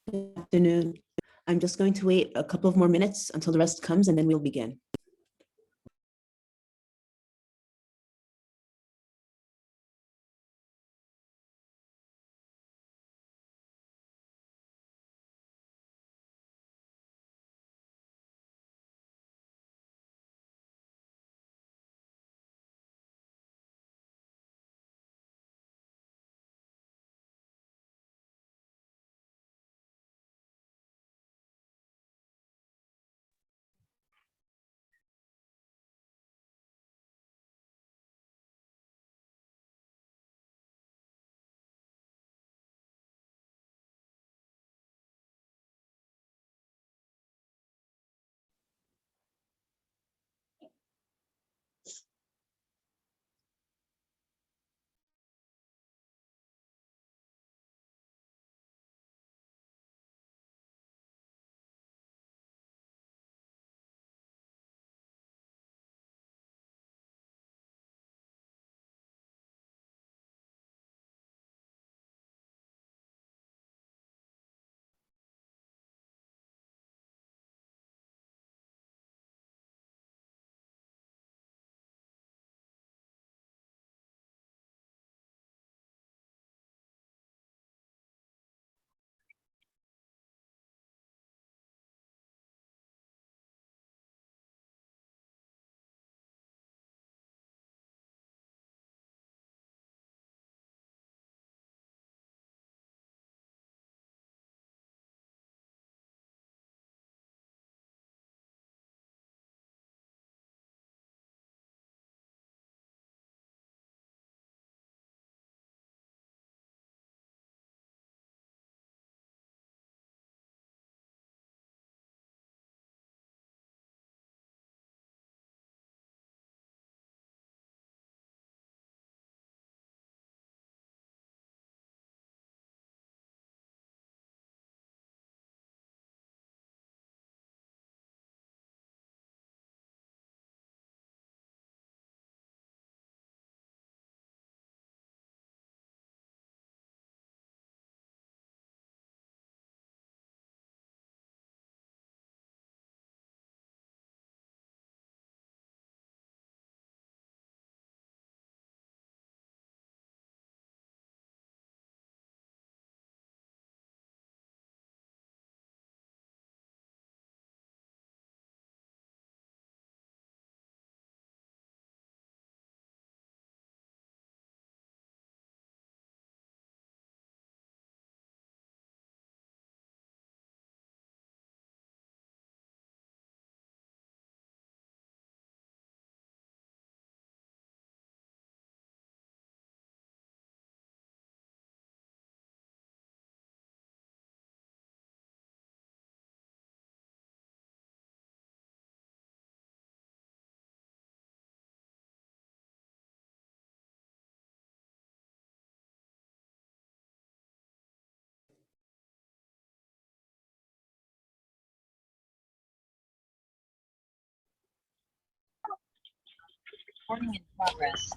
Good afternoon. I'm just going to wait a couple of more minutes until the rest comes, and then we'll begin. Recording in progress.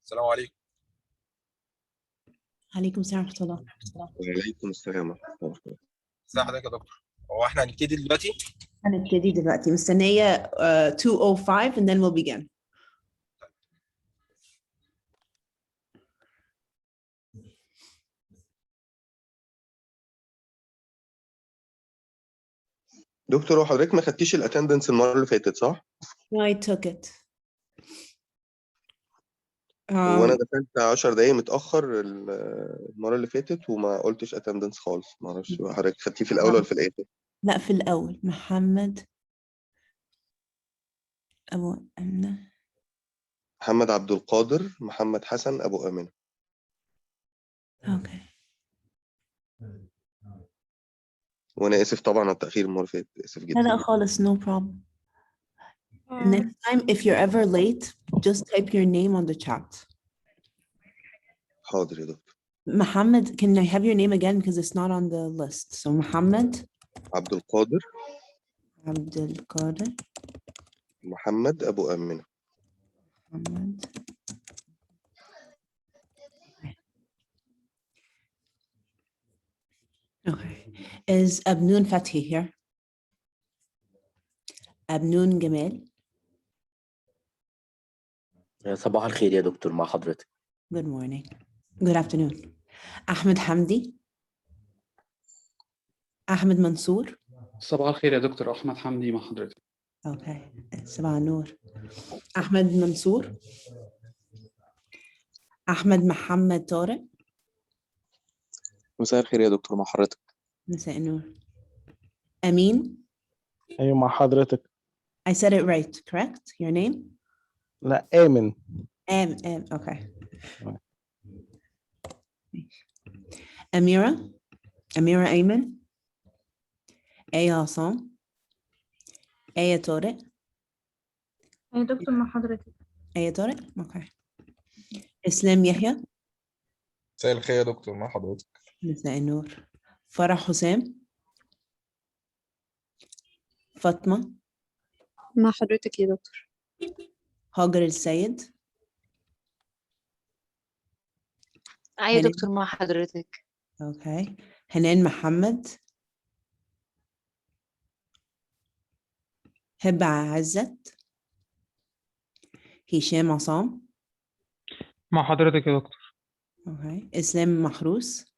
السلام عليكم. عليكم السلام ورحمة الله. وعليكم السلام ورحمة الله وبركاته. ازي حضرتك يا دكتور؟ هو احنا هنبتدي دلوقتي؟ هنبتدي دلوقتي، مستنية 2:05 and then we'll begin. دكتور هو حضرتك ما خدتيش الاتندنس المره اللي فاتت صح؟ No, I took it. وانا دخلت 10 دقايق متاخر المره اللي فاتت وما قلتش اتندنس خالص، ما اعرفش بقى حضرتك خدتيه في الاول ولا في الاخر؟ لا، في الأول. محمد أبو أمنة. محمد عبد القادر محمد حسن ابو امنه. Okay. وانا اسف طبعا على التاخير المره اللي فاتت، اسف لا جدا. لا خالص, no problem. Next time, if you're ever late, just type your name on the chat. حاضر يا دكتور. Muhammad, can I have your name again because it's not on the list? So Muhammad عبد القادر Abdul Qadir محمد ابو امنه. Muhammad. Okay. Is Abnoon Fathi here? Abnoon Gamal. صباح الخير يا دكتور مع حضرتك. Good morning. Good afternoon. Ahmed Hamdi. Ahmed Mansour. صباح الخير يا دكتور، أحمد حمدي مع حضرتك. Okay. صباح النور. Ahmed Mansour. أحمد محمد طارق. مساء الخير يا دكتور مع حضرتك. مساء النور. أمين. أيوة مع حضرتك. I said it right, correct? Your name? لا آمن. Okay. Amira Ayman. Aya Hassan. Aya طارق. يا دكتور مع حضرتك. Aya طارق. Okay. إسلام يحيى. مساء الخير يا دكتور مع حضرتك. مساء النور. فرح حسام. فاطمة. مع حضرتك يا دكتور. هاجر السيد. أي دكتور مع حضرتك. Okay. حنان محمد. هبة عزت. هشام عصام. مع حضرتك يا دكتور. Okay. إسلام محروس.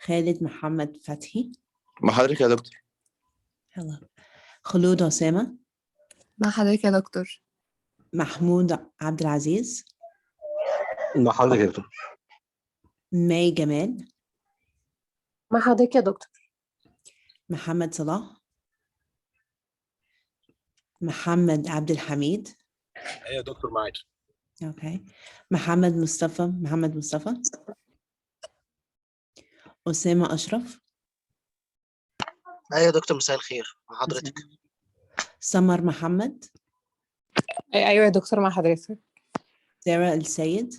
خالد محمد فتحي. مع حضرتك يا دكتور. Hello. خلود أسامة. مع حضرتك يا دكتور. محمود عبد العزيز. مع حضرتك يا دكتور. مي جمال. مع حضرتك يا دكتور. محمد صلاح. محمد عبد الحميد. ايه يا دكتور معاكي. Okay. محمد مصطفى. أسامة أشرف. ايوه يا دكتور مساء الخير مع حضرتك. سمر محمد. ايوه يا دكتور مع حضرتك. سارة السيد.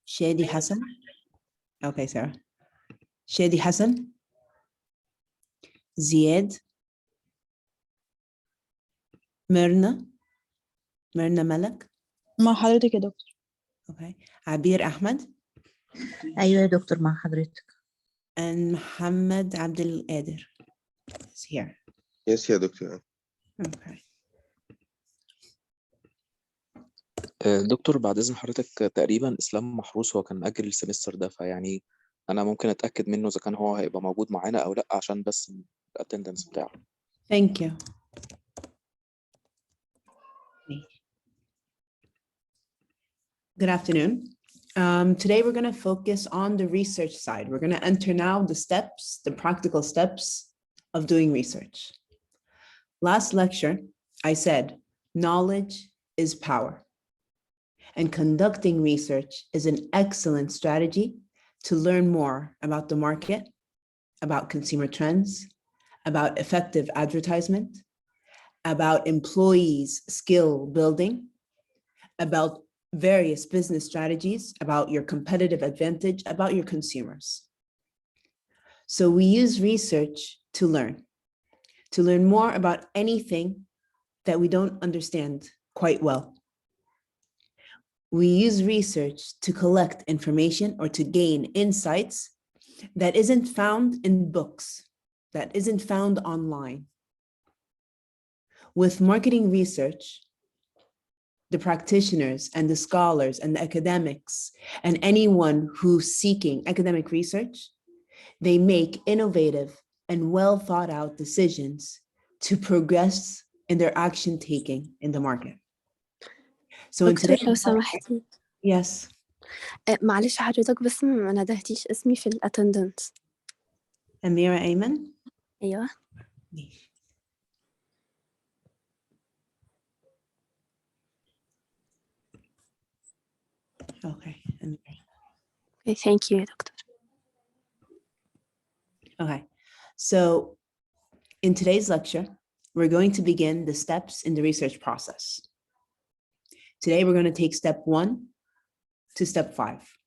شادي حسن. Okay, سارة. شادي حسن. زياد. ميرنا ملك. مع حضرتك يا دكتور. Okay. عبير أحمد. أيوة يا دكتور مع حضرتك. and محمد عبد القادر is here. يس يا دكتور. Okay. دكتور بعد إذن حضرتك تقريبا إسلام محروس هو كان أجل السمستر ده، فيعني أنا ممكن أتأكد منه إذا كان هو هيبقى موجود معانا أو لأ عشان بس الاتندنس بتاعه. Thank you. Good afternoon. Today we're going to focus on the research side. We're going to enter now the practical steps of doing research. Last lecture, I said, knowledge is power. And conducting research is an excellent strategy to learn more about the market, about consumer trends, about effective advertisement, about employees' skill building, about various business strategies, about your competitive advantage, about your consumers. So we use research to learn more about anything that we don't understand quite well. We use research to collect information or to gain insights that isn't found in books, that isn't found online. With marketing research, the practitioners and the scholars and the academics and anyone who's seeking academic research They make innovative and well thought out decisions to progress in their action taking in the market. So in دكتور today's لو سمحتي yes, معلش حضرتك بس ما ندهتيش اسمي في الاتندنس. Amira Ayman. ايوه. Okay, Amira. Okay, thank you يا دكتور. Okay, so in today's lecture, we're going to begin the steps in the research process. Today, we're going to take step 1 to step 5.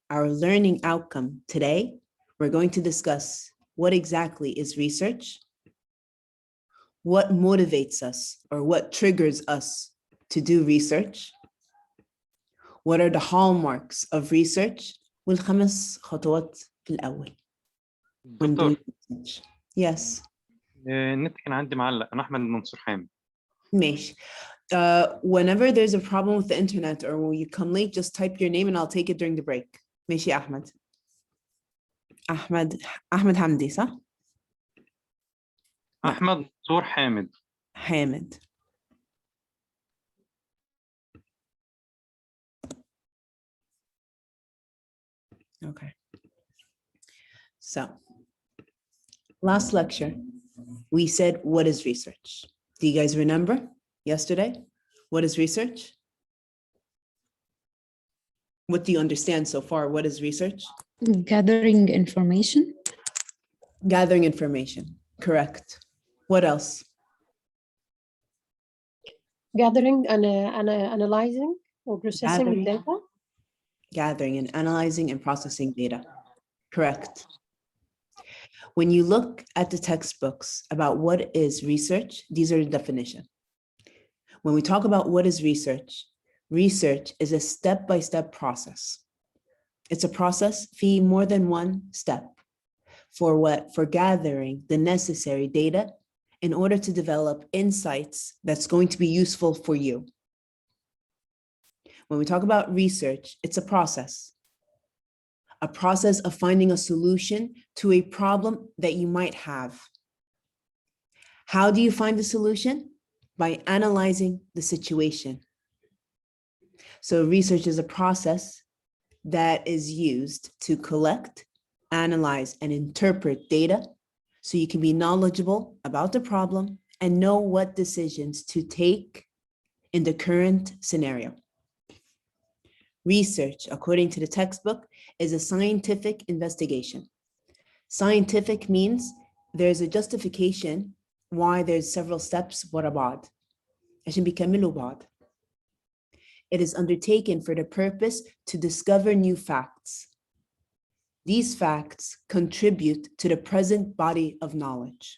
Our learning outcome today, we're going to discuss what exactly is research, what motivates us or what triggers us to do research, what are the hallmarks of research, والخمس خطوات في الأول. When دكتور doing research. Yes. النت كان عندي معلق. انا احمد منصور حامد. ماشي. Whenever there's a problem with the internet or when you come late, just type your name and I'll take it during the break. ماشي يا أحمد. أحمد حمدي صح؟ احمد منصور حامد. حامد. Okay. So, last lecture, we said, what is research? Do you guys remember yesterday? What is research? What do you understand so far? What is research? Gathering information. Gathering information, correct. What else? Gathering and analyzing or processing Gathering. data. Gathering and analyzing and processing data, correct. When you look at the textbooks about what is research, these are the definition. When we talk about what is research, research is a step-by-step process. It's a process fee more than one step. For what? For gathering the necessary data in order to develop insights that's going to be useful for you. When we talk about research, it's a process of finding a solution to a problem that you might have. How do you find the solution? By analyzing the situation. So research is a process that is used to collect, analyze, and interpret data so you can be knowledgeable about the problem and know what decisions to take in the current scenario. Research, according to the textbook, is a scientific investigation. Scientific means there's a justification why there's several steps ورا بعض عشان بيكملوا بعض. It is undertaken for the purpose to discover new facts. These facts contribute to the present body of knowledge,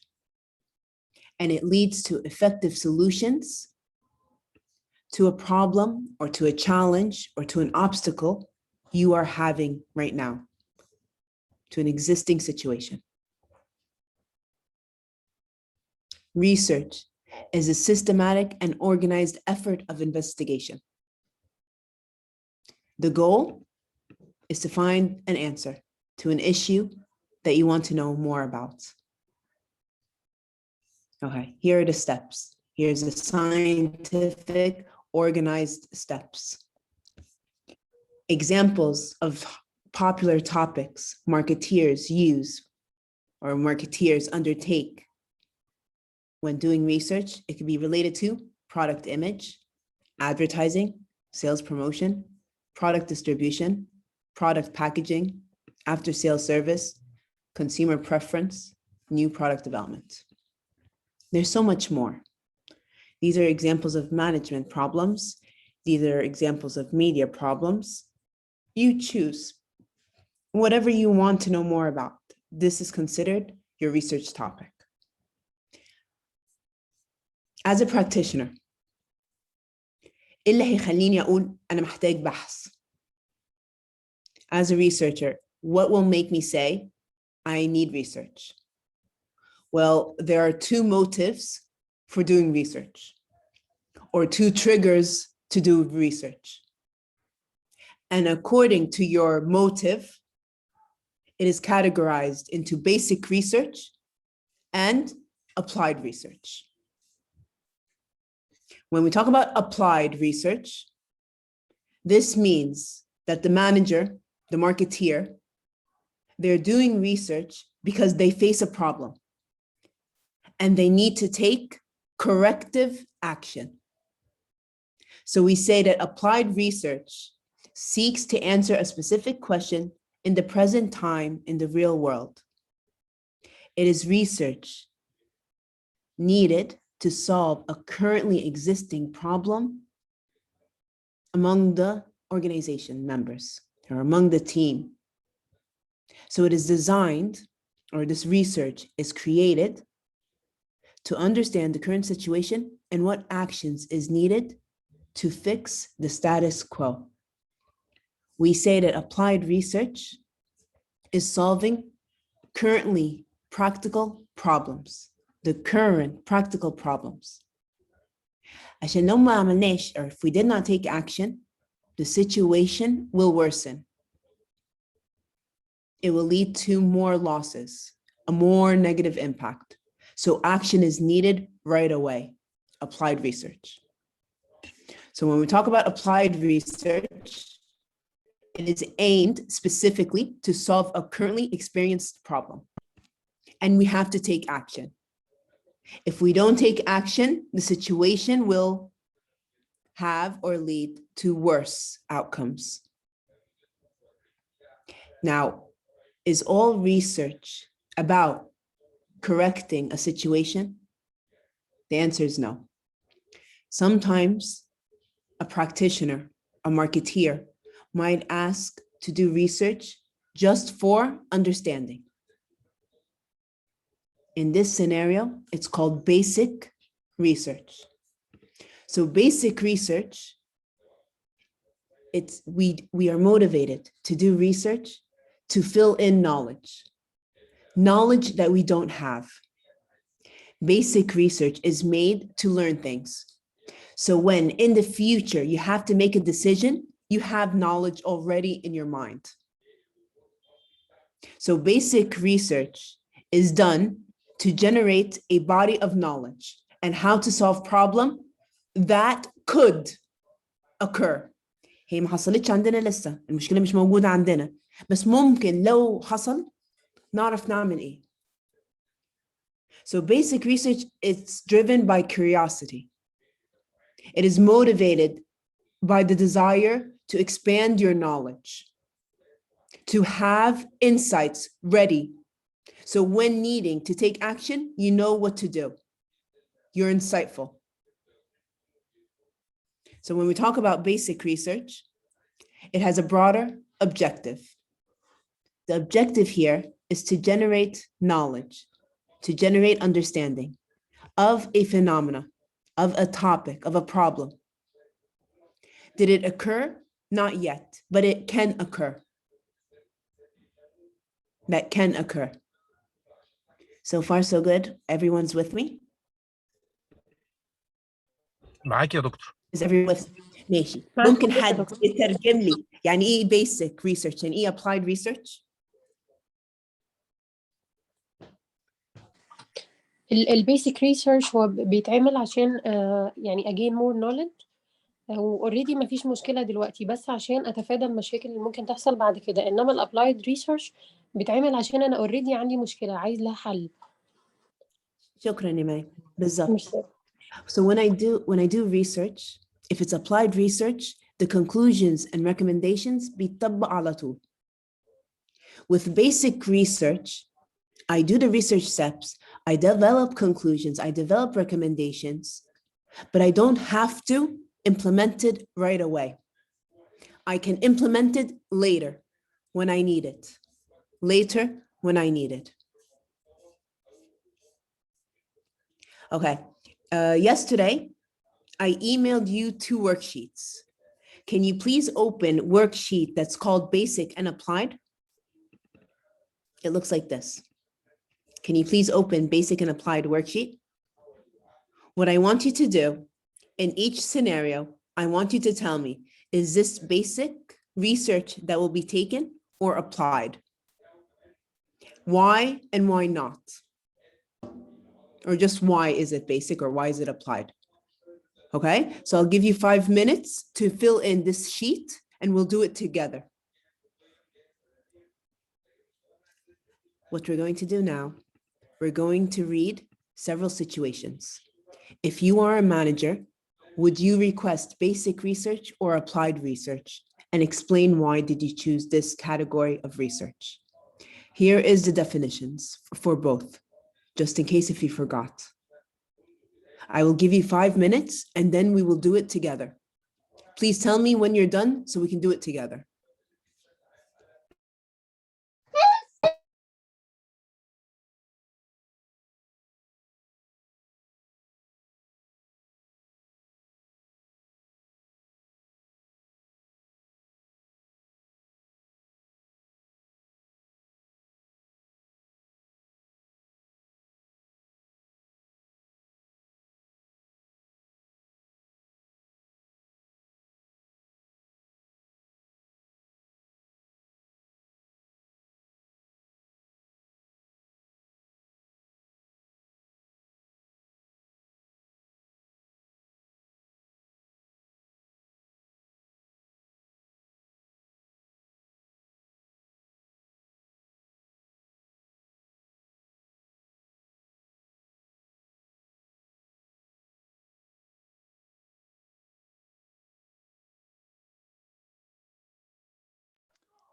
and it leads to effective solutions to a problem or to a challenge or to an obstacle you are having right now, to an existing situation. Research is a systematic and organized effort of investigation. The goal is to find an answer to an issue that you want to know more about. Okay, here are the steps. Here's the scientific organized steps. Examples of popular topics marketeers use or marketeers undertake when doing research. It could be related to product image, advertising, sales promotion, product distribution, product packaging, after-sales service, consumer preference, new product development. There's so much more. These are examples of management problems. These are examples of media problems. You choose whatever you want to know more about. This is considered your research topic. As a practitioner, إيه اللي هيخليني أقول أنا محتاج بحث? As a researcher, what will make me say I need research? Well, there are two motives for doing research, or two triggers to do research. And according to your motive, it is categorized into basic research and applied research. When we talk about applied research, this means that the manager, the marketeer, they're doing research because they face a problem and they need to take corrective action. So we say that applied research seeks to answer a specific question in the present time in the real world. It is research needed to solve a currently existing problem among the organization members or among the team. So it is designed, or this research is created to understand the current situation and what actions is needed to fix the status quo. We say that applied research is solving currently practical problems, the current practical problems. عشان لو ما عملناش, or if we did not take action, the situation will worsen. It will lead to more losses, a more negative impact. So action is needed right away, applied research. So when we talk about applied research, it is aimed specifically to solve a currently experienced problem. And we have to take action. If we don't take action, the situation will have or lead to worse outcomes. Now, is all research about correcting a situation? The answer is no. Sometimes a practitioner, a marketeer, might ask to do research just for understanding. In this scenario, it's called basic research. So basic research, we are motivated to do research to fill in knowledge that we don't have. Basic research is made to learn things. So when in the future you have to make a decision, you have knowledge already in your mind. So basic research is done to generate a body of knowledge and how to solve problem that could occur. هي ما حصلتش عندنا لسه، المشكلة مش موجودة عندنا، بس ممكن لو حصل نعرف نعمل إيه. So basic research, it's driven by curiosity. It is motivated by the desire to expand your knowledge, to have insights ready. So when needing to take action, you know what to do. You're insightful. So when we talk about basic research, it has a broader objective. The objective here is to generate knowledge, to generate understanding of a phenomena, of a topic, of a problem. Did it occur? Not yet, but it can occur. That can occur. So far, so good. Everyone's with me? معاك يا دكتور. Is everyone with me? ماشي. ممكن حد يترجم لي يعني ايه basic research يعني ايه applied research؟ البيسك ريسيرش هو بيتعمل عشان يعني again more knowledge، واوريدي ما فيش مشكله دلوقتي بس عشان اتفادى المشاكل اللي ممكن تحصل بعد كده. انما الابلايد ريسيرش بيتعمل عشان انا اوريدي عندي مشكله عايز لها حل. شكرا نيماي. بالظبط. So when I do research, if it's applied research, the conclusions and recommendations بيطبق على طول. With basic research, I do the research steps, I develop conclusions, I develop recommendations, but I don't have to implement it right away. I can implement it later when I need it. Later when I need it. Okay. Yesterday, I emailed you 2 worksheets. Can you please open worksheet that's called Basic and Applied? It looks like this. Can you please open Basic and Applied worksheet? What I want you to do in each scenario, I want you to tell me, is this basic research that will be taken or applied? Why and why not? Or just why is it basic or why is it applied? Okay, so I'll give you 5 minutes to fill in this sheet and we'll do it together. What we're going to do now, we're going to read several situations. If you are a manager, would you request basic research or applied research? And explain why did you choose this category of research? Here is the definitions for both, just in case if you forgot. I will give you 5 minutes and then we will do it together. Please tell me when you're done so we can do it together.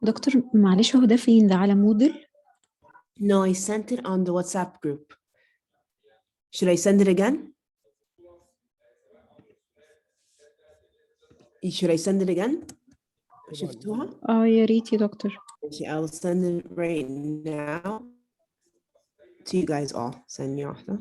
دكتور معلش هو ده فين؟ ده على مودل؟ No, I sent it on the WhatsApp group. Should I send it again? Should I send it again? شفتوها؟ يا ريت يا دكتور. ماشي, I will send it right now to you guys all. ثانية واحدة.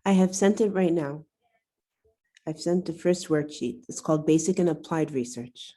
I have sent it right now. I've sent the first worksheet. It's called Basic and Applied Research.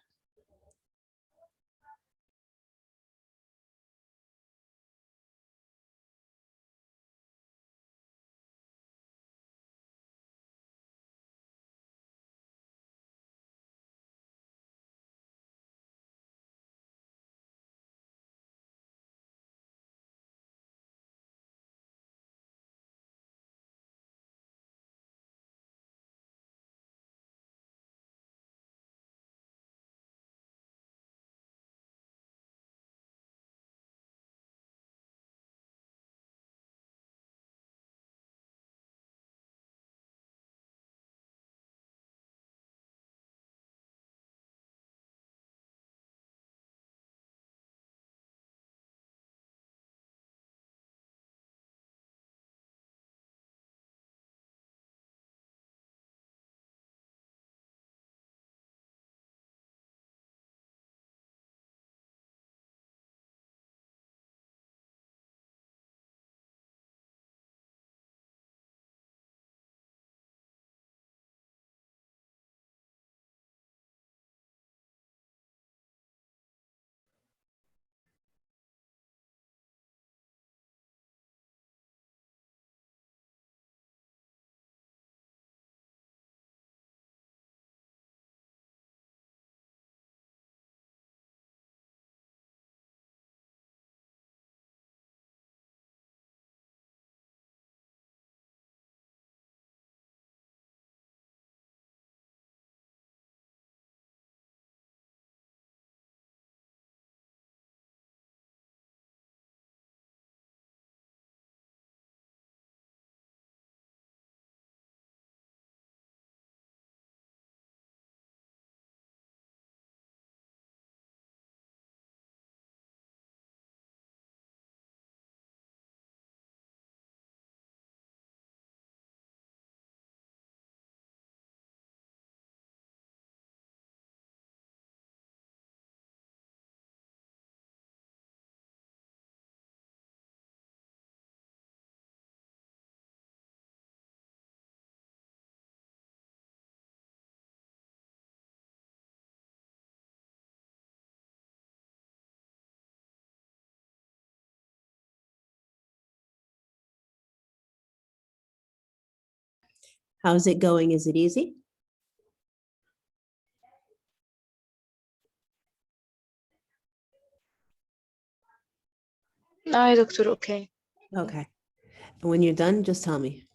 How's it going? Is it easy? يا دكتور اوكي. Okay. And when you're done, just tell me.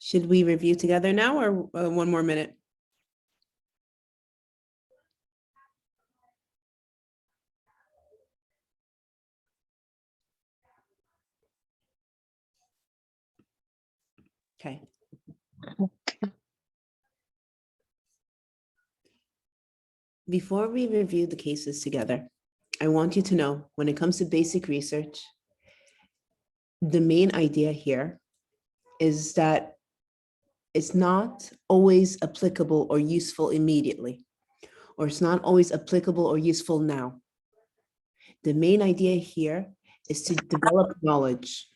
Should we review together now or one more minute? Okay. Before we review the cases together, I want you to know when it comes to basic research, the main idea here is that it's not always applicable or useful immediately, or it's not always applicable or useful now. The main idea here is to develop knowledge,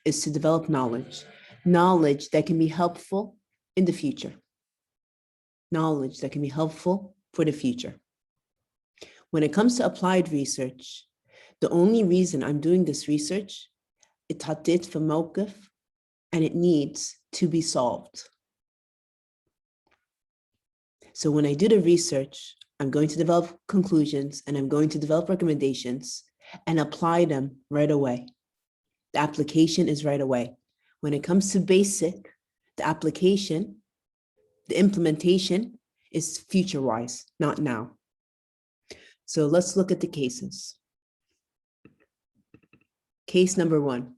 knowledge that can be helpful in the future, knowledge that can be helpful for the future. When it comes to applied research, the only reason I'm doing this research, اتحطيت في موقف and it needs to be solved. So when I do the research, I'm going to develop conclusions and I'm going to develop recommendations and apply them right away. The application is right away. When it comes to basic, the application, the implementation is future-wise, not now. So let's look at the cases. Case number 1.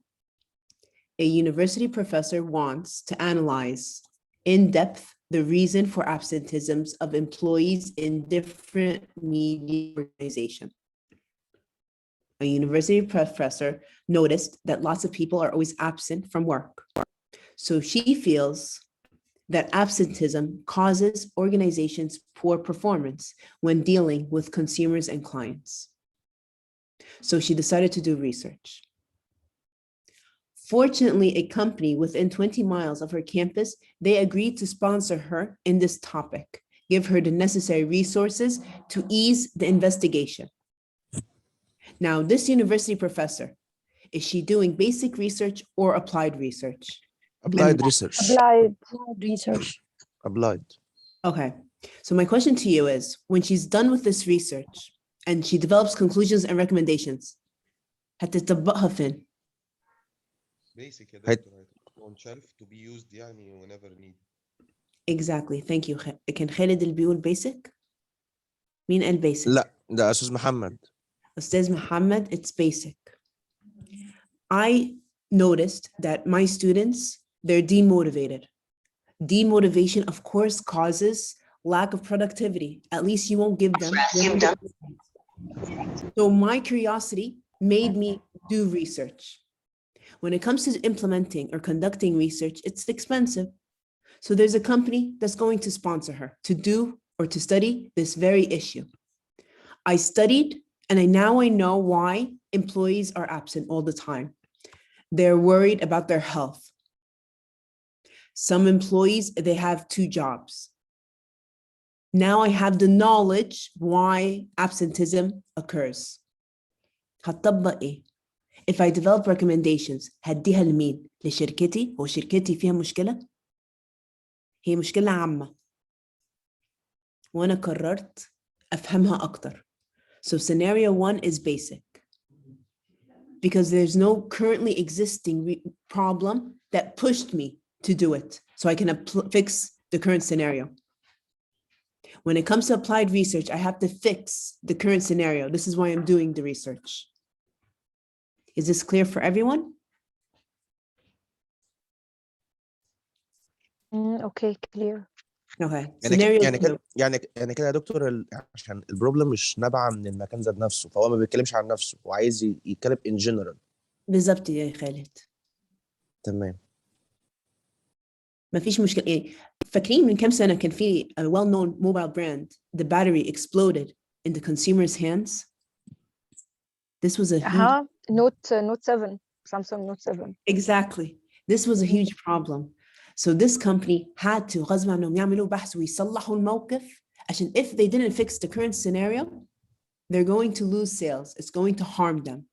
A university professor wants to analyze in depth the reason for absenteeisms of employees in different media organizations. A university professor noticed that lots of people are always absent from work. So she feels that absenteeism causes organizations poor performance when dealing with consumers and clients. So she decided to do research. Fortunately, a company within 20 miles of her campus, they agreed to sponsor her in this topic, give her the necessary resources to ease the investigation. Now, this university professor, is she doing basic research or applied research? Applied research. Applied research. Applied. Okay, so my question to you is, when she's done with this research and she develops conclusions and recommendations, هتطبقها فين؟ basic يا هيت- دكتور on shelf to be used يعني whenever need. Exactly, thank you. كان خالد اللي بيقول basic؟ مين قال basic؟ لا ده أستاذ محمد. Ustaz Muhammad, it's basic. I noticed that my students, they're demotivated. Demotivation, of course, causes lack of productivity. At least you won't give them. So my curiosity made me do research. When it comes to implementing or conducting research, it's expensive. So there's a company that's going to sponsor her to do or to study this very issue. I studied, and now I know why employees are absent all the time. They're worried about their health. Some employees, they have 2 jobs. Now I have the knowledge why absenteeism occurs. هتطبق إيه؟ If I develop recommendations, هديها لمين؟ لشركتي؟ هو شركتي فيها مشكلة؟ هي مشكلة عامة. وأنا قررت أفهمها أكتر. So scenario 1 is basic. Because there's no currently existing problem that pushed me to do it. So I can fix the current scenario. When it comes to applied research, I have to fix the current scenario. This is why I'm doing the research. Is this clear for everyone? Okay, clear. Okay. يعني Scenario يعني 2. كده يعني كده يا دكتور عشان البروبلم مش نابعه من المكان ذات نفسه، فهو ما بيتكلمش عن نفسه، هو عايز يتكلم ان جنرال. بالظبط يا خالد. تمام. ما فيش مشكلة. إيه فاكرين من كام سنة كان في a well-known mobile brand, the battery exploded in the consumer's hands. This was a huge... Note 7, Samsung Note 7. Exactly. This was a huge problem. So this company had to غصب عنهم يعملوا بحث ويصلحوا الموقف عشان if they didn't fix the current scenario, they're going to lose sales. It's going to harm them.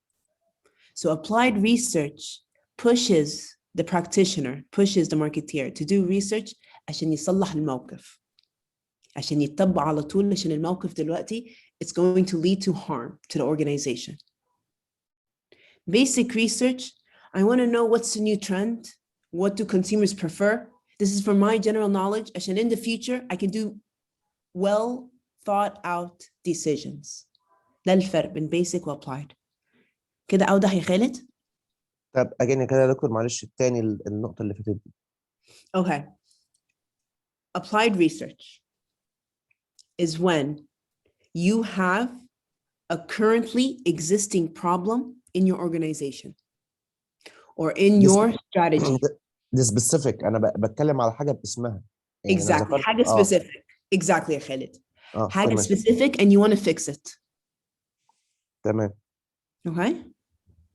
So applied research pushes the practitioner, pushes the marketeer to do research عشان يصلح الموقف. عشان يتطبق على طول عشان الموقف دلوقتي it's going to lead to harm to the organization. Basic research, I want to know what's the new trend. What do consumers prefer? This is for my general knowledge. عشان in the future, I can do well thought out decisions. ده الفرق بين basic و applied. كده أوضح يا خالد؟ طب اجيني كده يا دكتور معلش التاني النقطه اللي فاتت دي. Okay. Applied research is when you have a currently existing problem in your organization or in your strategy. دي سبيسيفيك، انا بتكلم على حاجه باسمها. يعني Exactly. حاجة specific. Exactly يا خالد. حاجة تمام. specific and you want to fix it. تمام. Okay.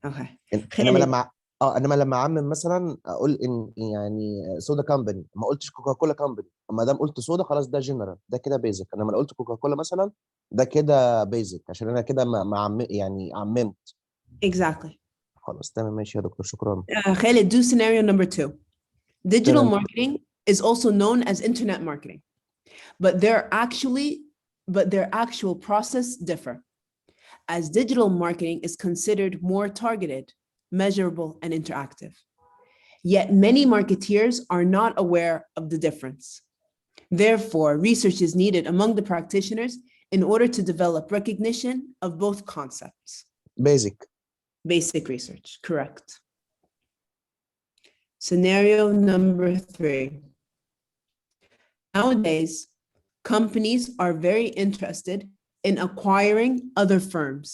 Okay. انما لما اعمم مثلا اقول ان يعني سودا كامباني، ما قلتش كوكاكولا كامباني، ما دام قلت سودا خلاص ده جنرال، ده كده بيزك. انما لو قلت كوكاكولا مثلا ده كده بيزك عشان انا كده يعني عممت. Exactly. خلاص تمام ماشي يا دكتور، شكرا. Khaled, do scenario number 2. Digital تمام. marketing is also known as internet marketing, but their actual process differ, as digital marketing is considered more targeted, measurable, and interactive. Yet many marketeers are not aware of the difference. Therefore, research is needed among the practitioners in order to develop recognition of both concepts. Basic research, correct. Scenario number 3. Nowadays, companies are very interested in acquiring other firms,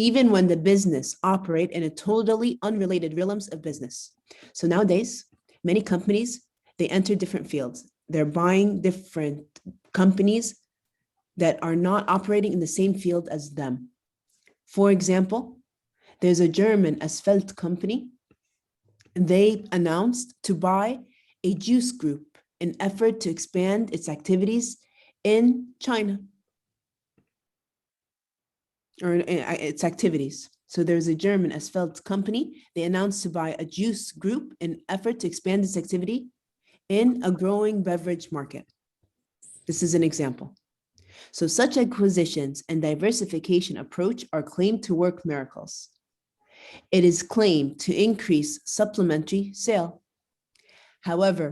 even when the business operate in a totally unrelated realms of business. So nowadays, many companies, they enter different fields. They're buying different companies that are not operating in the same field as them. For example, there's a German asphalt company. They announced to buy a juice group in effort to expand its activities in China, or its activities. So there's a German asphalt company. They announced to buy a juice group in effort to expand its activity in a growing beverage market. This is an example. So such acquisitions and diversification approach are claimed to work miracles. It is claimed to increase supplementary sale. However,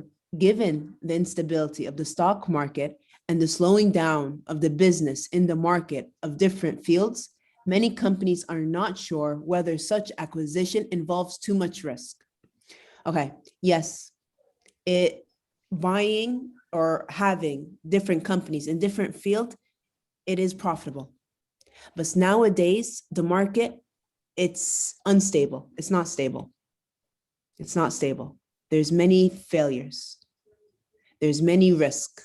given the instability of the stock market and the slowing down of the business in the market of different fields, many companies are not sure whether such acquisition involves too much risk. Okay, yes, buying or having different companies in different fields, it is profitable. But nowadays, the market, it's unstable. It's not stable. It's not stable. There's many failures. There's many risks.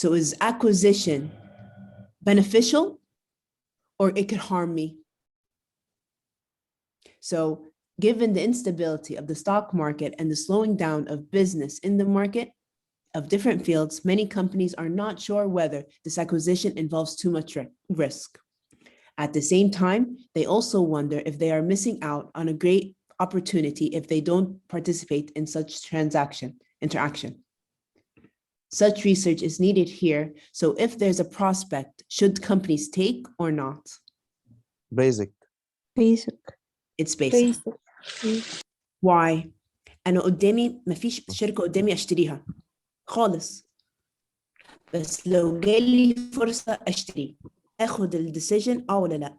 So is acquisition beneficial, or it could harm me? So given the instability of the stock market and the slowing down of business in the market of different fields, many companies are not sure whether this acquisition involves too much risk. At the same time, they also wonder if they are missing out on a great opportunity if they don't participate in such interaction. Such research is needed here. So if there's a prospect, should companies take or not? Basic. It's basic. Why? أنا قدامي مفيش شركة قدامي أشتريها خالص. بس لو جالي فرصة أشتري أخد الديسيجن ولا لا.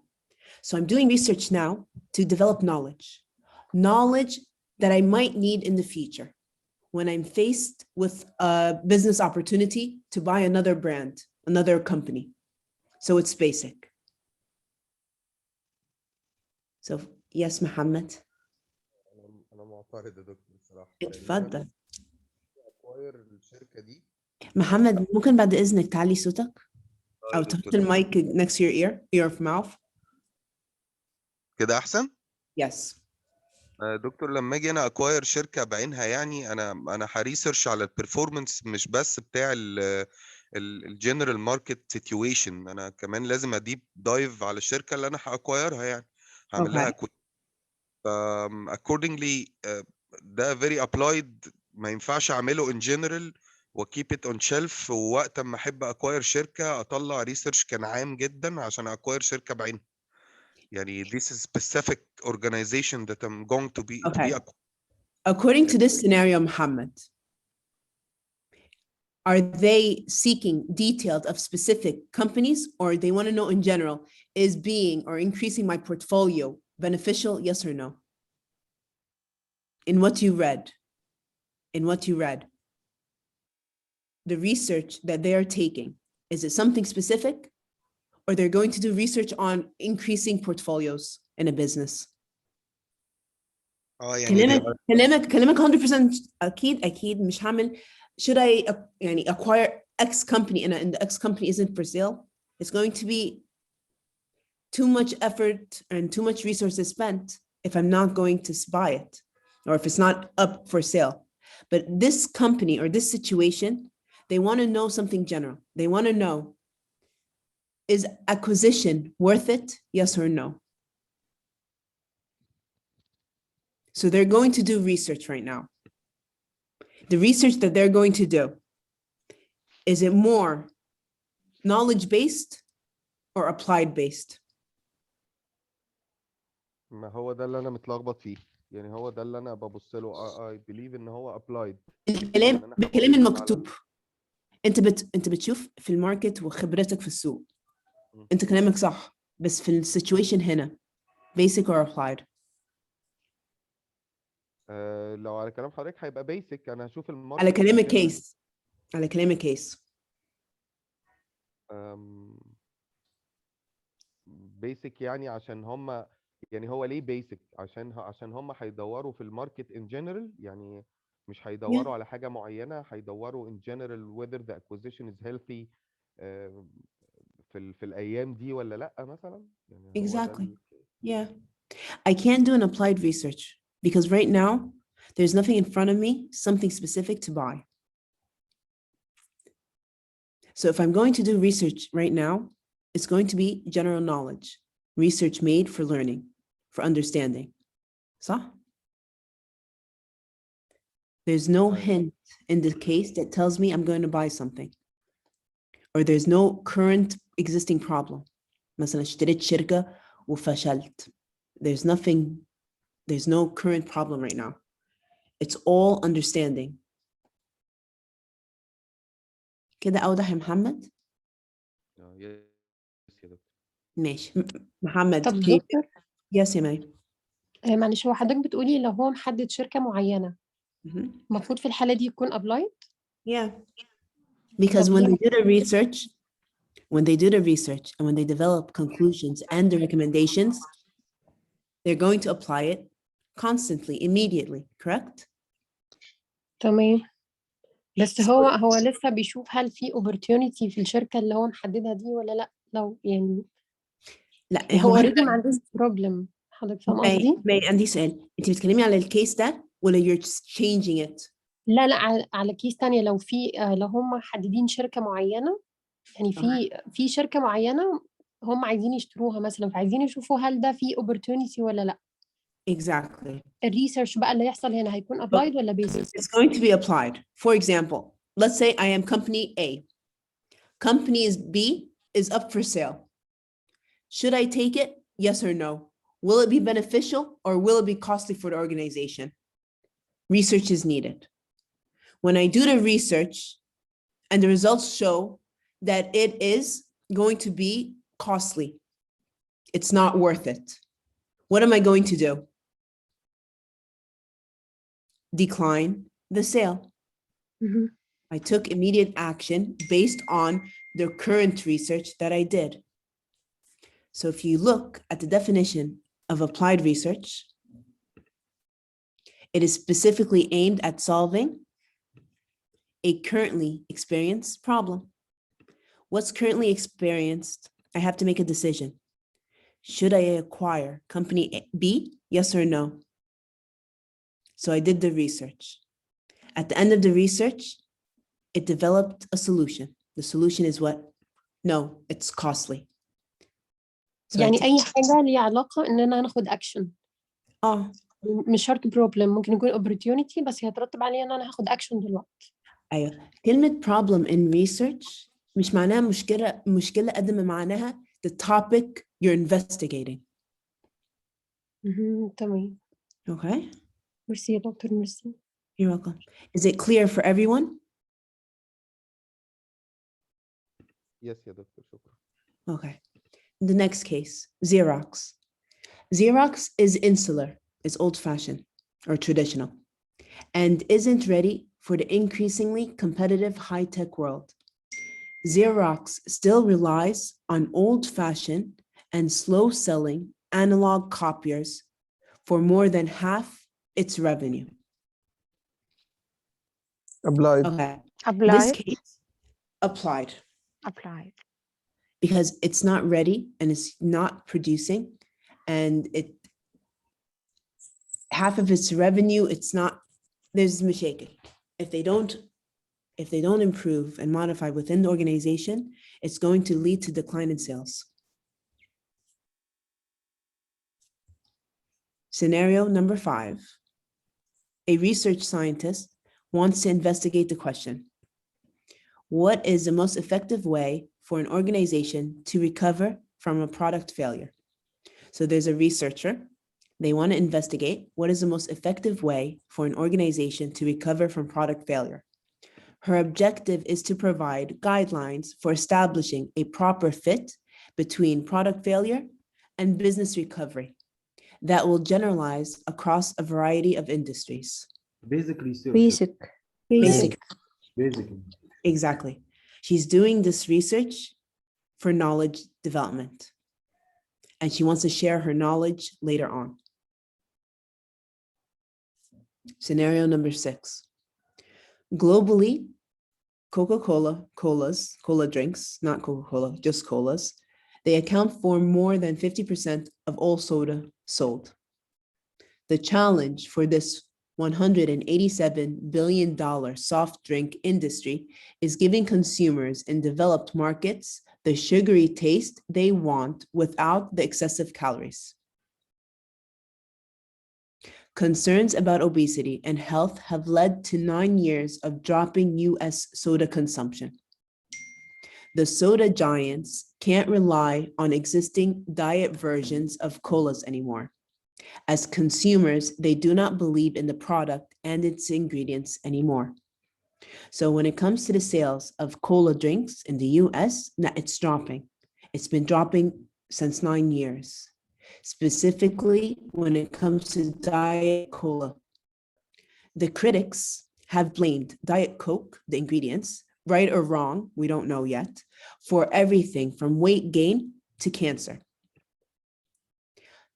So I'm doing research now to develop knowledge that I might need in the future when I'm faced with a business opportunity to buy another brand, another company. So it's basic. So yes, Mohammed. أنا معترض يا دكتور بصراحة. اتفضل. أكواير الشركة دي. محمد ممكن بعد إذنك تعلي صوتك أو تحط المايك next to your ear of mouth. كده أحسن؟ Yes. دكتور لما اجي انا اكواير شركه بعينها، يعني انا هريسيرش على البرفورمانس مش بس بتاع الجنرال ماركت سيتويشن، انا كمان لازم اديب دايف على الشركه اللي انا هاكوايرها، يعني هعمل لها accordingly ده very applied، ما ينفعش اعمله in general وكيب ات اون شيلف، ووقت ما احب اكواير شركه اطلع ريسيرش كان عام جدا عشان اكواير شركه بعينها. يعني this is specific organization that I'm going to be. Okay. According to this scenario, Mohammed, are they seeking details of specific companies, or they want to know in general, is being or increasing my portfolio beneficial, yes or no? In what you read, the research that they are taking, is it something specific? Or they're going to do research on increasing portfolios in a business. كلامك 100% أكيد مش هعمل. Should I يعني acquire X company and the X company isn't for sale? It's going to be too much effort and too much resources spent if I'm not going to buy it, or if it's not up for sale. But this company or this situation, they want to know something general. They want to know, is acquisition worth it? Yes or no? So they're going to do research right now. The research that they're going to do, is it more knowledge-based or applied-based? ما هو ده اللي انا متلخبط فيه، يعني هو ده اللي انا ببص له. I believe ان هو applied. بالكلام المكتوب. انت بتشوف في الماركت وخبرتك في السوق. انت كلامك صح، بس في السيتويشن هنا basic or applied؟ لو على كلام حضرتك هيبقى basic. انا هشوف الماركت على كلام الكيس. على كلامك case. بيسك يعني عشان هم، يعني هو ليه بيسك؟ عشان هم هيدوروا في الماركت ان جنرال، يعني مش هيدوروا على حاجه معينه، هيدوروا in general whether the acquisition is healthy في الايام دي ولا لا مثلا، يعني هو ده Exactly. Yeah. I can't do an applied research because right now there's nothing in front of me, something specific to buy. So if I'm going to do research right now, it's going to be general knowledge, research made for learning, for understanding. صح? There's no hint in the case that tells me I'm going to buy something. Or there's no current existing problem. مثلا اشتريت شركة وفشلت. There's no current problem right now. It's all understanding. كده أوضح يا محمد؟ ماشي. محمد. طب دكتور Yes يا مي. معلش، هو حضرتك بتقولي لو هو محدد شركة معينة المفروض في الحالة دي يكون applied؟ Yeah. Because when they do the research, and when they develop conclusions and the recommendations, they're going to apply it constantly, immediately, correct? تمام. بس هو لسه بيشوف هل في opportunity في الشركة اللي هو محددها دي ولا لا، لو يعني لا هو already ما عندوش problem. حضرتك فاهم قصدي؟ عندي سؤال، انت بتتكلمي على الكيس ده ولا you're just changing it؟ لا على كيس تانية، لو في لو هم محددين شركة معينة، يعني في شركة معينة هم عايزين يشتروها مثلا، فعايزين يشوفوا هل ده في opportunity ولا لا. Exactly. الريسيرش بقى اللي يحصل هنا هيكون applied ولا basic؟ It's going to be applied. For example, let's say I am company A. Company B is up for sale. Should I take it? Yes or no? Will it be beneficial or will it be costly for the organization? Research is needed. When I do the research and the results show that it is going to be costly, it's not worth it. What am I going to do? Decline the sale. I took immediate action based on the current research that I did. So if you look at the definition of applied research, it is specifically aimed at solving a currently experienced problem. What's currently experienced? I have to make a decision. Should I acquire company B? Yes or no? So I did the research. At the end of the research, it developed a solution. The solution is what? No, it's costly. So يعني أي حاجة ليها علاقة إننا ناخد action. مش شرط problem، ممكن يكون opportunity بس هيترتب عليه إن أنا هاخد action دلوقتي. أيوة. كلمة problem in research مش معناها مشكلة قد ما معناها the topic you're investigating. تمام. Okay. ميرسي يا دكتور، ميرسي. You're welcome. Is it clear for everyone? Yes يا دكتور، شكرا. Okay. The next case, Xerox. Xerox is insular, is old-fashioned or traditional, and isn't ready for the increasingly competitive high-tech world. Xerox still relies on old-fashioned and slow-selling analog copiers for more than half its revenue. Applied. Okay. Applied. This case, applied. Applied. Because it's not ready and it's not producing, and half of its revenue, it's not, there's mashakil. If they don't improve and modify within the organization, it's going to lead to decline in sales. Scenario number 5. A research scientist wants to investigate the question: what is the most effective way for an organization to recover from a product failure? So there's a researcher, they want to investigate what is the most effective way for an organization to recover from product failure. Her objective is to provide guidelines for establishing a proper fit between product failure and business recovery that will generalize across a variety of industries. Basic research. Basic. Basic. Exactly. She's doing this research for knowledge development. And she wants to share her knowledge later on. Scenario number 6. Globally, cola drinks, not Coca-Cola, just colas, they account for more than 50% of all soda sold. The challenge for this $187 billion soft drink industry is giving consumers in developed markets the sugary taste they want without the excessive calories. Concerns about obesity and health have led to 9 years of dropping US soda consumption. The soda giants can't rely on existing diet versions of colas anymore. As consumers, they do not believe in the product and its ingredients anymore. So when it comes to the sales of cola drinks in the US, it's dropping. It's been dropping since 9 years, specifically when it comes to Diet Cola. The critics have blamed Diet Coke, the ingredients, right or wrong, we don't know yet, for everything from weight gain to cancer.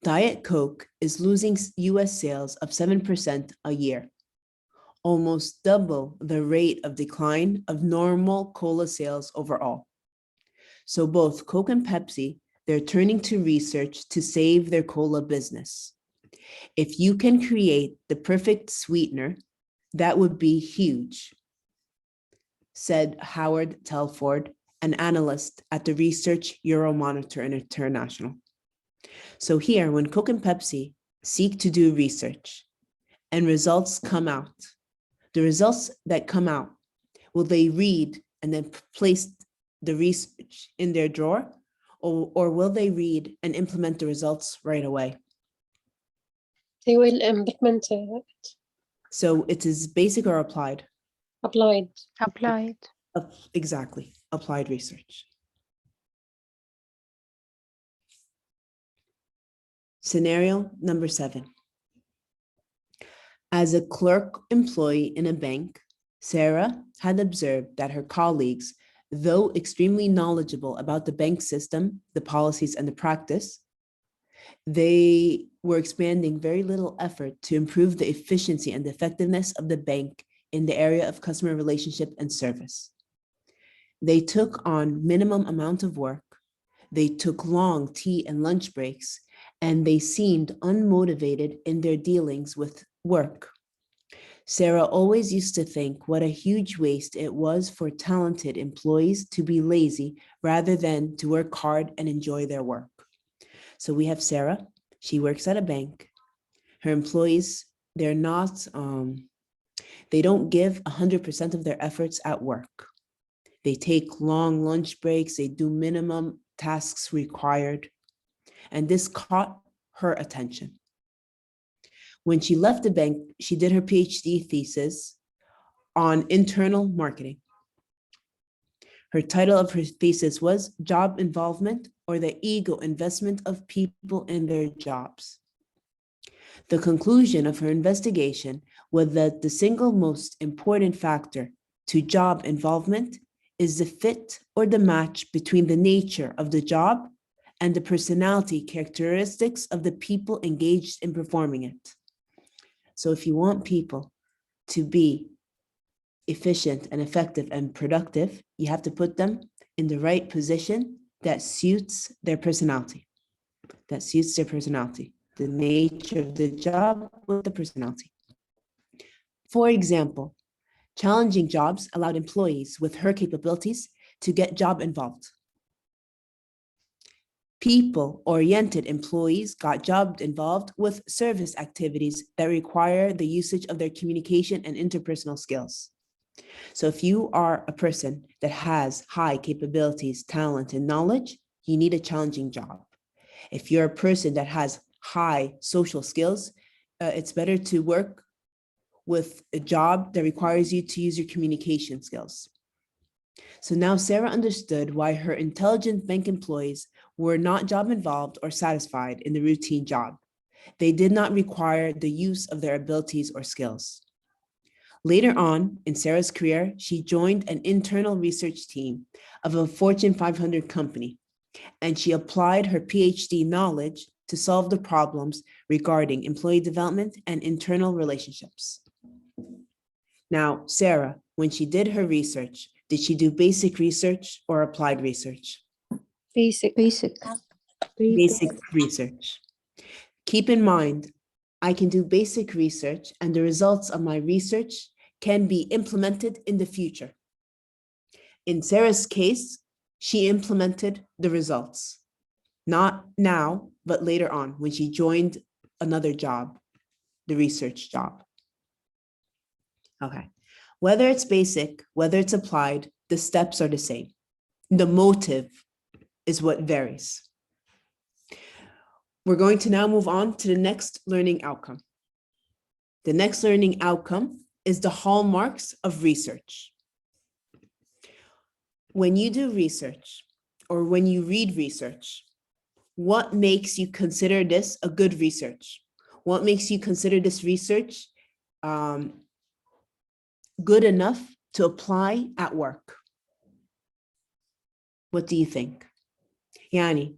Diet Coke is losing US sales of 7% a year, almost double the rate of decline of normal cola sales overall. So both Coke and Pepsi, they're turning to research to save their cola business. If you can create the perfect sweetener, that would be huge, said Howard Telford, an analyst at the Research Euromonitor International. So here, when Coke and Pepsi seek to do research and results come out, the results that come out, will they read and then place the research in their drawer, or will they read and implement the results right away? They will implement it. So it is basic or applied? Applied. Applied. Exactly, applied research. Scenario number 7. As a clerk employee in a bank, Sarah had observed that her colleagues, though extremely knowledgeable about the bank system, the policies, and the practice, they were expanding very little effort to improve the efficiency and effectiveness of the bank in the area of customer relationship and service. They took on minimum amount of work, they took long tea and lunch breaks, and they seemed unmotivated in their dealings with work. Sarah always used to think what a huge waste it was for talented employees to be lazy rather than to work hard and enjoy their work. So we have Sarah, she works at a bank. Her employees, they don't give 100% of their efforts at work. They take long lunch breaks, they do minimum tasks required, and this caught her attention. When she left the bank, she did her PhD thesis on internal marketing. Her title of her thesis was Job Involvement or the Ego Investment of People in Their Jobs. The conclusion of her investigation was that the single most important factor to job involvement is the fit or the match between the nature of the job and the personality characteristics of the people engaged in performing it. So if you want people to be efficient and effective and productive, you have to put them in the right position that suits their personality. The nature of the job with the personality. For example, challenging jobs allowed employees with her capabilities to get job involved. People-oriented employees got job involved with service activities that require the usage of their communication and interpersonal skills. So if you are a person that has high capabilities, talent, and knowledge, you need a challenging job. If you're a person that has high social skills, it's better to work with a job that requires you to use your communication skills. So now Sarah understood why her intelligent bank employees were not job involved or satisfied in the routine job. They did not require the use of their abilities or skills. Later on in Sarah's career, she joined an internal research team of a Fortune 500 company, and she applied her PhD knowledge to solve the problems regarding employee development and internal relationships. Now, Sarah, when she did her research, did she do basic research or applied research? Basic. Basic research. Keep in mind, I can do basic research and the results of my research can be implemented in the future. In Sarah's case, she implemented the results, not now, but later on when she joined another job, the research job. Okay, whether it's basic, whether it's applied, the steps are the same. The motive is what varies. We're going to now move on to the next learning outcome. The next learning outcome is the hallmarks of research. When you do research or when you read research, what makes you consider this a good research? What makes you consider this research good enough to apply at work? What do you think? Yani,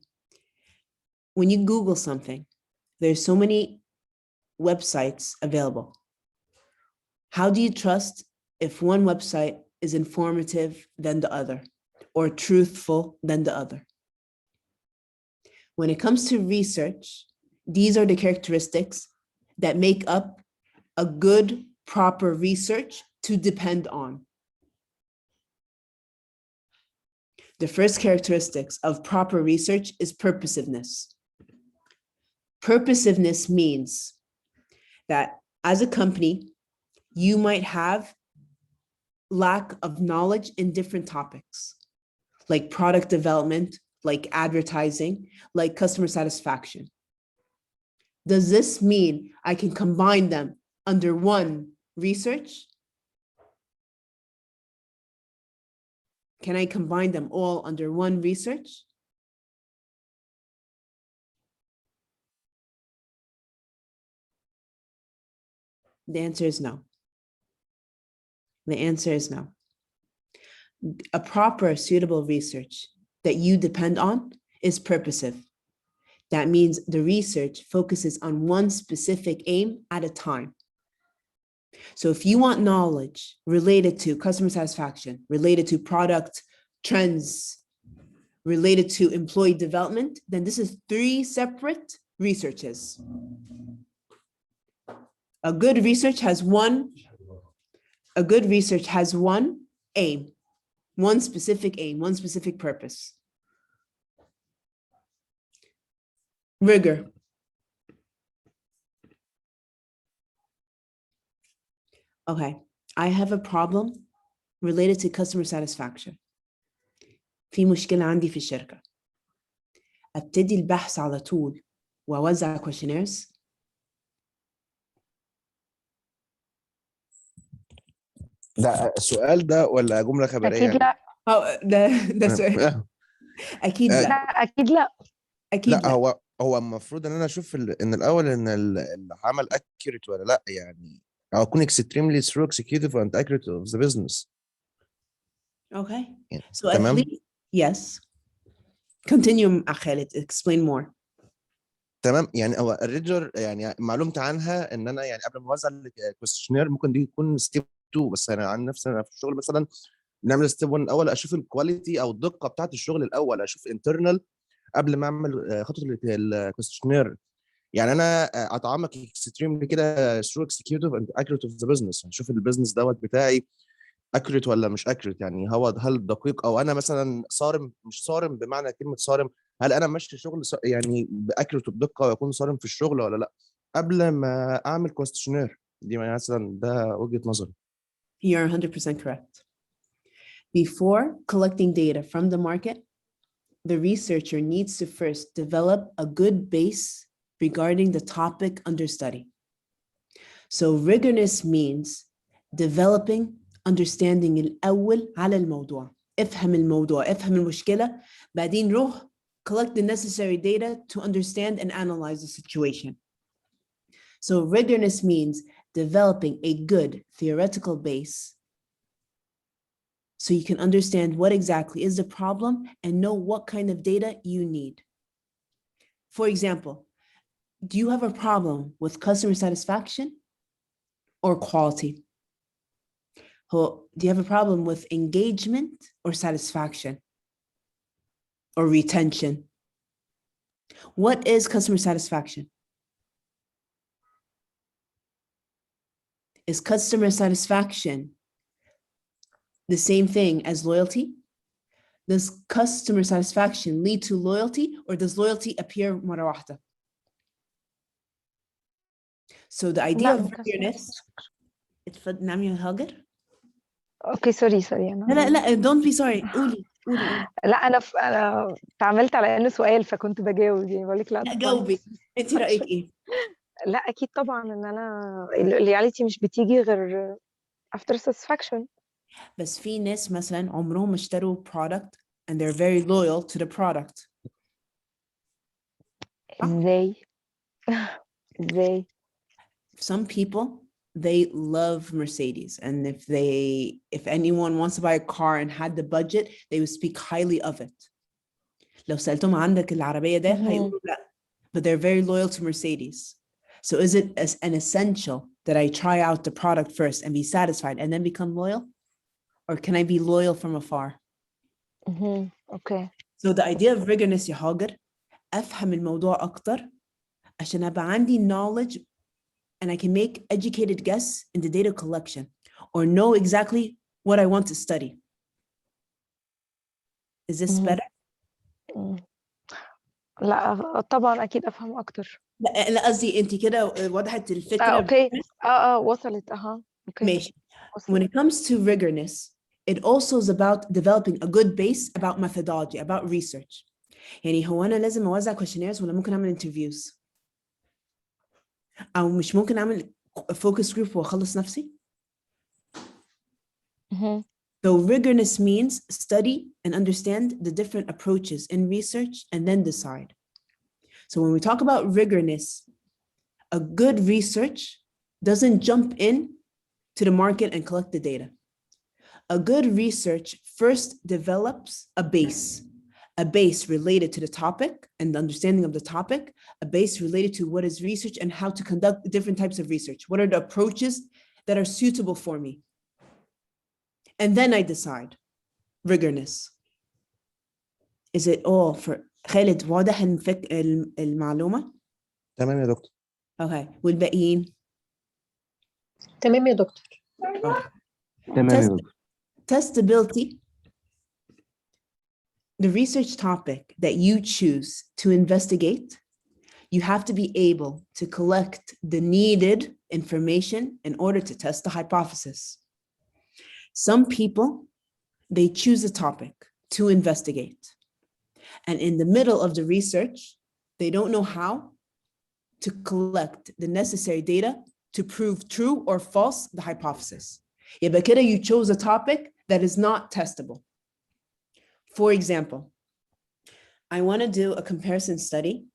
when you Google something, there's so many websites available. How do you trust if one website is informative than the other or truthful than the other? When it comes to research, these are the characteristics that make up a good, proper research to depend on. The first characteristics of proper research is purposiveness. Purposiveness means that as a company, you might have lack of knowledge in different topics, like product development, like advertising, like customer satisfaction. Does this mean I can combine them under one research? Can I combine them all under one research? The answer is no. The answer is no. A proper, suitable research that you depend on is purposive. That means the research focuses on one specific aim at a time. So if you want knowledge related to customer satisfaction, related to product trends, related to employee development, then this is 3 separate researches. A good research has one aim, one specific aim, one specific purpose. Rigor. Okay, I have a problem related to customer satisfaction. في مشكلة عندي في الشركة. أبتدي البحث على طول وأوزع questionnaires. ده السؤال ده ولا جملة خبرية؟ أكيد لا. ده سؤال. أكيد لا. لا أكيد لا. أكيد لا هو المفروض ان انا اشوف ان الاول ان العمل accurate ولا لا، يعني او اكون extremely thorough executive and accurate of the business. Okay. يعني So at تمام. least, yes. Continue Khalid, explain more. تمام، يعني هو الريجر يعني معلومتي عنها ان انا يعني قبل ما اوزع الكويستشنير ممكن دي يكون ستيب 2، بس انا عن نفسي انا في الشغل مثلا بنعمل ستيب 1 الاول، اشوف الكواليتي او الدقه بتاعت الشغل الاول، اشوف انترنال قبل ما اعمل خطوه الكويستشنير. يعني انا اتعمق اكستريملي كده through executive and accurate of the business، اشوف البيزنس دوت بتاعي accurate ولا مش accurate، يعني هل دقيق او انا مثلا صارم مش صارم بمعنى كلمه صارم، هل انا ماشي شغل يعني باكيوريت وبدقه ويكون صارم في الشغل ولا لا قبل ما اعمل كويستشنير. دي مثلا ده وجهه نظري. You're 100% correct. Before collecting data from the market, the researcher needs to first develop a good base regarding the topic under study. So rigorous means developing understanding الأول على الموضوع. افهم الموضوع، افهم المشكلة، بعدين روح collect the necessary data to understand and analyze the situation. So rigorous means developing a good theoretical base so you can understand what exactly is the problem and know what kind of data you need. For example, do you have a problem with customer satisfaction or quality? Do you have a problem with engagement or satisfaction or retention? What is customer satisfaction? Is customer satisfaction the same thing as loyalty? Does customer satisfaction lead to loyalty, or does loyalty appear مرة واحدة? So the idea لا of ما كانش rigorousness. نعم يا هاجر؟ اوكي سوري لا لا لا don't be sorry. قولي. لا انا اتعاملت على انه سؤال فكنت بجاوب يعني بقول لك لا لا جاوبي. انت رأيك ايه؟ لا اكيد طبعا ان انا الرياليتي مش بتيجي غير after satisfaction. بس في ناس مثلا عمرهم اشتروا product and they're very loyal to the product. ازاي؟ ازاي؟ Some people, they love Mercedes, and if anyone wants to buy a car and had the budget, they would speak highly of it. لو سألتهم عندك العربية ده هيقولوا لا, but they're very loyal to Mercedes. So is it as an essential that I try out the product first and be satisfied and then become loyal? Or can I be loyal from afar? Okay. So the idea of rigorousness يا هاجر, أفهم الموضوع أكتر عشان أبقى عندي knowledge and I can make educated guess in the data collection or know exactly what I want to study. Is this better? لا طبعا اكيد افهم اكتر. لا قصدي انت كده وضحت الفكرة. اوكي وصلت اوكي ماشي. When it comes to rigorousness, it also is about developing a good base about methodology, about research. يعني هو أنا لازم أوزع questionnaires ولا ممكن أعمل interviews؟ أو مش ممكن أعمل focus group وأخلص نفسي؟ So rigorousness means study and understand the different approaches in research and then decide. So when we talk about rigorousness, a good research doesn't jump in to the market and collect the data. A good research first develops a base related to the topic and the understanding of the topic, a base related to what is research and how to conduct different types of research. What are the approaches that are suitable for me? And then I decide. Rigorousness. Is it all for خالد واضح المعلومة؟ تمام يا دكتور. Okay. والباقيين؟ تمام يا دكتور. Testability. The research topic that you choose to investigate, you have to be able to collect the needed information in order to test the hypothesis. Some people, they choose a topic to investigate. And in the middle of the research, they don't know how to collect the necessary data to prove true or false the hypothesis. يبقى كده you chose a topic that is not testable. For example, I want to do a comparison study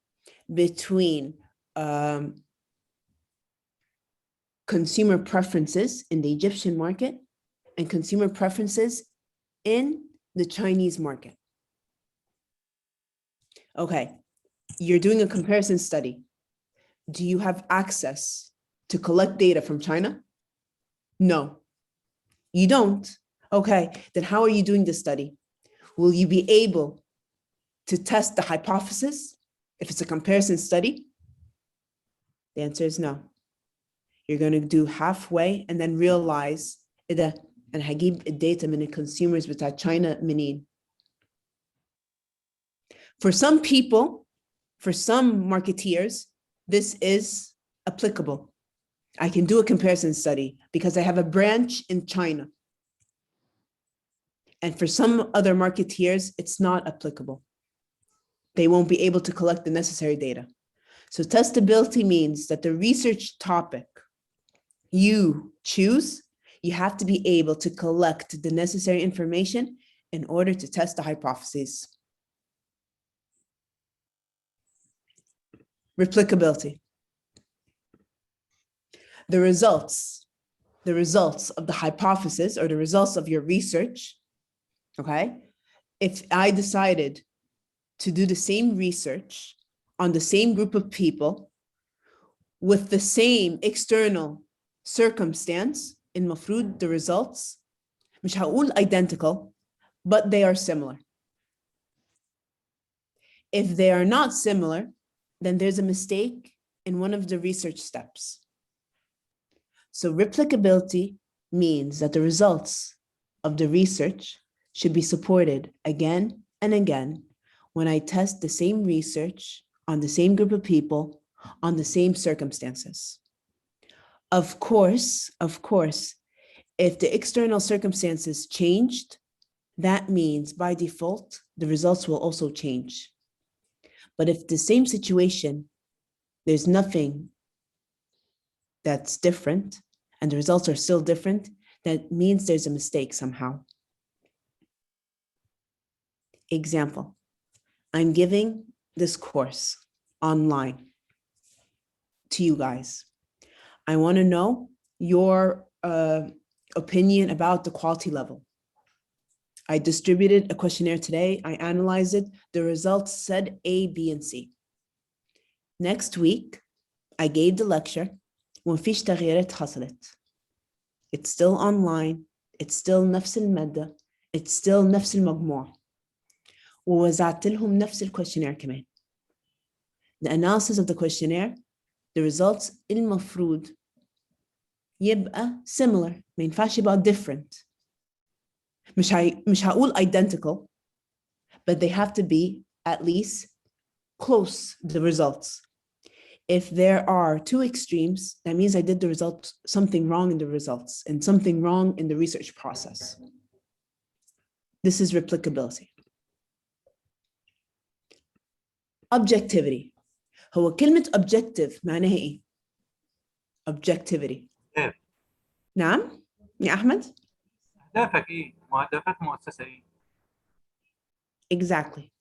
between consumer preferences in the Egyptian market and consumer preferences in the Chinese market. Okay, you're doing a comparison study. Do you have access to collect data from China? No, you don't. Okay, then how are you doing this study? Will you be able to test the hypothesis if it's a comparison study? The answer is no. You're going to do halfway and then realize إذا أنا هجيب الداتا من الconsumers بتاع China منين. For some people, for some marketeers, this is applicable. I can do a comparison study because I have a branch in China. And for some other marketeers, it's not applicable. They won't be able to collect the necessary data. So testability means that the research topic you choose, you have to be able to collect the necessary information in order to test the hypotheses. Replicability. the results of the hypothesis or the results of your research, okay? If I decided to do the same research on the same group of people with the same external circumstance, المفروض the results مش هقول identical, but they are similar. If they are not similar, then there's a mistake in one of the research steps. So replicability means that the results of the research should be supported again and again when I test the same research on the same group of people on the same circumstances. Of course, if the external circumstances changed, that means by default, the results will also change. But if the same situation, there's nothing that's different and the results are still different, that means there's a mistake somehow. Example, I'm giving this course online to you guys. I want to know your opinion about the quality level. I distributed a questionnaire today. I analyzed it. The results said A, B, and C. Next week, I gave the lecture. ومفيش تغييرات حصلت. It's still online. It's still نفس المادة. It's still نفس المجموع. ووزعت لهم نفس الكويشنير كمان. The analysis of the questionnaire, the results المفروض يبقى similar. ما ينفعش يبقى different. مش هقول identical, but they have to be at least close to the results. If there are two extremes, that means I did the results, something wrong in the results and something wrong in the research process. This is replicability. Objectivity. هو كلمة objective معناها إيه؟ Objectivity. نعم؟ يا أحمد؟ أهدافك إيه؟ مهدفات مؤسسة إيه؟ Exactly.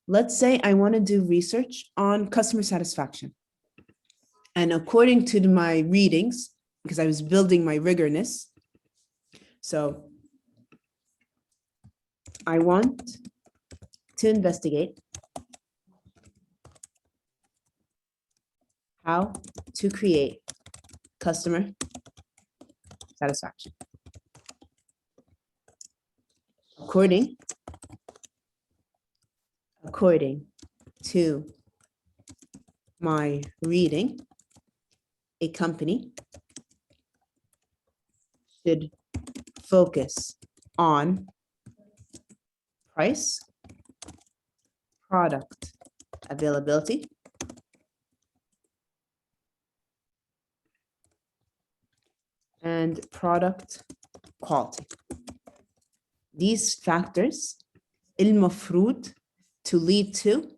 Let's say I want to do research on customer satisfaction. And according to my readings, because I was building my rigorness, so I want to investigate how to create customer satisfaction. According to my reading, a company should focus on price, product availability, and product quality. These factors المفروض to lead to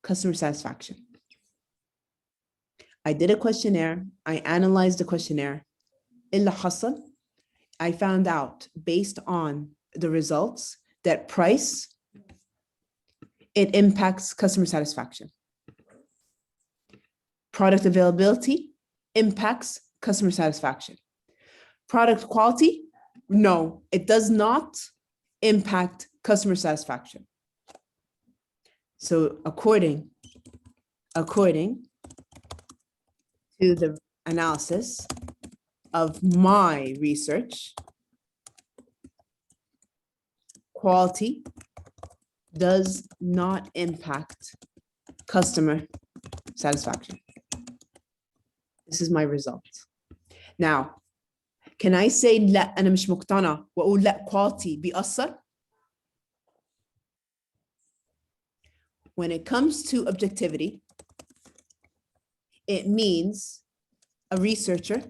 customer satisfaction. I did a questionnaire. I analyzed the questionnaire. اللي حصل, I found out based on the results that price, it impacts customer satisfaction. Product availability impacts customer satisfaction. Product quality, no, it does not impact customer satisfaction. So according to the analysis of my research, quality does not impact customer satisfaction. This is my result. Now, can I say لا أنا مش مقتنع وأقول لا quality بيأثر? When it comes to objectivity, it means a researcher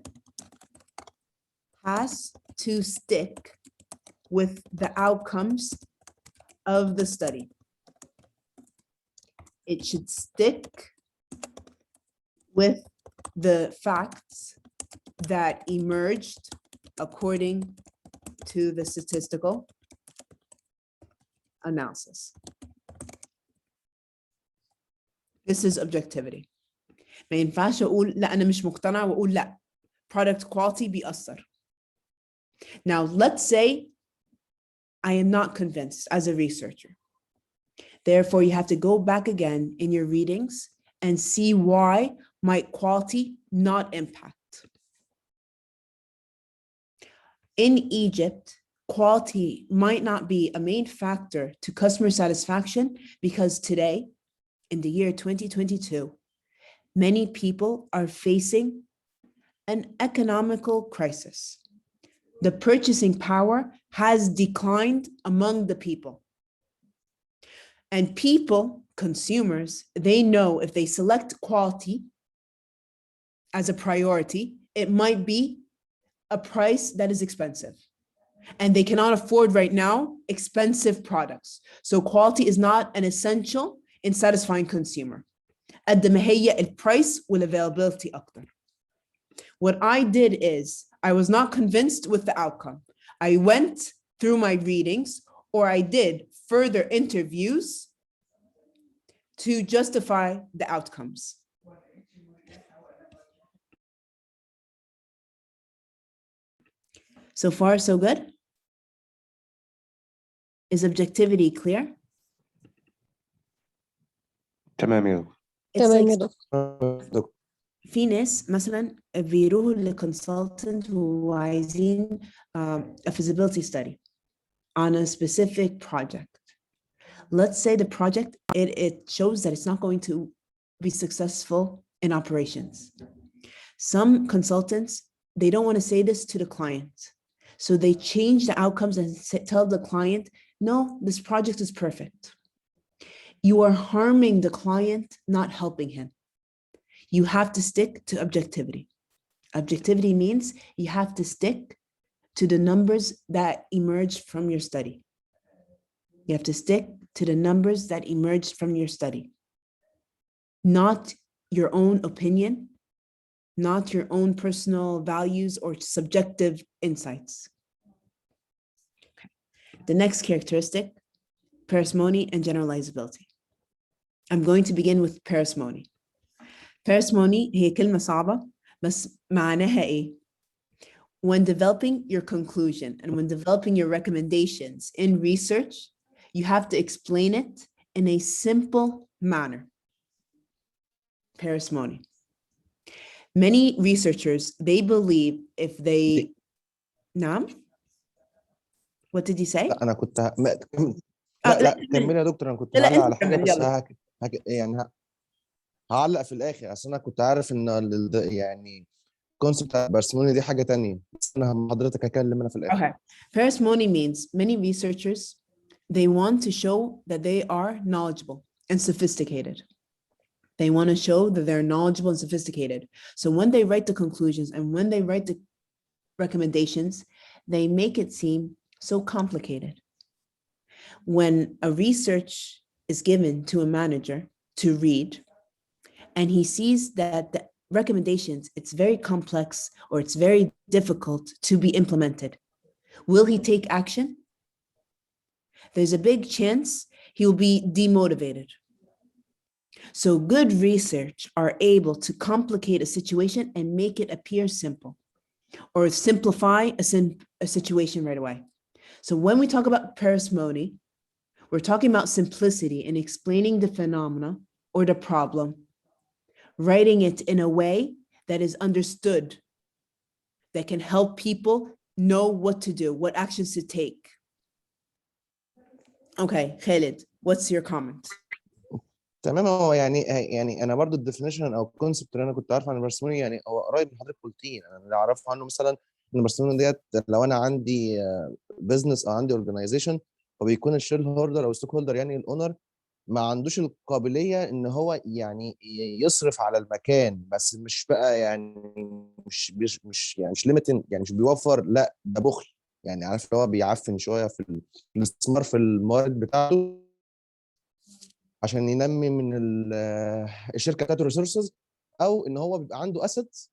has to stick with the outcomes of the study. It should stick with the facts that emerged according to the statistical analysis. This is objectivity. ما ينفعش اقول لا انا مش مقتنع واقول لا product quality بيأثر. Now let's say I am not convinced as a researcher. Therefore, you have to go back again in your readings and see why might quality not impact. In Egypt, quality might not be a main factor to customer satisfaction because today, in the year 2022, many people are facing an economical crisis. The purchasing power has declined among the people. And people, consumers, they know if they select quality as a priority, it might be a price that is expensive. And they cannot afford right now expensive products. So quality is not an essential in satisfying consumer. قد ما هي الprice والavailability أكتر. What I did is I was not convinced with the outcome. I went through my readings or I did further interviews to justify the outcomes. So far, so good? Is objectivity clear? تمام يا It's تمام يا like دكتور. في ناس مثلا بيروحوا لconsultant وعايزين a feasibility study on a specific project. Let's say the project, it shows that it's not going to be successful in operations. Some consultants, they don't want to say this to the client. So they change the outcomes and tell the client, no, this project is perfect. You are harming the client, not helping him. You have to stick to objectivity. Objectivity means you have to stick to the numbers that emerged from your study. You have to stick to the numbers that emerged from your study, not your own opinion, not your own personal values or subjective insights. Okay. The next characteristic, parsimony and generalizability. I'm going to begin with parsimony. Parsimony هي كلمة صعبة بس معناها إيه؟ When developing your conclusion and when developing your recommendations in research, you have to explain it in a simple manner. Parsimony. Many researchers, they believe if they... نعم? What did you say? لا انا كنت لا كملي يا دكتور. انا كنت لا، هعلق أنت على حاجه كمل، بس يلا. هعلق في الاخر. اصل انا كنت عارف ان يعني كونسبت بارسيموني دي حاجه تانية، بس انا حضرتك هكلم انا في الاخر. Okay. Parsimony means many researchers, they want to show that they are knowledgeable and sophisticated. They want to show that they're knowledgeable and sophisticated. So when they write the conclusions and when they write the recommendations, they make it seem so complicated. When a research is given to a manager to read, and he sees that the recommendations, it's very complex or it's very difficult to be implemented, will he take action? There's a big chance he'll be demotivated. So good research are able to complicate a situation and make it appear simple or simplify a situation right away. So when we talk about parsimony, we're talking about simplicity in explaining the phenomena or the problem, writing it in a way that is understood, that can help people know what to do, what actions to take. Okay, Khalid, what's your comment? تمام. هو يعني انا برضو الديفينيشن او الكونسبت اللي انا كنت عارفه عن البارسيموني يعني هو قريب من حضرتك قلتيه. انا اللي اعرفه عنه مثلا ان البارسيموني ديت لو انا عندي بزنس او عندي اورجانيزيشن، فبيكون الشير هولدر او ستوك هولدر يعني الاونر ما عندوش القابليه ان هو يعني يصرف على المكان، بس مش بقى يعني مش ليميتنج، يعني مش بيوفر، لا ده بخل. يعني عارف اللي هو بيعفن شويه في الاستثمار في الموارد بتاعته عشان ينمي من الشركه بتاعته ريسورسز، او ان هو بيبقى عنده اسيتس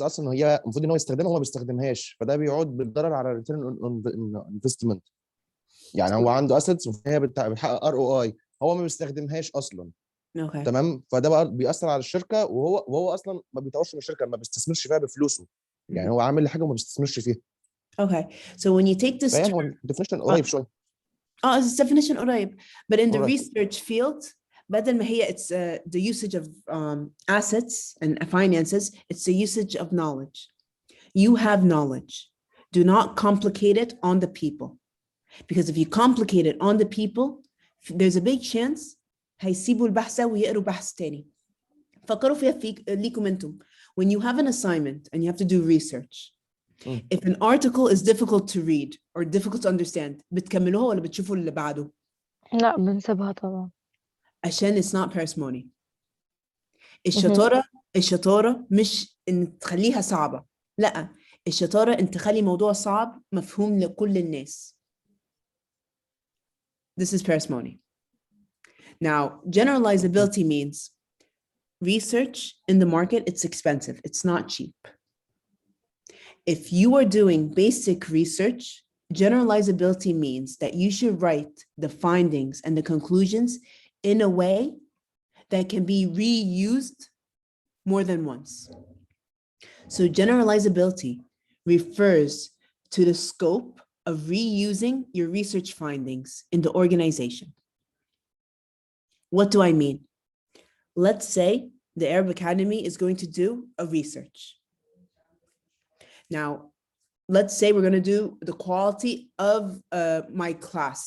اصلا هي المفروض ان هو يستخدمها وما بيستخدمهاش، فده بيعود بالضرر على ريتيرن اون انفستمنت. يعني هو عنده اسيتس وهي بتحقق ROI، هو ما بيستخدمهاش اصلا، Okay. تمام، فده بقى بيأثر على الشركه، وهو اصلا ما بيطورش من الشركه، ما بيستثمرش فيها بفلوسه، يعني هو عامل لي حاجه وما بيستثمرش فيها. Okay. So when you take this فيعني term, هو الديفينيشن قريب شويه. it's definition قريب, but in the قريب. research field, بدل ما هي it's the usage of assets and finances, it's the usage of knowledge. You have knowledge. Do not complicate it on the people. Because if you complicate it on the people, there's a big chance هيسيبوا البحث ويقروا بحث تاني. فكروا فيها ليكم انتم. When you have an assignment and you have to do research, if an article is difficult to read or difficult to understand, بتكملوها ولا بتشوفوا اللي بعده؟ لا بنسيبها طبعا. عشان it's not parsimony. الشطارة مش إن تخليها صعبة. لا، الشطارة إن تخلي موضوع صعب مفهوم لكل الناس. This is parsimony. Now, generalizability means research in the market, it's expensive. It's not cheap. If you are doing basic research, generalizability means that you should write the findings and the conclusions in a way that can be reused more than once. So generalizability refers to the scope of reusing your research findings in the organization. What do I mean? Let's say the Arab Academy is going to do a research. Now, let's say we're going to do the quality of my class.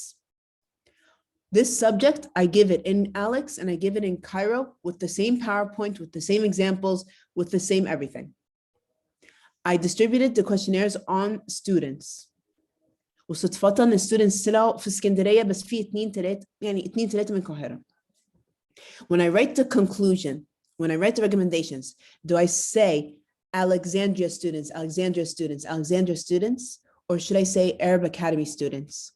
This subject, I give it in Alex and I give it in Cairo with the same PowerPoint, with the same examples, with the same everything. I distributed the questionnaires on students. وصدفة إن students طلعوا في اسكندرية بس في 2-3 من القاهرة. When I write the conclusion, when I write the recommendations, do I say Alexandria students, Alexandria students, Alexandria students, or should I say Arab Academy students?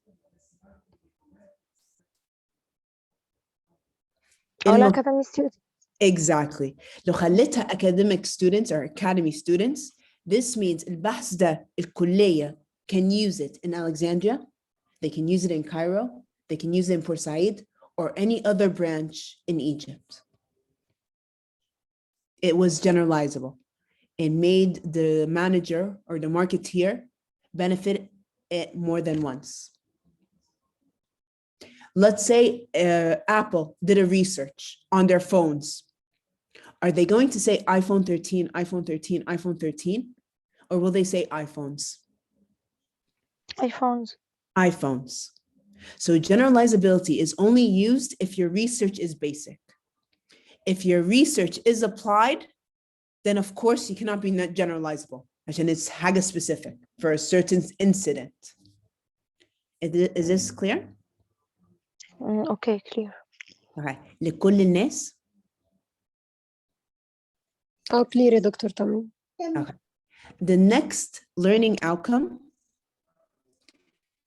All academic students. Exactly. لو خليتها academic students or academy students, this means البحث ده الكلية can use it in Alexandria, they can use it in Cairo, they can use it in Port Said, or any other branch in Egypt. It was generalizable. It made the manager or the marketeer benefit it more than once. Let's say Apple did a research on their phones. Are they going to say iPhone 13, iPhone 13, iPhone 13? Or will they say iPhones? iPhones. iPhones. So generalizability is only used if your research is basic. If your research is applied, then of course you cannot be generalizable. عشان it's حاجة specific for a certain incident. Is this clear? Okay, clear. Okay. لكل الناس? clear يا دكتور تمام. Okay. The next learning outcome,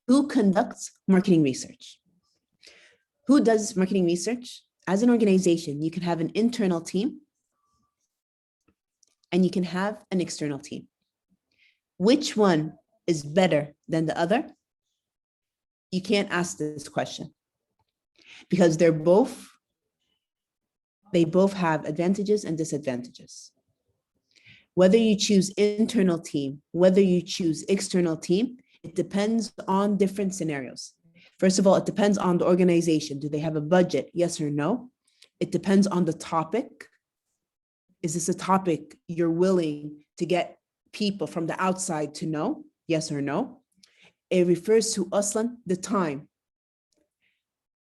who conducts marketing research? Who does marketing research? As an organization, you can have an internal team and you can have an external team. Which one is better than the other? You can't ask this question because they both have advantages and disadvantages. Whether you choose internal team, whether you choose external team, it depends on different scenarios. First of all, it depends on the organization. Do they have a budget? Yes or no? It depends on the topic. Is this a topic you're willing to get people from the outside to know? Yes or no? It refers to aslan, the time.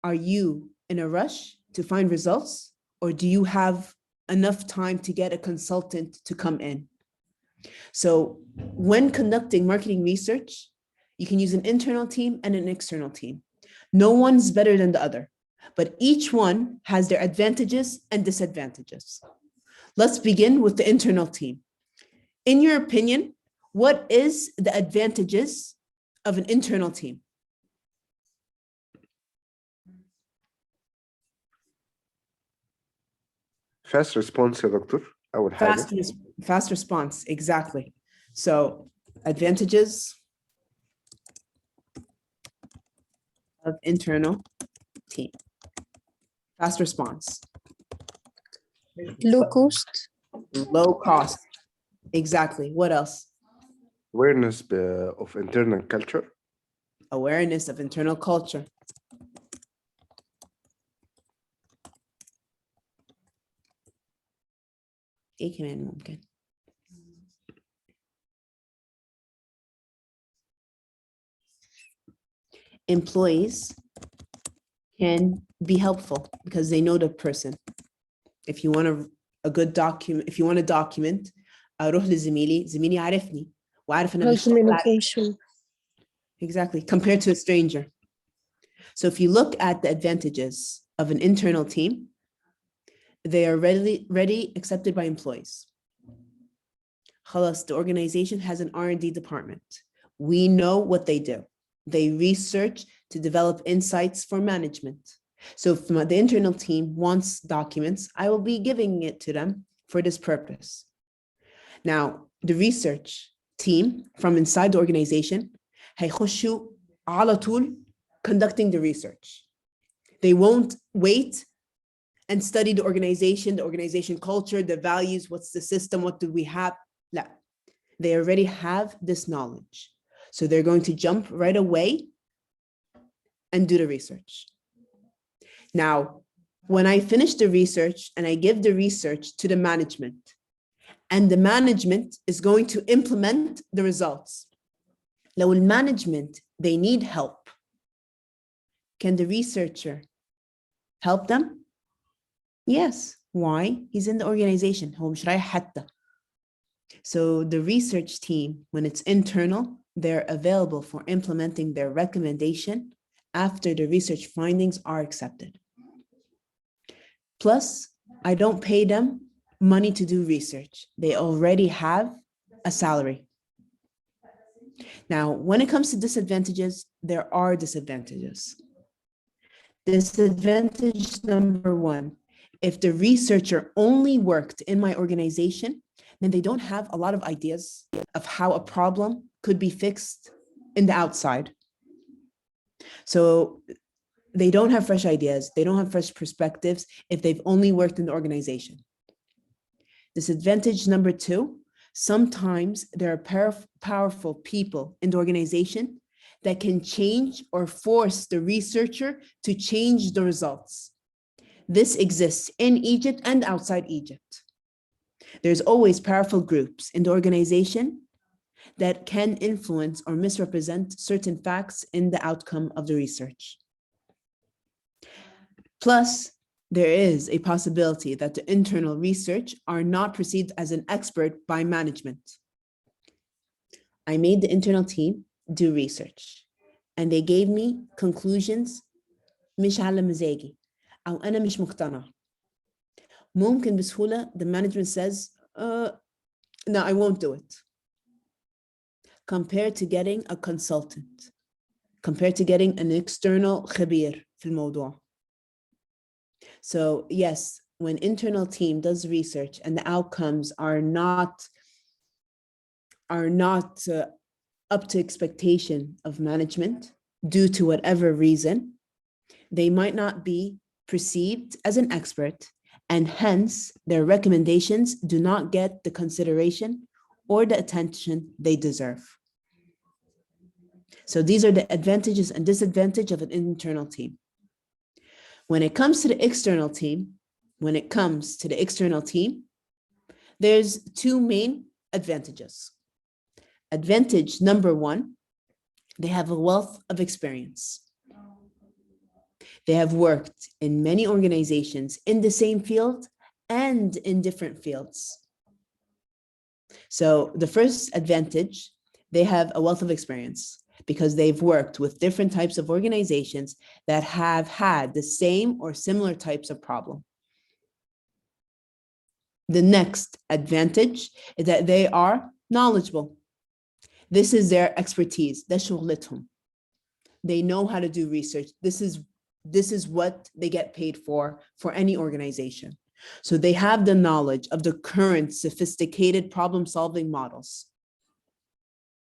Are you in a rush to find results, or do you have enough time to get a consultant to come in? So when conducting marketing research, you can use an internal team and an external team. No one's better than the other, but each one has their advantages and disadvantages. Let's begin with the internal team. In your opinion, what is the advantages of an internal team? Fast response يا دكتور أول حاجة. Fast response, exactly. So advantages of internal team. Fast response. low cost. Low cost. Exactly. What else? Awareness of internal culture. Awareness of internal culture. ايه كمان ممكن؟ Employees can be helpful because they know the person. If you want a good document, if you want a document, اروح لزميلي، زميلي عارفني وعارف انا Well, بشتغل على communication. exactly compared to a stranger. So if you look at the advantages of an internal team, they are ready accepted by employees. خلاص, the organization has an R&D department. We know what they do. They research to develop insights for management. So if the internal team wants documents, I will be giving it to them for this purpose. Now, the research team from inside the organization هيخشوا على طول conducting the research. They won't wait and study the organization culture, the values, what's the system, what do we have? لا. They already have this knowledge. So they're going to jump right away and do the research. Now, when I finish the research and I give the research to the management, and the management is going to implement the results. لو management, they need help. Can the researcher help them? Yes. Why? He's in the organization. هو مش رايح حتى. So the research team, when it's internal, they're available for implementing their recommendation after the research findings are accepted. Plus, I don't pay them money to do research. They already have a salary. Now, when it comes to disadvantages, there are disadvantages. Disadvantage number one, if the researcher only worked in my organization, then they don't have a lot of ideas of how a problem could be fixed in the outside. So they don't have fresh ideas. They don't have fresh perspectives if they've only worked in the organization. Disadvantage number two, sometimes there are powerful people in the organization that can change or force the researcher to change the results. This exists in Egypt and outside Egypt. There's always powerful groups in the organization that can influence or misrepresent certain facts in the outcome of the research. Plus, there is a possibility that the internal research are not perceived as an expert by management. I made the internal team do research, and they gave me conclusions مش على مزاجي أو أنا مش مقتنع. ممكن بسهولة the management says, no, I won't do it. Compared to getting a consultant, compared to getting an external خبير في الموضوع. So yes, when internal team does research and the outcomes are not up to expectation of management due to whatever reason, they might not be perceived as an expert, and hence their recommendations do not get the consideration or the attention they deserve. So these are the advantages and disadvantages of an internal team. When it comes to the external team, there's two main advantages. Advantage number one, they have a wealth of experience. They have worked in many organizations in the same field and in different fields. So the first advantage, they have a wealth of experience because they've worked with different types of organizations that have had the same or similar types of problem. The next advantage is that they are knowledgeable. This is their expertise. ده شغلتهم. They know how to do research. This is what they get paid for any organization. So they have the knowledge of the current sophisticated problem-solving models.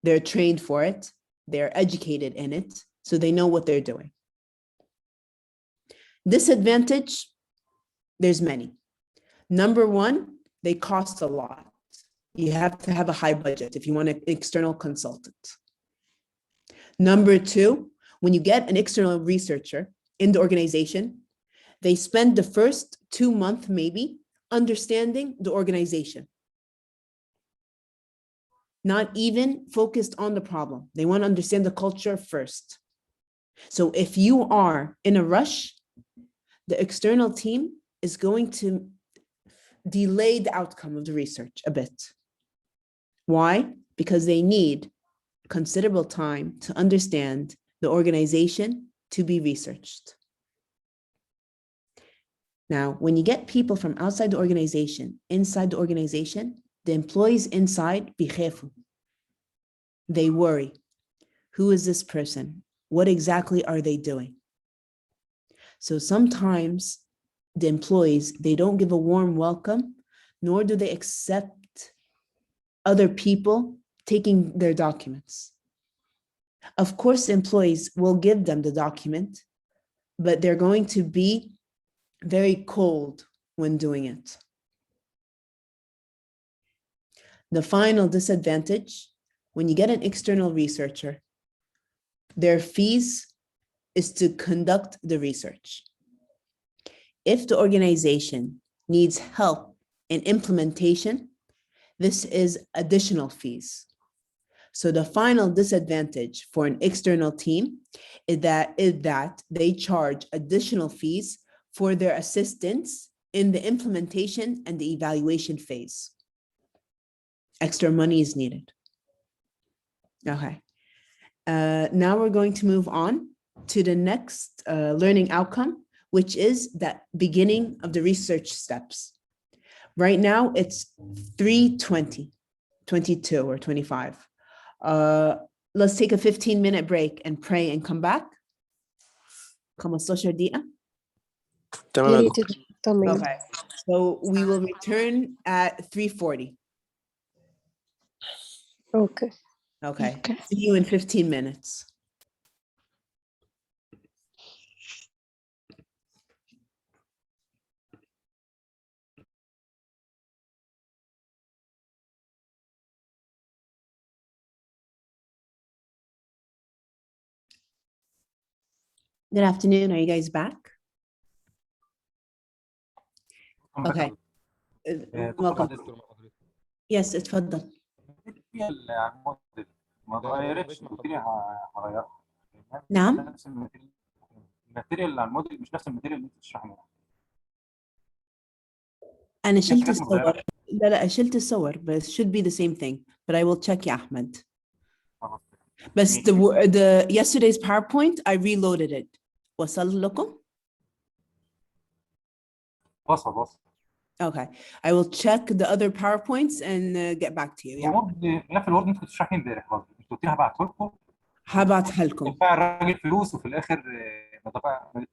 They're trained for it. They're educated in it, so they know what they're doing. Disadvantage, there's many. Number one, they cost a lot. You have to have a high budget if you want an external consultant. Number two, when you get an external researcher in the organization, they spend the first 2 months maybe understanding the organization, not even focused on the problem. They want to understand the culture first. So if you are in a rush, the external team is going to delay the outcome of the research a bit. Why? Because they need considerable time to understand the organization to be researched. Now, when you get people from outside the organization, inside the organization, the employees inside بيخافوا. They worry. Who is this person? What exactly are they doing? So sometimes the employees, they don't give a warm welcome, nor do they accept other people taking their documents. Of course, employees will give them the document, but they're going to be very cold when doing it. The final disadvantage, when you get an external researcher, their fees is to conduct the research. If the organization needs help in implementation, this is additional fees. So the final disadvantage for an external team is that they charge additional fees for their assistance in the implementation and the evaluation phase. Extra money is needed. Okay. Now we're going to move on to the next learning outcome, which is that beginning of the research steps. Right now it's 3:20, 22 or 25. Let's take a 15-minute break and pray and come back. 15 دقيقة. تمام يا دكتور. Okay, so we will return at 3:40. Okay. Okay, see you in 15 minutes. Good afternoon, are you guys back? Okay. Welcome. Yes, اتفضل. ما اتغيرتش الماتيريال هغيرها. نعم. نفس الماتيريال على الموديل مش نفس الماتيريال اللي انت بتشرحها. أنا شلت الصور. لا شلت الصور but it should be the same thing, but I will check يا أحمد. بس the yesterday's PowerPoint I reloaded it. وصل لكم؟ وصل. Okay, I will check the other PowerPoints and get back to you. لا في الورد انت كنت بتشرحي امبارح برضه، انت قلت لي هبعته لكم. هبعتها لكم. دفع الراجل فلوس وفي الاخر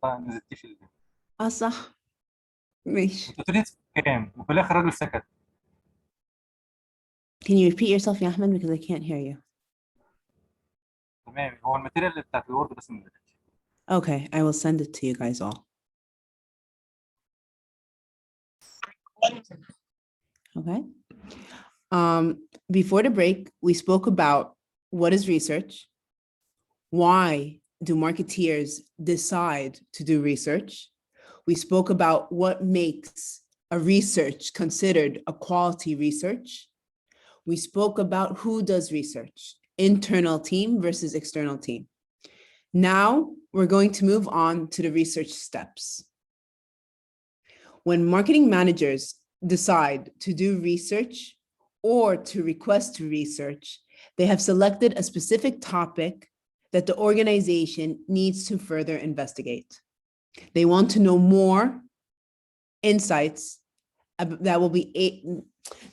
ما نزلتيش صح. ماشي. قلت لي كام وفي الاخر الراجل سكت. Can you repeat yourself يا أحمد because I can't hear you. تمام هو الماتيريال بتاعت الورد بس من دلوقتي. Okay, I will send it to you guys all. Okay. Before the break, we spoke about what is research, why do marketeers decide to do research. We spoke about what makes a research considered a quality research. We spoke about who does research, internal team versus external team. Now we're going to move on to the research steps. When marketing managers decide to do research or to request to research, they have selected a specific topic that the organization needs to further investigate. They want to know more insights that will be,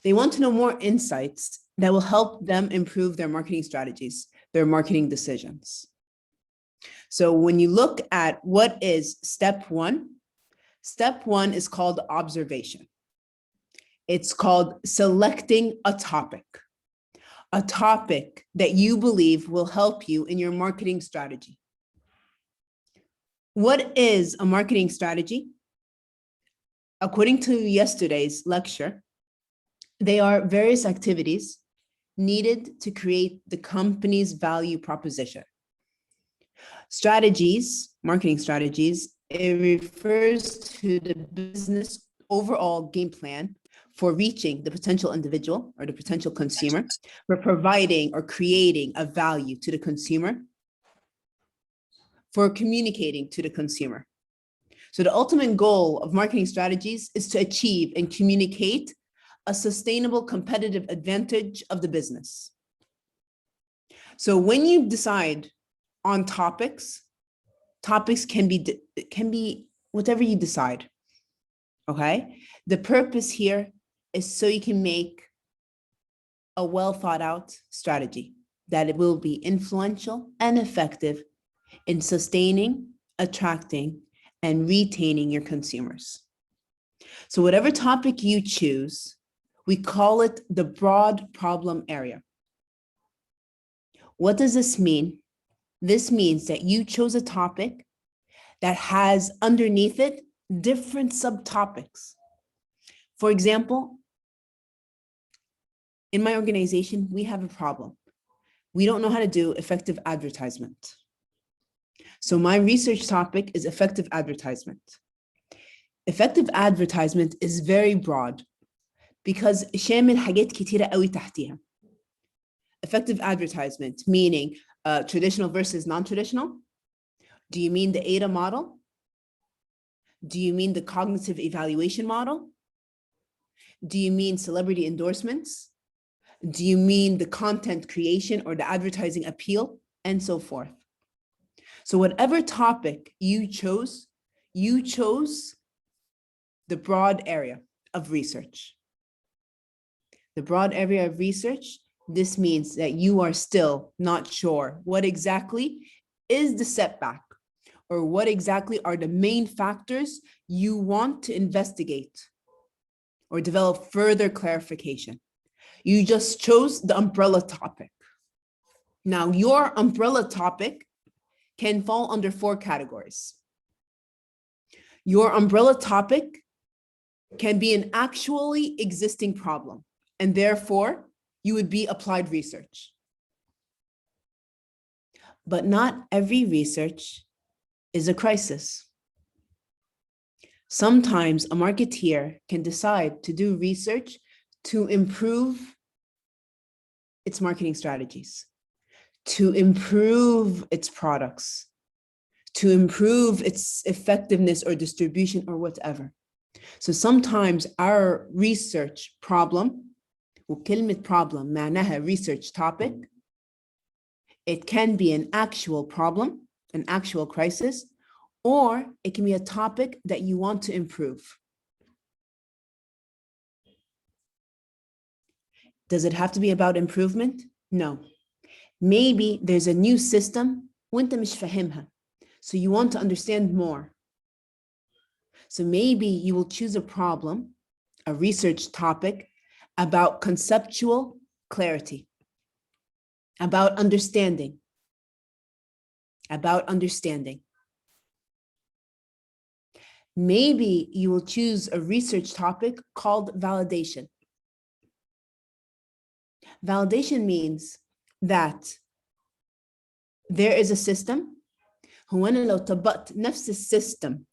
they want to know more insights that will help them improve their marketing strategies, their marketing decisions. So when you look at what is step one is called observation. It's called selecting a topic that you believe will help you in your marketing strategy. What is a marketing strategy? according to yesterday's lecture, they are various activities needed to create the company's value proposition. Strategies, marketing strategies, it refers to the business overall game plan for reaching the potential individual or the potential consumer, for providing or creating a value to the consumer, for communicating to the consumer. So the ultimate goal of marketing strategies is to achieve and communicate a sustainable competitive advantage of the business. So when you decide on topics can be whatever you decide, okay? The purpose here is so you can make a well thought out strategy that it will be influential and effective in sustaining, attracting, and retaining your consumers. So whatever topic you choose, we call it the broad problem area. What does this mean? This means that you chose a topic that has underneath it different subtopics. For example, in my organization, we have a problem. We don't know how to do effective advertisement. So my research topic is effective advertisement. Effective advertisement is very broad because شامل حاجات كتيرة قوي تحتيها. Effective advertisement, meaning traditional versus non-traditional. Do you mean the AIDA model? Do you mean the cognitive evaluation model? Do you mean celebrity endorsements? Do you mean the content creation or the advertising appeal, and so forth? So whatever topic you chose the broad area of research. The broad area of research, this means that you are still not sure what exactly is the setback or what exactly are the main factors you want to investigate or develop further clarification. You just chose the umbrella topic. Now, your umbrella topic can fall under 4 categories. Your umbrella topic can be an actually existing problem, and therefore you would be applied research. But not every research is a crisis. Sometimes a marketeer can decide to do research to improve its marketing strategies, to improve its products, to improve its effectiveness or distribution or whatever. So sometimes our research problem, وكلمة problem معناها research topic, it can be an actual problem, an actual crisis, or it can be a topic that you want to improve. Does it have to be about improvement? No. Maybe there's a new system وانت مش فاهمها, so you want to understand more. So maybe you will choose a problem, a research topic about conceptual clarity, about understanding. Maybe you will choose a research topic called validation. Validation means that there is a system. هو أنا لو طبقت نفس السيستم,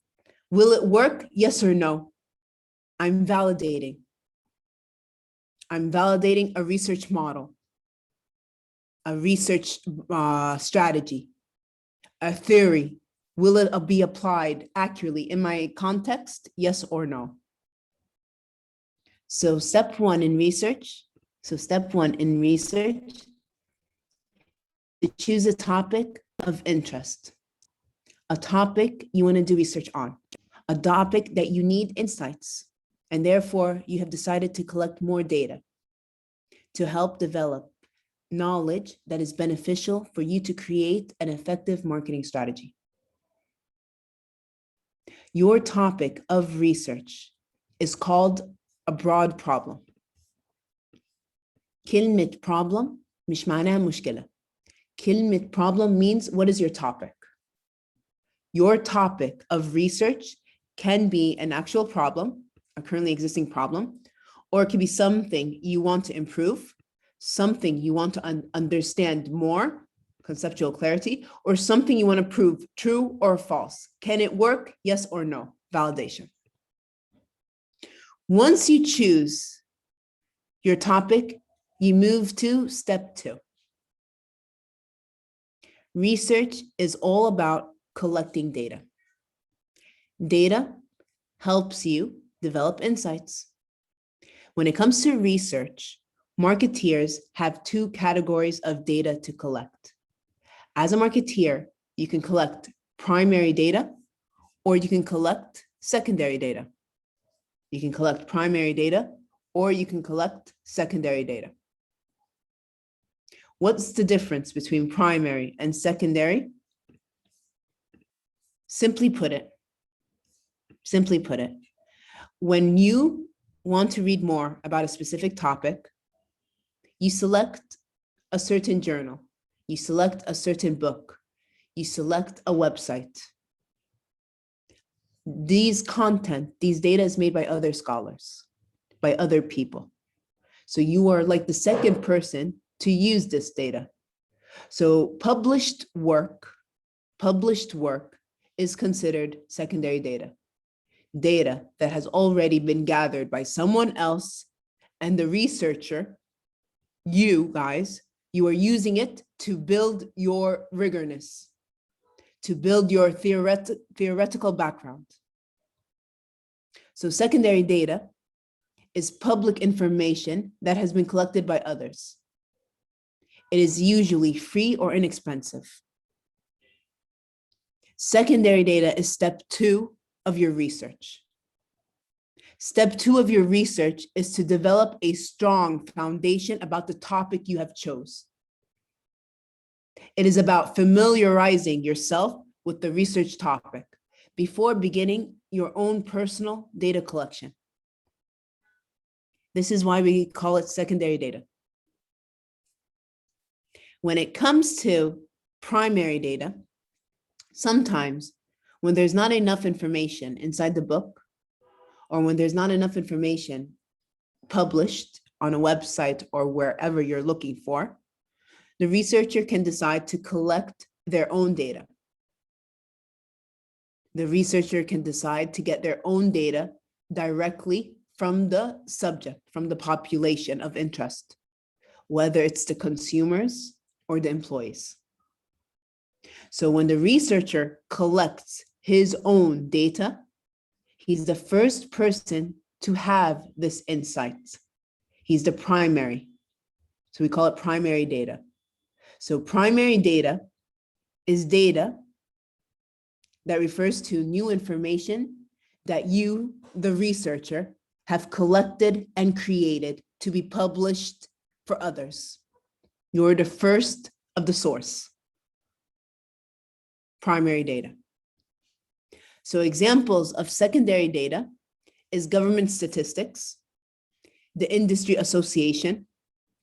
will it work? Yes or no? I'm validating a research model, a research strategy, a theory. Will it be applied accurately in my context? Yes or no? So step one in research, to choose a topic of interest, a topic you want to do research on, a topic that you need insights, and therefore you have decided to collect more data to help develop knowledge that is beneficial for you to create an effective marketing strategy. Your topic of research is called a broad problem. كلمة problem مش معناها مشكلة. كلمة problem means what is your topic? Your topic of research can be an actual problem, a currently existing problem, or it could be something you want to improve, something you want to understand more, conceptual clarity, or something you want to prove true or false. Can it work? Yes or no? Validation. Once you choose your topic, you move to step 2. Research is all about collecting data. Data helps you develop insights. When it comes to research, marketeers have 2 categories of data to collect. As a marketeer, you can collect primary data or you can collect secondary data. You can collect primary data or you can collect secondary data. What's the difference between primary and secondary? Simply put it, when you want to read more about a specific topic, you select a certain journal, you select a certain book, you select a website. These data is made by other scholars, by other people. So you are like the second person to use this data. So published work is considered secondary data. Data that has already been gathered by someone else, and the researcher, you guys, you are using it to build your rigorness, to build your theoretical background. So secondary data is public information that has been collected by others. It is usually free or inexpensive. Secondary data is step 2 of your research. Step 2 of your research is to develop a strong foundation about the topic you have chose. It is about familiarizing yourself with the research topic before beginning your own personal data collection. This is why we call it secondary data. When it comes to primary data, sometimes when there's not enough information inside the book, or when there's not enough information published on a website or wherever you're looking for, the researcher can decide to collect their own data. The researcher can decide to get their own data directly from the subject, from the population of interest, whether it's the consumers or the employees. So when the researcher collects his own data, he's the first person to have this insight. He's the primary. So we call it primary data. So primary data is data that refers to new information that you, the researcher, have collected and created to be published for others. You're the first of the source. Primary data. So examples of secondary data is government statistics, the industry association,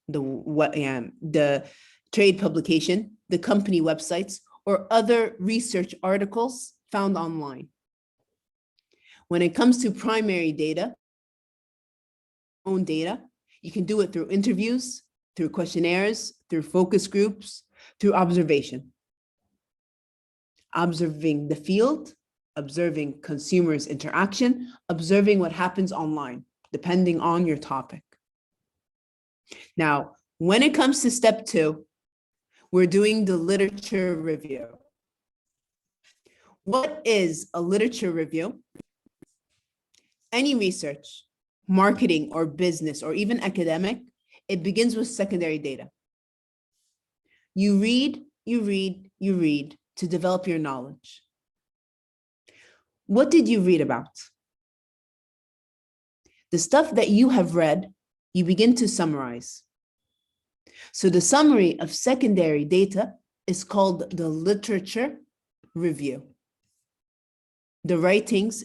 the trade publication, the company websites, or other research articles found online. When it comes to primary data, own data, you can do it through interviews, through questionnaires, through focus groups, through observation. Observing the field, observing consumers' interaction, observing what happens online, depending on your topic. Now, when it comes to step 2, we're doing the literature review. What is a literature review? Any research, marketing or business, or even academic, it begins with secondary data. You read to develop your knowledge. What did you read about? The stuff that you have read, you begin to summarize. So the summary of secondary data is called the literature review. The writings,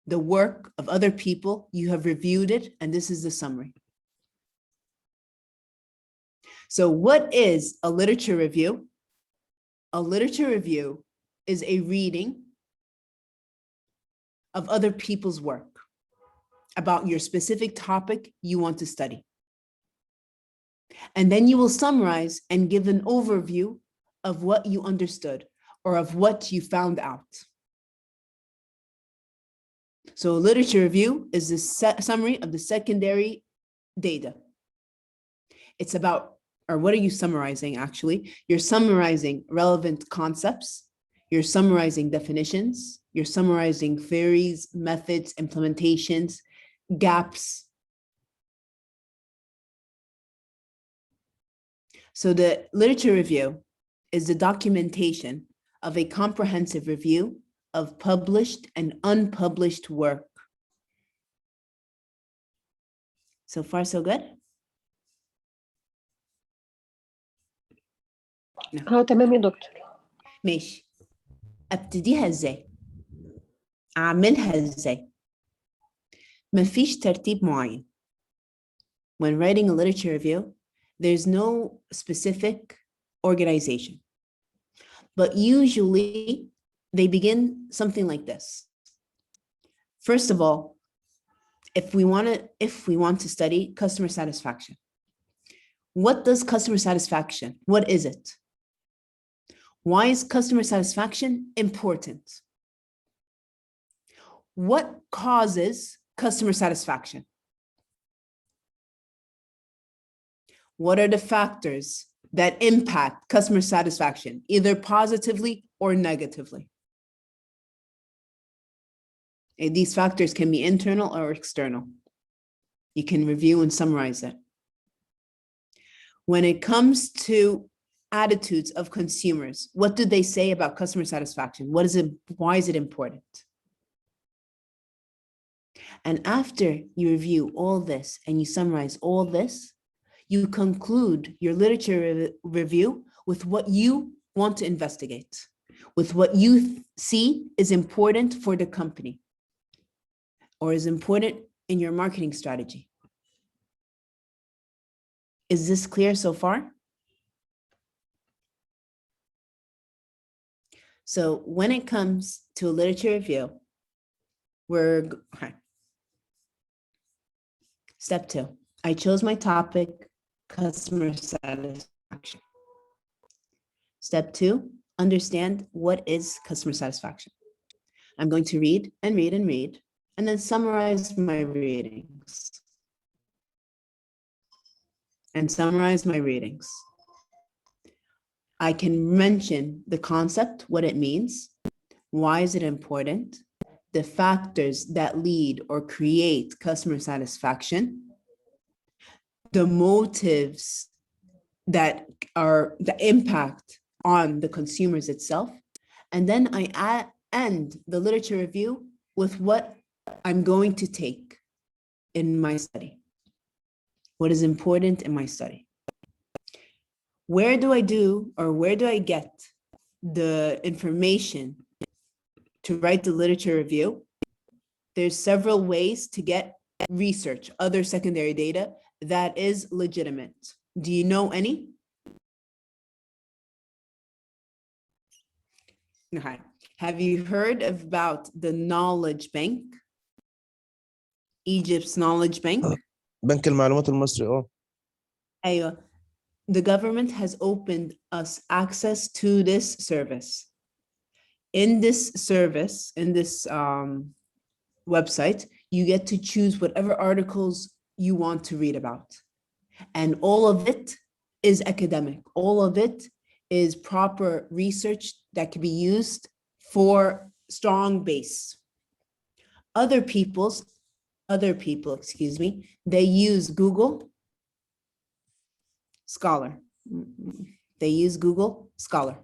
the work of other people, you have reviewed it, and this is the summary. So what is a literature review? A literature review is a reading of other people's work, about your specific topic you want to study. And then you will summarize and give an overview of what you understood or of what you found out. So a literature review is the summary of the secondary data. It's about, or what are you summarizing actually? You're summarizing relevant concepts, you're summarizing definitions, you're summarizing theories, methods, implementations, gaps. So the literature review is the documentation of a comprehensive review of published and unpublished work. So far, so good? تمام يا دكتور. ماشي. ابتديها ازاي؟ اعملها ازاي؟ مفيش ترتيب معين. When writing a literature review, there's no specific organization. But usually they begin something like this. First of all, if we want to study customer satisfaction, what does customer satisfaction? What is it? Why is customer satisfaction important? What causes customer satisfaction? What are the factors that impact customer satisfaction, either positively or negatively? And these factors can be internal or external. You can review and summarize it. When it comes to attitudes of consumers, what do they say about customer satisfaction? What is it? Why is it important? And after you review all this and you summarize all this, you conclude your literature review with what you want to investigate, with what you see is important for the company or is important in your marketing strategy. Is this clear so far? So when it comes to a literature review, okay. Step 2, I chose my topic, customer satisfaction. Step 2, understand what is customer satisfaction. I'm going to read and read and read, and then summarize my readings. I can mention the concept, what it means, why is it important, the factors that lead or create customer satisfaction, the motives that are the impact on the consumers itself, and then I end the literature review with what I'm going to take in my study, what is important in my study. Where do I get the information to write the literature review? There's several ways to get research, other secondary data that is legitimate. Do you know any? Okay. Have you heard about the Knowledge Bank? Egypt's Knowledge Bank? بنك المعلومات المصري أيوة. The government has opened us access to this service. In this service, in this website, you get to choose whatever articles you want to read about. And all of it is academic. All of it is proper research that can be used for strong base. Other people, they use Google Scholar. They use Google Scholar.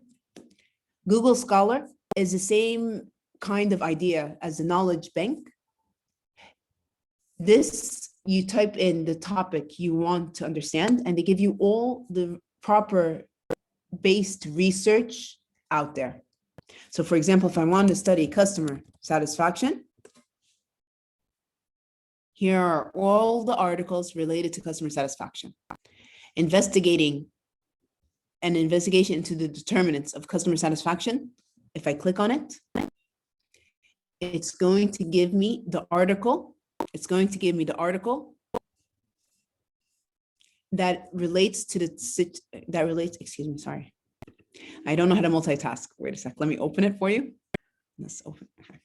Google Scholar is the same kind of idea as the Knowledge Bank. This, you type in the topic you want to understand, and they give you all the proper based research out there. So for example, if I want to study customer satisfaction, here are all the articles related to customer satisfaction. Investigation into the determinants of customer satisfaction. If I click on it, it's going to give me the article It's going to give me the article that relates to excuse me, sorry. I don't know how to multitask. Wait a sec, let me open it for you. Let's open. Okay.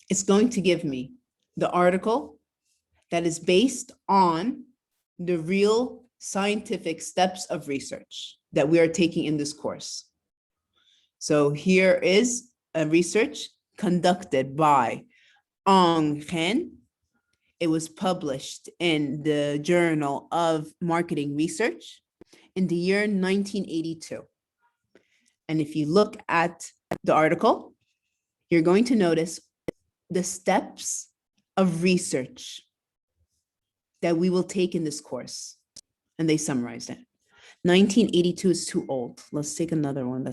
It's going to give me the article that is based on the real scientific steps of research that we are taking in this course. So here is a research conducted by Ong Chen. It was published in the Journal of Marketing Research in the year 1982. And if you look at the article, you're going to notice the steps of research that we will take in this course. And they summarized it. 1982 is too old. Let's take another one.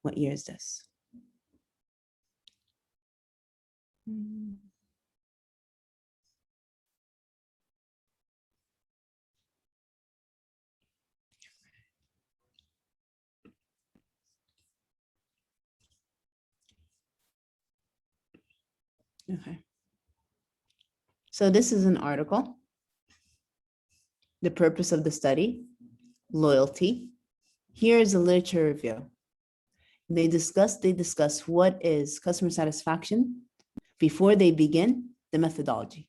What year is this? Okay. So this is an article. The purpose of the study, loyalty. Here is a literature review. They discuss what is customer satisfaction before they begin the methodology.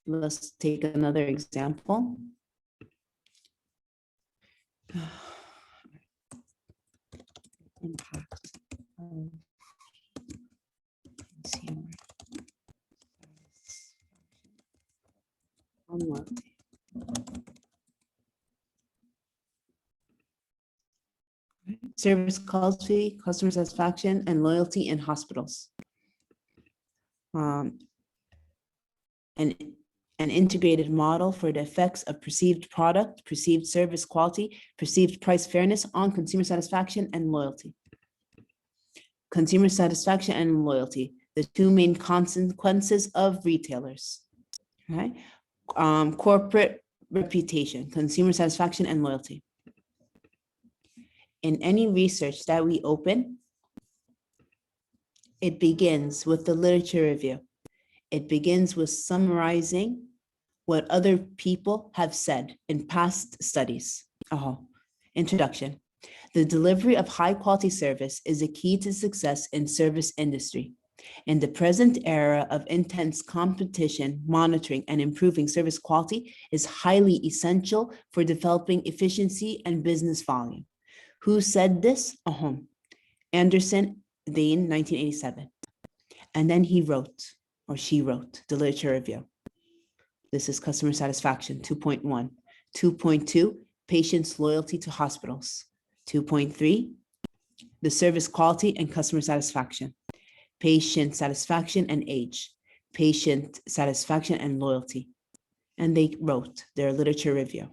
Let's take another example. Impact of consumer on loyalty. Service quality, customer satisfaction, and loyalty in hospitals. An integrated model for the effects of perceived product, perceived service quality, perceived price fairness on consumer satisfaction and loyalty. Consumer satisfaction and loyalty, the two main consequences of retailers. Right? Corporate reputation, consumer satisfaction and loyalty. In any research that we open, it begins with the literature review. It begins with summarizing what other people have said in past studies. Introduction. The delivery of high quality service is a key to success in service industry. In the present era of intense competition, monitoring and improving service quality is highly essential for developing efficiency and business volume. Who said this? Anderson, Dean, 1987. And then he wrote, or she wrote, the literature review. This is customer satisfaction, 2.1. 2.2, patients' loyalty to hospitals. 2.3, the service quality and customer satisfaction. Patient satisfaction and age. Patient satisfaction and loyalty. And they wrote their literature review.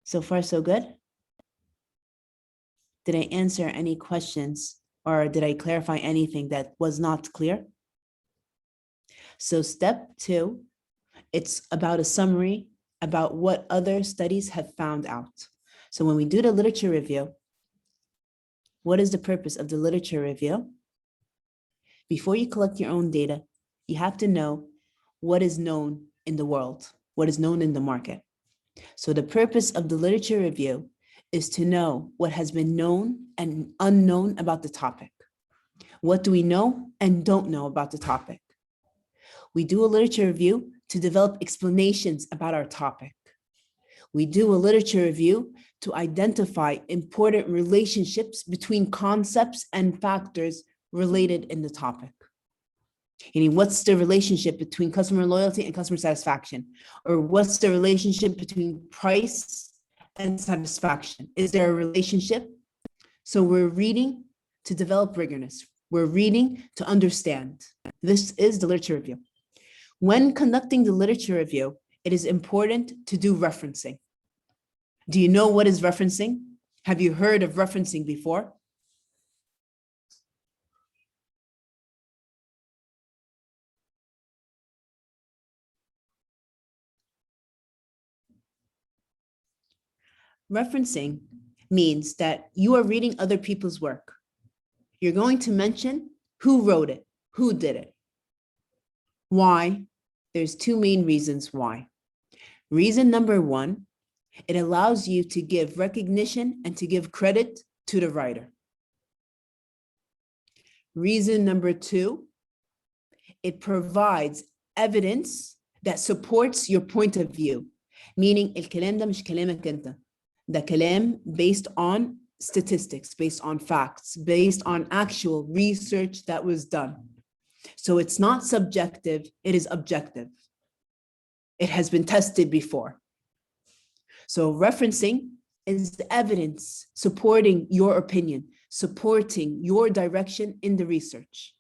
So far, so good? Did I answer any questions or did I clarify anything that was not clear? So step 2, it's about a summary about what other studies have found out. So when we do the literature review, what is the purpose of the literature review? Before you collect your own data, you have to know what is known in the world, what is known in the market. So the purpose of the literature review is to know what has been known and unknown about the topic. What do we know and don't know about the topic? We do a literature review to develop explanations about our topic. We do a literature review to identify important relationships between concepts and factors related in the topic. What's the relationship between customer loyalty and customer satisfaction? Or what's the relationship between price and satisfaction? Is there a relationship? So we're reading to develop rigorousness. We're reading to understand. This is the literature review. When conducting the literature review, it is important to do referencing. Do you know what is referencing? Have you heard of referencing before? Referencing means that you are reading other people's work. You're going to mention Who wrote it? Who did it? Why? There's two main reasons why. Reason number one, it allows you to give recognition and to give credit to the writer. Reason number two, it provides evidence that supports your point of view. Meaning, الكلام ده مش كلامك انت. ده كلام based on statistics, based on facts, based on actual research that was done. So it's not subjective, it is objective. It has been tested before. So referencing is the evidence supporting your opinion, supporting your direction in the research.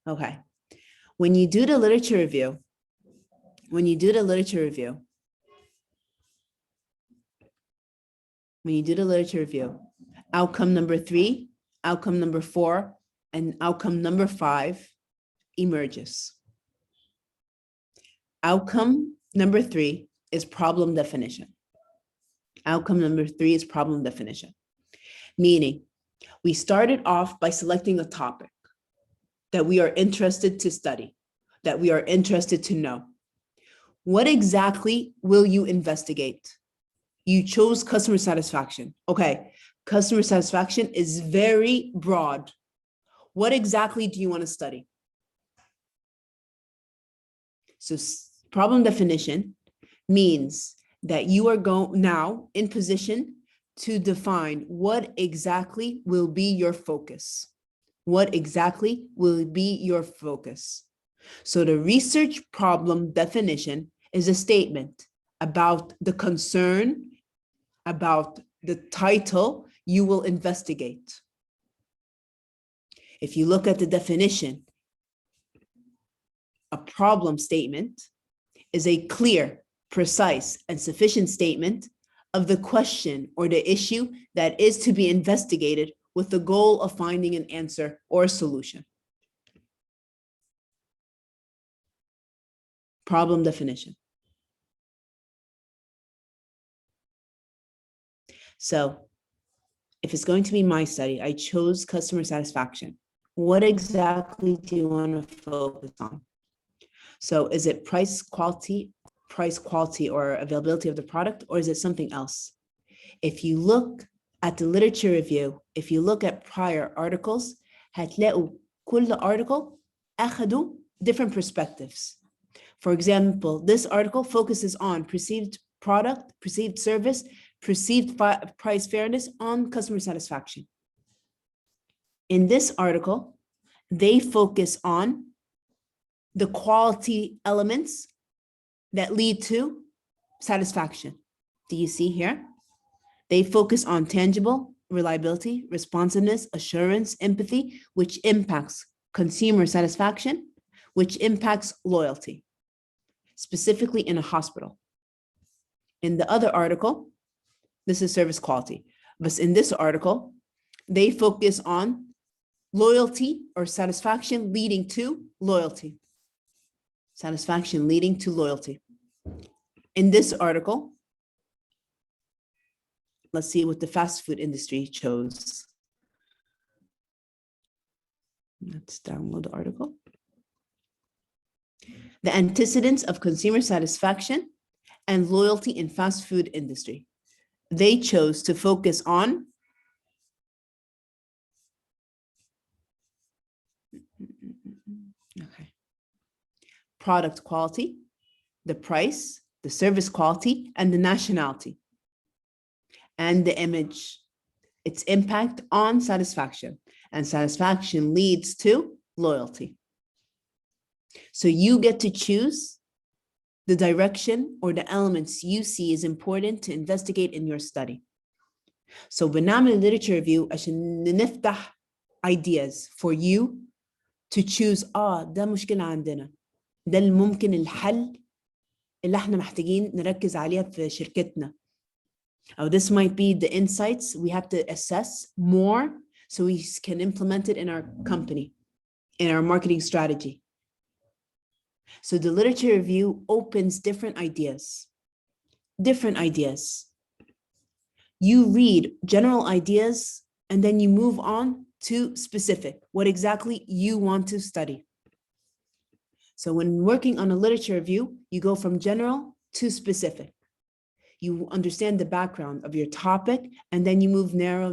Okay. When you do the literature review, outcome number 3, outcome number 4, and outcome number 5 emerges. Outcome number 3 is problem definition. Outcome number 3 is problem definition. Meaning, we started off by selecting a topic that we are interested to study, that we are interested to know. What exactly will you investigate? You chose customer satisfaction. Okay, customer satisfaction is very broad. What exactly do you want to study? So problem definition means that you are now in position to define what exactly will be your focus. What exactly will be your focus? So the research problem definition is a statement about the concern, about the title you will investigate. If you look at the definition, a problem statement is a clear, precise, and sufficient statement of the question or the issue that is to be investigated with the goal of finding an answer or a solution. Problem definition. So if it's going to be my study, I chose customer satisfaction. What exactly do you want to focus on? So is it price quality, or availability of the product, or is it something else? If you look at the literature review, if you look at prior articles, هتلاقوا كل article أخدوا different perspectives. For example, this article focuses on perceived product, perceived service, perceived price fairness on customer satisfaction. In this article, they focus on the quality elements that lead to satisfaction. Do you see here? They focus on tangible, reliability, responsiveness, assurance, empathy, which impacts consumer satisfaction, which impacts loyalty, specifically in a hospital. In the other article, this is service quality. But in this article, they focus on loyalty or satisfaction leading to loyalty. Satisfaction leading to loyalty. In this article, let's see what the fast food industry chose. Let's download the article. The antecedents of consumer satisfaction and loyalty in fast food industry. They chose to focus on product quality, the price, the service quality, and the nationality, and the image, its impact on satisfaction, and satisfaction leads to loyalty. So you get to choose the direction or the elements you see is important to investigate in your study. So بنعمل literature review عشان نفتح ideas for you to choose ده مشكلة عندنا، ده اللي ممكن الحل اللي احنا محتاجين نركز عليها في شركتنا. Or this might be the insights we have to assess more so we can implement it in our company, in our marketing strategy. So the literature review opens different ideas. You read general ideas and then you move on to specific, what exactly you want to study. So when working on a literature review, you go from general to specific. You understand the background of your topic, and then you move narrow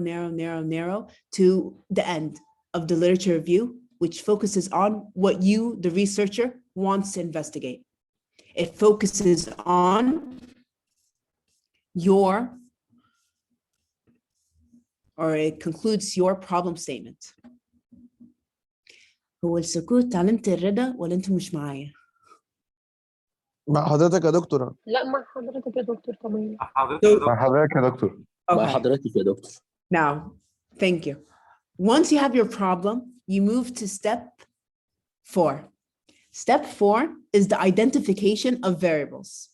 to the end of the literature review, which focuses on what you, the researcher, wants to investigate. It focuses on it concludes your problem statement. هو السكوت علامة الرضا ولا انتوا مش معايا؟ مع حضرتك يا دكتور. لا مع حضرتك يا دكتور كمان. مع حضرتك يا دكتور. مع Okay. حضرتك يا دكتور. Now, thank you. Once you have your problem, you move to step 4. Step 4 is the identification of variables.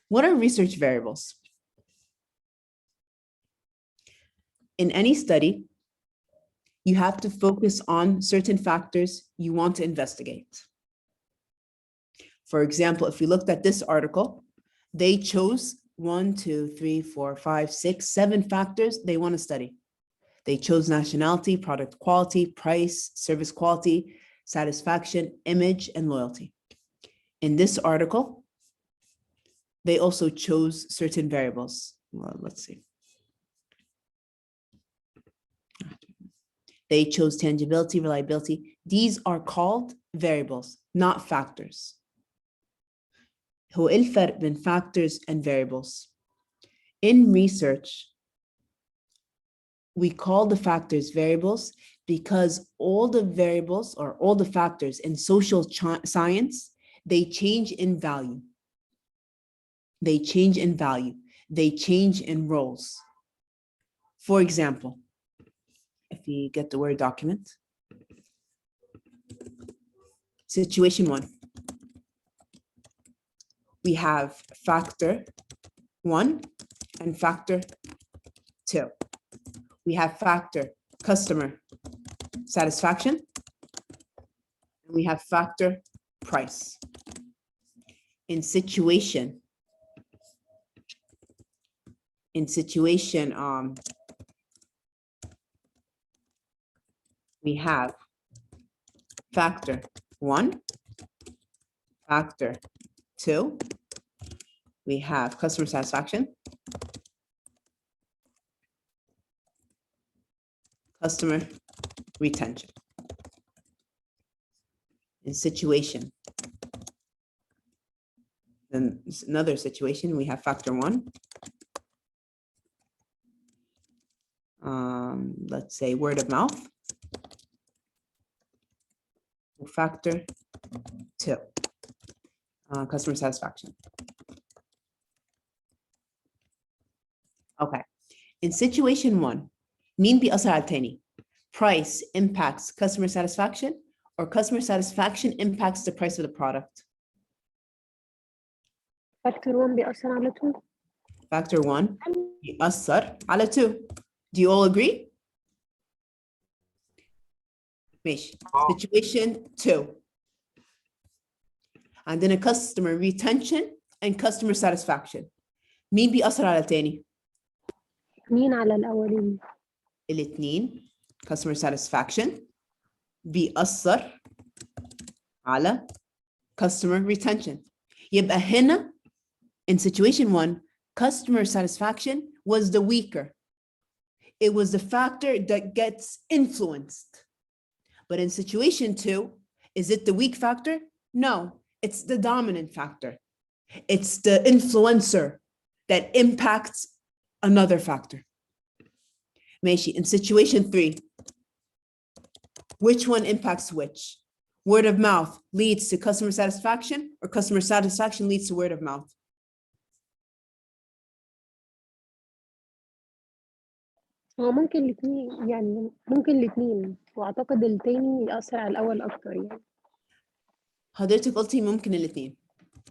What are research variables? In any study, you have to focus on certain factors you want to investigate. For example, if we looked at this article, they chose 1, 2, 3, 4, 5, 6, 7 factors they want to study. They chose nationality, product quality, price, service quality, satisfaction, image, and loyalty. In this article, they also chose certain variables. Well, let's see. They chose tangibility, reliability. These are called variables, not factors. هو إيه الفرق بين factors and variables? In research, we call the factors variables because all the variables or all the factors in social science, they change in value. They change in value. They change in roles. For example, if you get the Word document, situation 1. We have factor 1 and factor 2. We have factor customer satisfaction, and we have factor price. In situation, we have factor 1, factor 2, we have customer satisfaction, customer retention. In situation, then another situation, we have factor 1. Let's say word of mouth. Factor 2, customer satisfaction. Okay, in situation 1, مين بيأثر على التاني? Price impacts customer satisfaction, or customer satisfaction impacts the price of the product? Factor 1 بيأثر على 2. Factor 1 بيأثر على 2. Do you all agree? ماشي. Situation 2. عندنا customer retention and customer satisfaction. مين بيأثر على التاني؟ مين على الأولين؟ الاثنين. Customer satisfaction بيأثر على customer retention. يبقى هنا in situation 1, customer satisfaction was the weaker. It was the factor that gets influenced. But in situation 2, is it the weak factor? No, it's the dominant factor. It's the influencer that impacts another factor. ماشي. In situation 3, which one impacts which? Word of mouth leads to customer satisfaction, or customer satisfaction leads to word of mouth? هو ممكن الاثنين، يعني ممكن الاثنين، واعتقد التاني يأثر على الأول أكتر يعني. حضرتك قلتي ممكن الاثنين.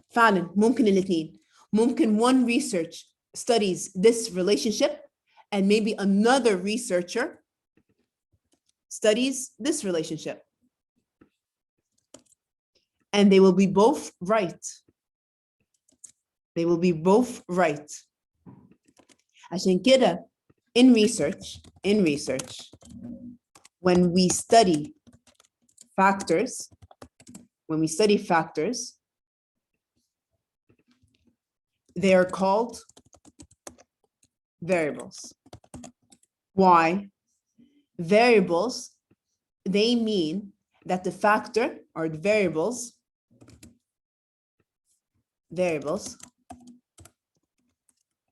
فعلا ممكن الاثنين. ممكن one research studies this relationship and maybe another researcher studies this relationship. And they will be both right. They will be both right. عشان كده in research, in research, when we study factors, they are called variables. Why? Variables, they mean that the factor or the variables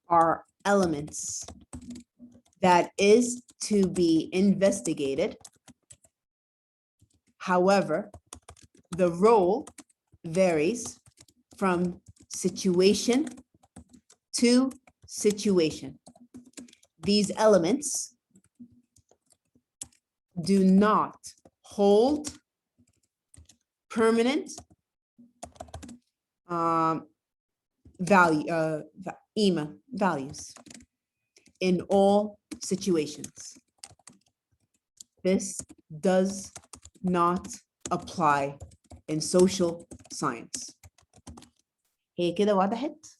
are elements that is to be investigated. However, the role varies from situation to situation. These elements do not hold permanent values in all situations. This does not apply in social science. هي كده وضحت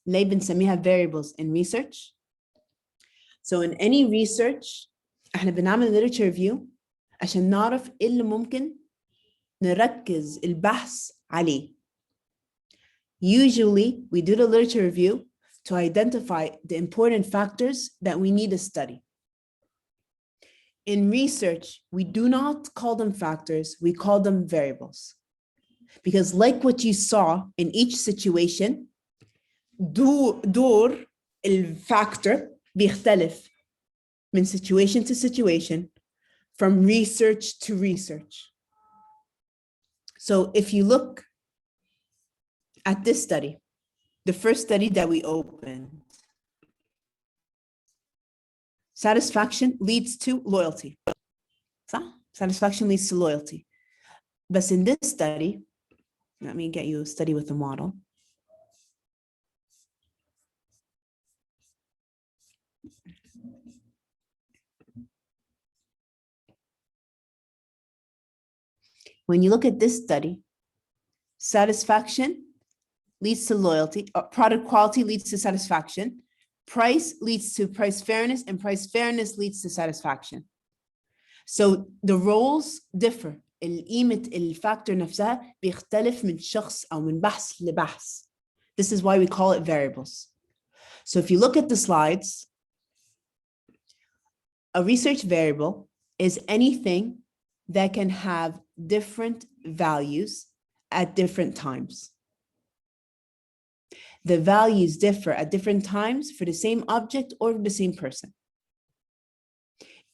ليه بنسميها variables in research. So in any research احنا بنعمل literature review عشان نعرف ايه اللي ممكن نركز البحث عليه. Usually we do the literature review to identify the important factors that we need to study. In research, we do not call them factors, we call them variables. Because like what you saw in each situation, دور الفactor بيختلف من situation to situation, from research to research. So if you look at this study, the first study that we opened, satisfaction leads to loyalty. Satisfaction leads to loyalty. But in this study, let me get you a study with a model. When you look at this study, satisfaction leads to loyalty, product quality leads to satisfaction, price leads to price fairness, and price fairness leads to satisfaction. So the roles differ. القيمة الفاكتور نفسها بيختلف من شخص أو من بحث لبحث. This is why we call it variables. So if you look at the slides, a research variable is anything that can have different values at different times. The values differ at different times for the same object or the same person.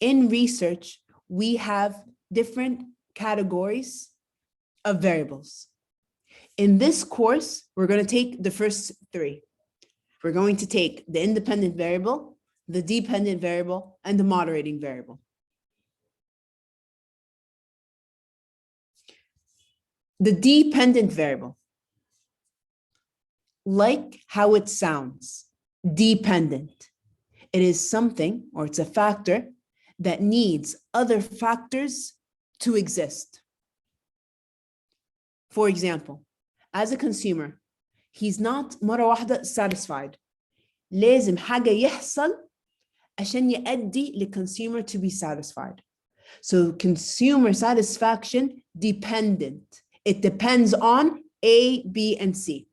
In research, we have different categories of variables. In this course, we're going to take the first three. We're going to take the independent variable, the dependent variable, and the moderating variable. The dependent variable, like how it sounds, dependent. It is something, or it's a factor, that needs other factors to exist. For example, as a consumer, he's not مرة واحدة satisfied. لازم حاجة يحصل عشان يؤدي للconsumer to be satisfied. So consumer satisfaction dependent. It depends on A, B, and C.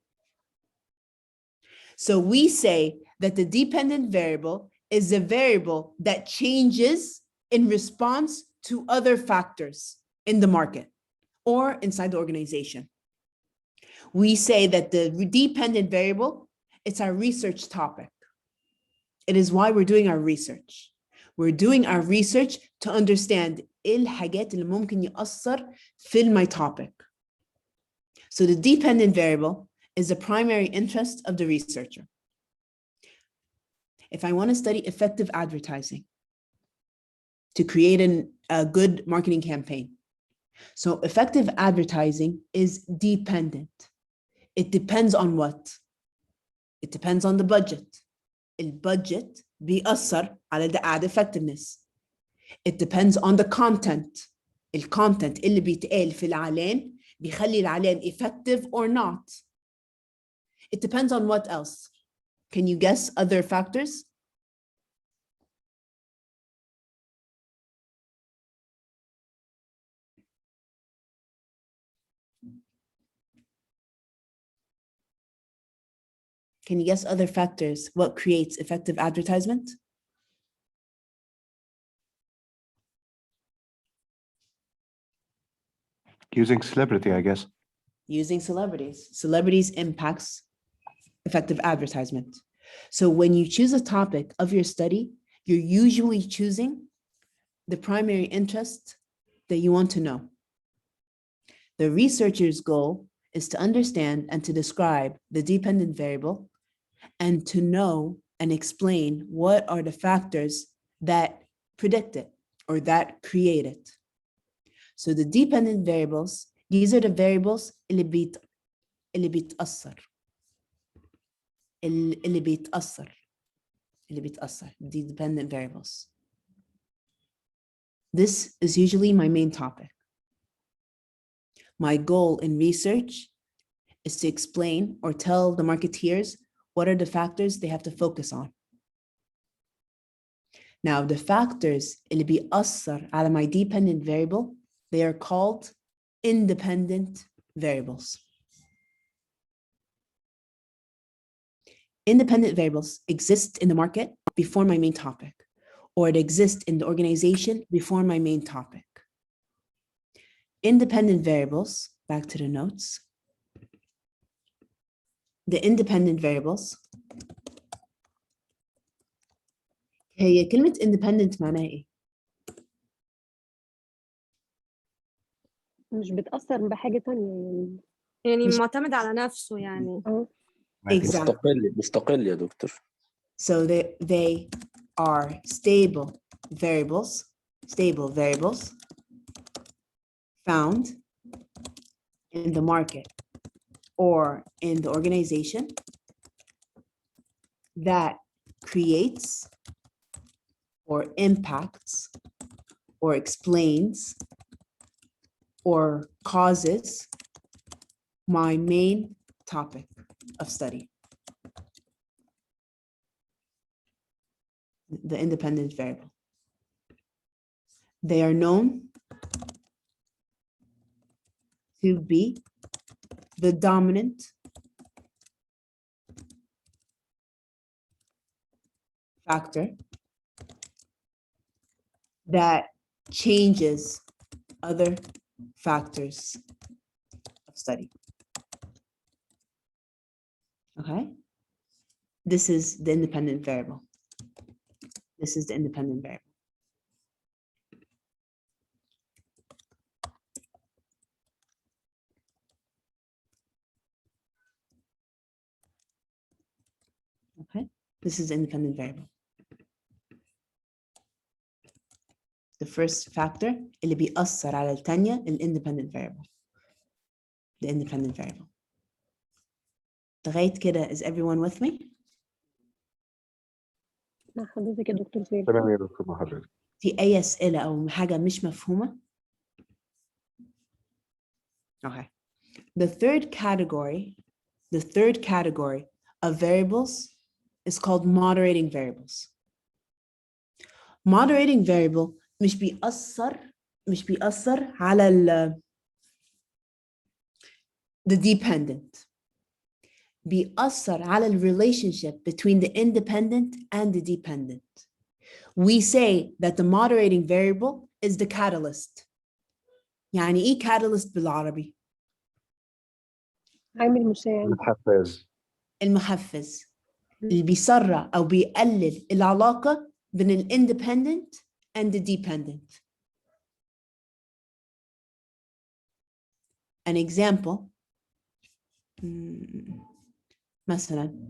So we say that the dependent variable is a variable that changes in response to other factors in the market or inside the organization. We say that the dependent variable, it's our research topic. It is why we're doing our research. We're doing our research to understand إيه الحاجات اللي ممكن يأثر في my topic. So the dependent variable is the primary interest of the researcher. If I want to study effective advertising to create a good marketing campaign. So effective advertising is dependent. It depends on what? It depends on the budget. البudget بيأثر على the ad effectiveness. It depends on the content. الcontent اللي بيتقال في الإعلان بيخلي الإعلان effective or not. It depends on what else? Can you guess other factors? Can you guess other factors? What creates effective advertisement? Using celebrity, I guess. Using celebrities. Celebrities impacts effective advertisement. So when you choose a topic of your study, you're usually choosing the primary interest that you want to know. The researcher's goal is to understand and to describe the dependent variable and to know and explain what are the factors that predict it or that create it. So the dependent variables, these are the variables اللي بيتأثر the dependent variables. This is usually my main topic. My goal in research is to explain or tell the marketeers what are the factors they have to focus on. Now, the factors اللي بيأثر على my dependent variable, they are called independent variables. Independent variables exist in the market before my main topic, or it exists in the organization before my main topic. Independent variables, back to the notes. The independent variables. هي كلمة independent معناها إيه؟ مش بتأثر بحاجة تانية يعني مش- معتمد على نفسه يعني. Exactly. مستقل يا دكتور. So they are stable variables found in the market or in the organization that creates or impacts or explains or causes my main topic of study. The independent variable. They are known to be the dominant factor that changes other factors of study. Okay? This is the independent variable. This is the independent variable. Okay, this is the independent variable. The first factor اللي بيأثر على الثانية independent variable. The independent variable. لغاية كده is everyone with me? مع حضرتك يا دكتور زين. تمام يا دكتور مع حضرتك. في أي أسئلة أو حاجة مش مفهومة؟ Okay. The third category of variables is called moderating variables. Moderating variable مش بيأثر على the dependent. بيأثر على relationship between the independent and the dependent. We say that the moderating variable is the catalyst. يعني إيه catalyst بالعربي؟ عامل مساعد. الحفاز. المحفز اللي بيسرع أو بيقلل العلاقة بين ال independent and the dependent. An example. مثلا.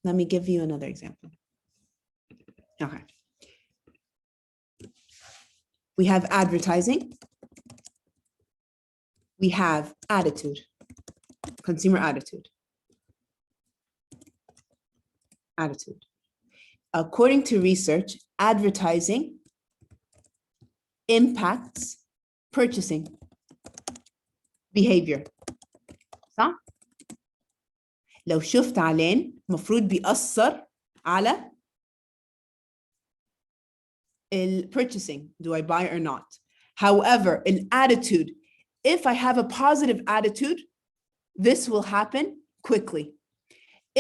Let me give you another example. Okay. We have advertising. We have attitude, consumer attitude. According to research, advertising impacts purchasing behavior. صح؟ لو شفت علان مفروض بيأثر على purchasing. Do I buy or not? However, an attitude, if I have a positive attitude, this will happen quickly.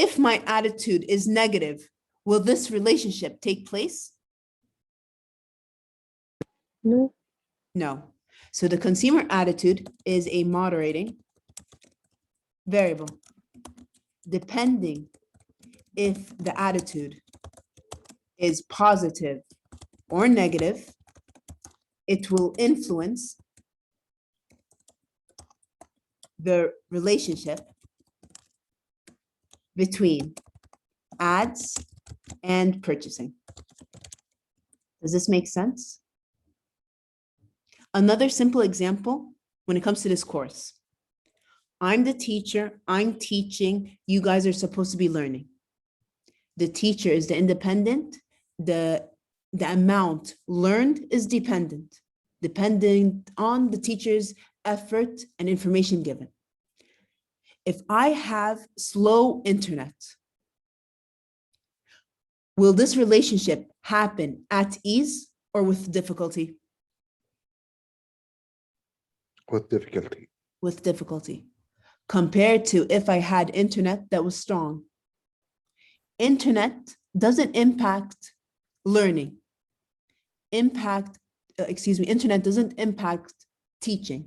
if my attitude is negative, will this relationship take place? No. No. So the consumer attitude is a moderating variable. Depending if the attitude is positive or negative, it will influence the relationship between ads and purchasing. Does this make sense? Another simple example when it comes to this course. I'm the teacher, I'm teaching, you guys are supposed to be learning. The teacher is the independent, the amount learned is dependent on the teacher's effort and information given. If I have slow internet, will this relationship happen at ease or with difficulty? With difficulty. With difficulty, compared to if I had internet that was strong. Internet doesn't impact learning. Internet doesn't impact teaching.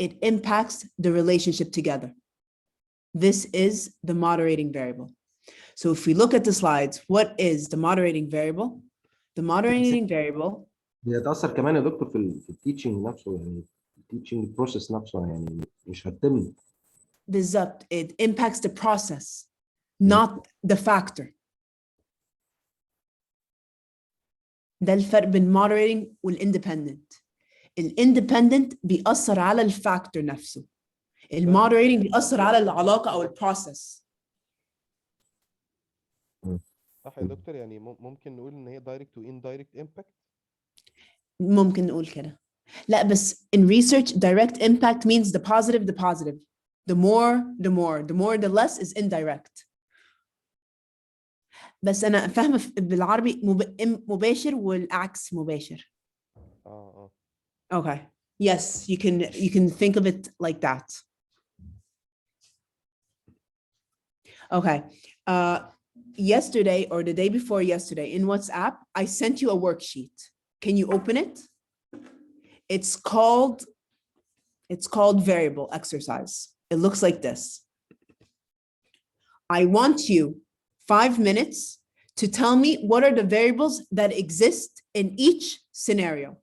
It impacts the relationship together. This is the moderating variable. So if we look at the slides, what is the moderating variable? The moderating variable. هي تأثر كمان يا دكتور في التيتشنج نفسه يعني التيتشنج بروسيس نفسه يعني مش هتتم. بالظبط. It impacts the process, not the factor. ده الفرق بين moderating والindependent. الindependent بيأثر على الفاكتور نفسه. المودريتنج بيأثر على العلاقة أو البروسيس. صح يا دكتور يعني ممكن نقول إن هي direct و indirect impact. ممكن نقول كده. لا بس in research direct impact means the positive, the more, the less is indirect. بس أنا فاهمة بالعربي مباشر والعكس مباشر. Okay. Yes, you can think of it like that. Okay. Yesterday or the day before yesterday in WhatsApp, I sent you a worksheet. Can you open it? It's called variable exercise. It looks like this. I want you 5 minutes to tell me what are the variables that exist in each scenario.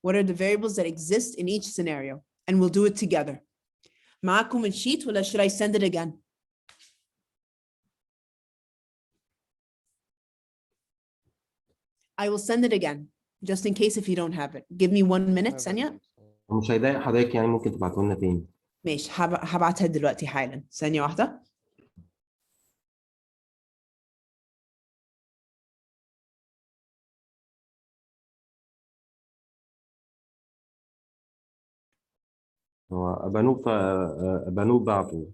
What are the variables that exist in each scenario? And we'll do it together. معكم الشيت ولا should I send it again? I will send it again, just in case if you don't have it. Give me 1 minute, ثانية. مش هيضايق حضرتك يعني ممكن تبعته لنا تاني. ماشي هبعتها دلوقتي حالا. ثانية واحدة. هو أبانوب بعته.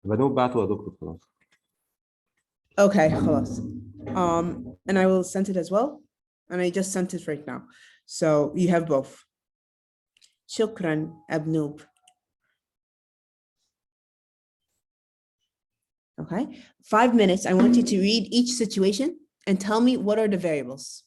أبانوب بعته يا دكتور خلاص. Okay, خلاص. And I will send it as well. And I just sent it right now. So you have both. شكرا أبنوب. Okay, 5 minutes. I want you to read each situation and tell me what are the variables.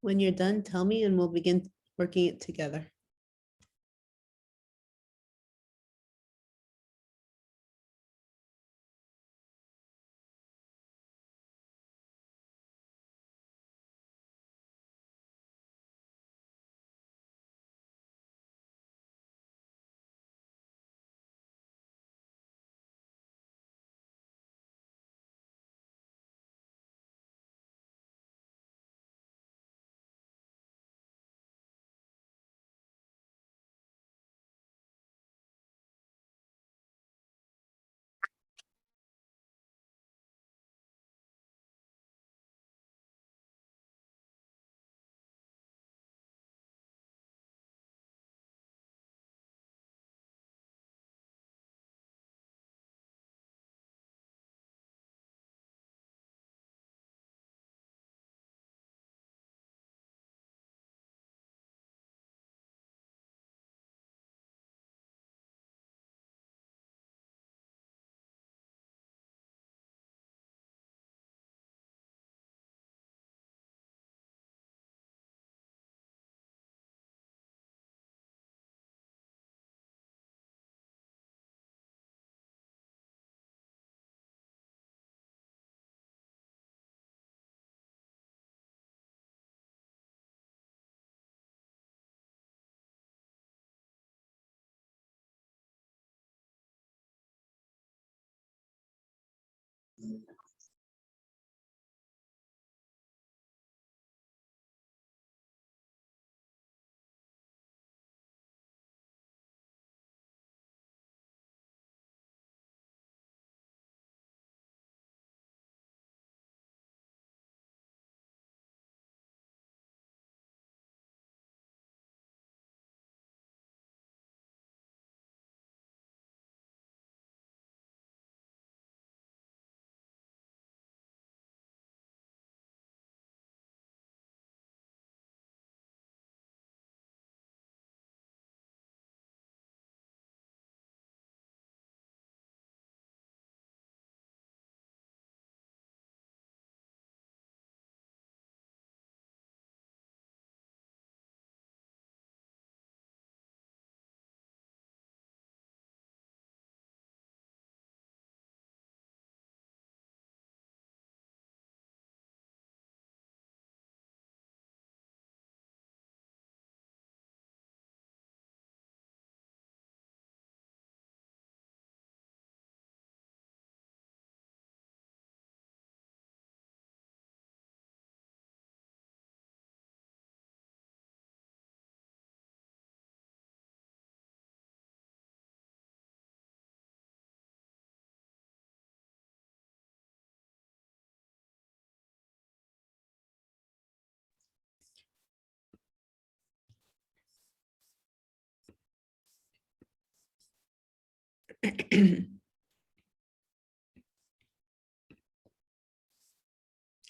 When you're done, tell me and we'll begin working it together.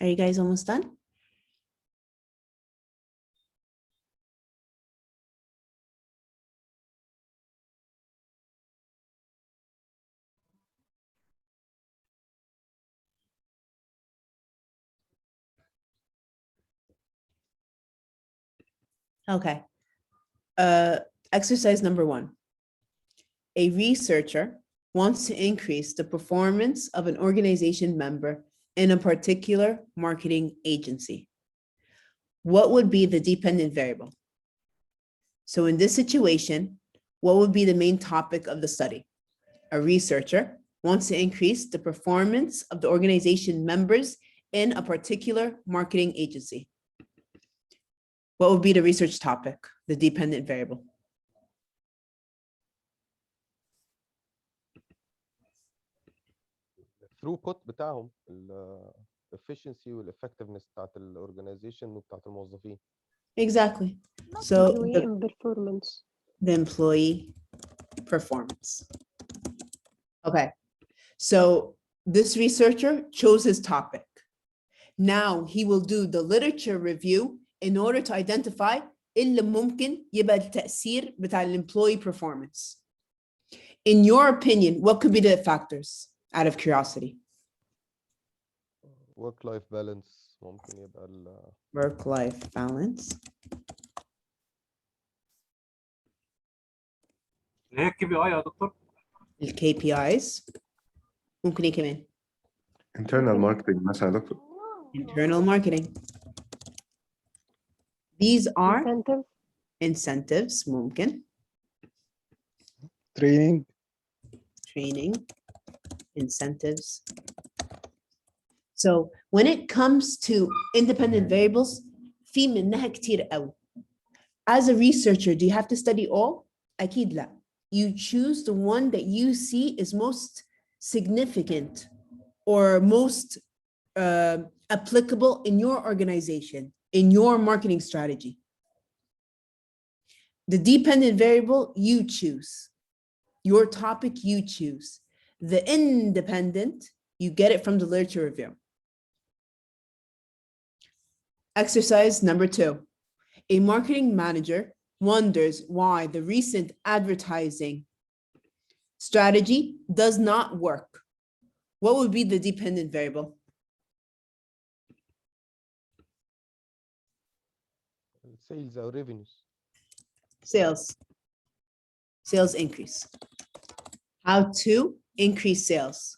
Are you guys almost done? Okay. Exercise number 1. A researcher wants to increase the performance of an organization member in a particular marketing agency. What would be the dependent variable? So in this situation, what would be the main topic of the study? A researcher wants to increase the performance of the organization members in a particular marketing agency. What would be the research topic, the dependent variable? الثروبوت بتاعهم الافشنسي والeffectiveness بتاعت الاورجنايزيشن وبتاعت الموظفين. Exactly. So employee and performance. The employee performance. Okay. So this researcher chose his topic. Now he will do the literature review in order to identify اللي ممكن يبقى التأثير بتاع employee performance. In your opinion, what could be the factors out of curiosity? work life balance ممكن يبقى work life balance. اللي هي الكي بي اي يا دكتور. ال KPIs. ممكن ايه كمان؟ internal marketing مثلا يا دكتور. Internal marketing. These are incentive. incentives. ممكن. training. Training. Incentives. So when it comes to independent variables, في منها كتير قوي. As a researcher, do you have to study all? أكيد لا. You choose the one that you see is most significant or most applicable in your organization, in your marketing strategy. The dependent variable you choose. Your topic you choose. The independent, you get it from the literature review. Exercise number 2. A marketing manager wonders why the recent advertising strategy does not work. What would be the dependent variable? sales or revenues. Sales. Sales increase. How to increase sales.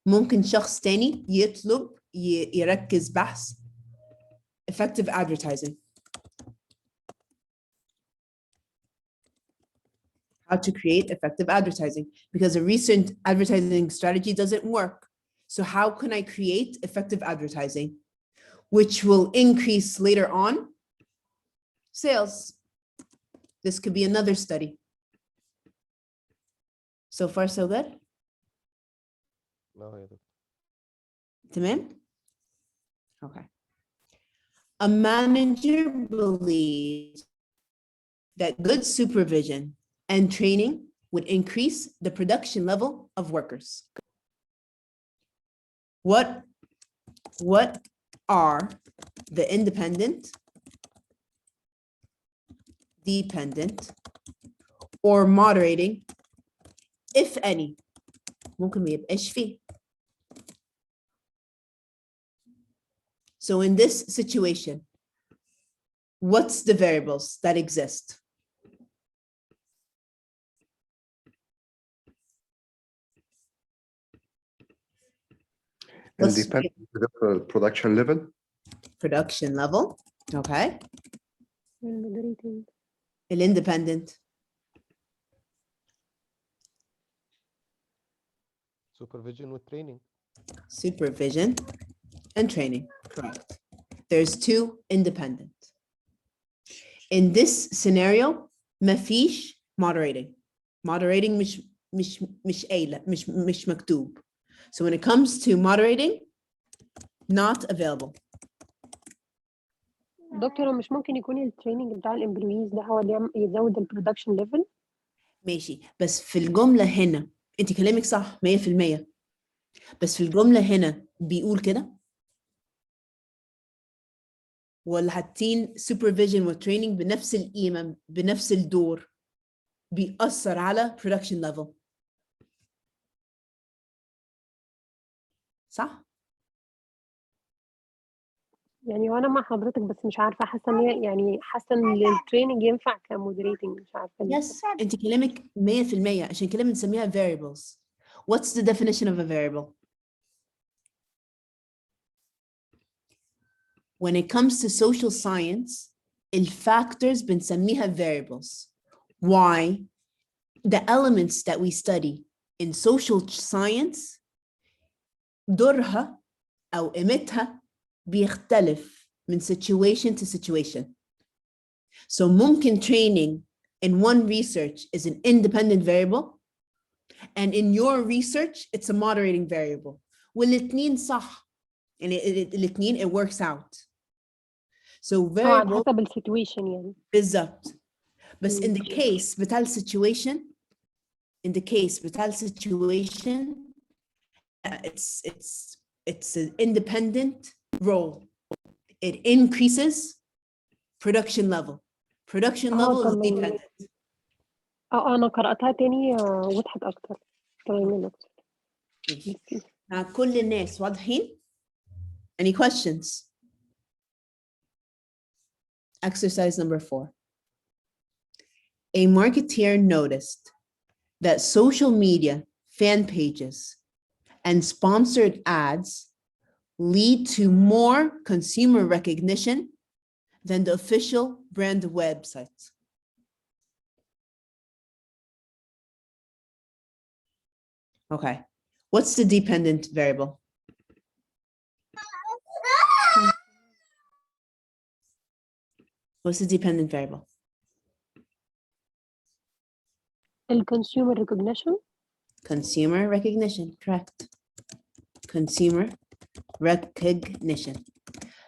ممكن شخص تاني يطلب يركز بحث effective advertising. How to create effective advertising, because a recent advertising strategy doesn't work. So how can I create effective advertising, which will increase later on sales? This could be another study. So far, so good? No, يا دكتور. تمام? Okay. A manager believes that good supervision and training would increase the production level of workers. What are the independent, dependent, or moderating, if any? ممكن ما يبقاش فيه. So in this situation, what's the variables that exist? What's Independent production level. Production level, okay. moderating. Independent. Supervision with training. Supervision and training, correct. There's 2 independent. In this scenario, مفيش moderating. Moderating مش قايلة مش مكتوب. So when it comes to moderating, not available. دكتور مش ممكن يكون التريننج بتاع الامبلويز ده هو اللي يزود البرودكشن ليفل؟ ماشي، بس في الجملة هنا انت كلامك صح 100%، بس في الجملة هنا بيقول كده ولا حاطين supervision وtraining بنفس القيمة بنفس الدور بيأثر على production level؟ صح؟ يعني وانا مع حضرتك بس مش عارفه، حاسه ان يعني حاسه ان التريننج ينفع كمودريتنج، مش عارفه ليه. يس انت كلامك 100% عشان كده بنسميها variables. What's the definition of a variable? When it comes to social science, الفactors بنسميها variables. Why? The elements that we study in social science دورها أو قيمتها بيختلف من situation to situation. So ممكن training in one research is an independent variable, and in your research it's a moderating variable. والاتنين صح. And الاتنين it works out. So على variable حسب السيتويشن يعني. بالظبط. بس in the case بتاع situation, in the case بتاع situation, it's an independent role. It increases production level. Production level is dependent. انا قرأتها تاني وضحت اكتر. تمام يا دكتور. مع كل الناس واضحين؟ Any questions? Exercise number 4. A marketeer noticed that social media, fan pages, and sponsored ads lead to more consumer recognition than the official brand websites. Okay, what's the dependent variable? What's the dependent variable? الconsumer recognition. Consumer recognition, correct. Consumer recognition.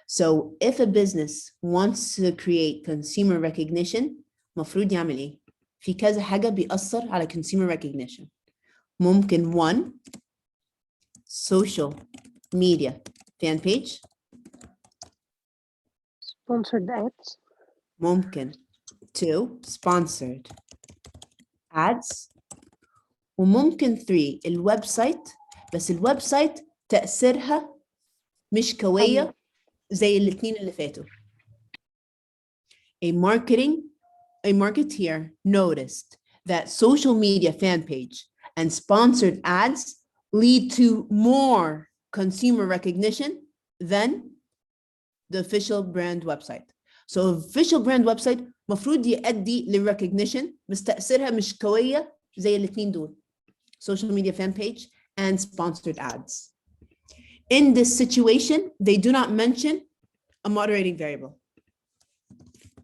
So if a business wants to create consumer recognition, مفروض يعمل ايه؟ في كذا حاجة بيأثر على consumer recognition. ممكن 1 social media fan page. Sponsored ads. ممكن 2 sponsored ads. وممكن 3 الويب سايت، بس الويب سايت تأثيرها مش قوية زي الاثنين اللي فاتوا. A marketeer noticed that social media fan page and sponsored ads lead to more consumer recognition than the official brand website. So official brand website مفروض يؤدي للrecognition بس تأثيرها مش قوية زي الاثنين دول. Social media fan page and sponsored ads. In this situation, they do not mention a moderating variable.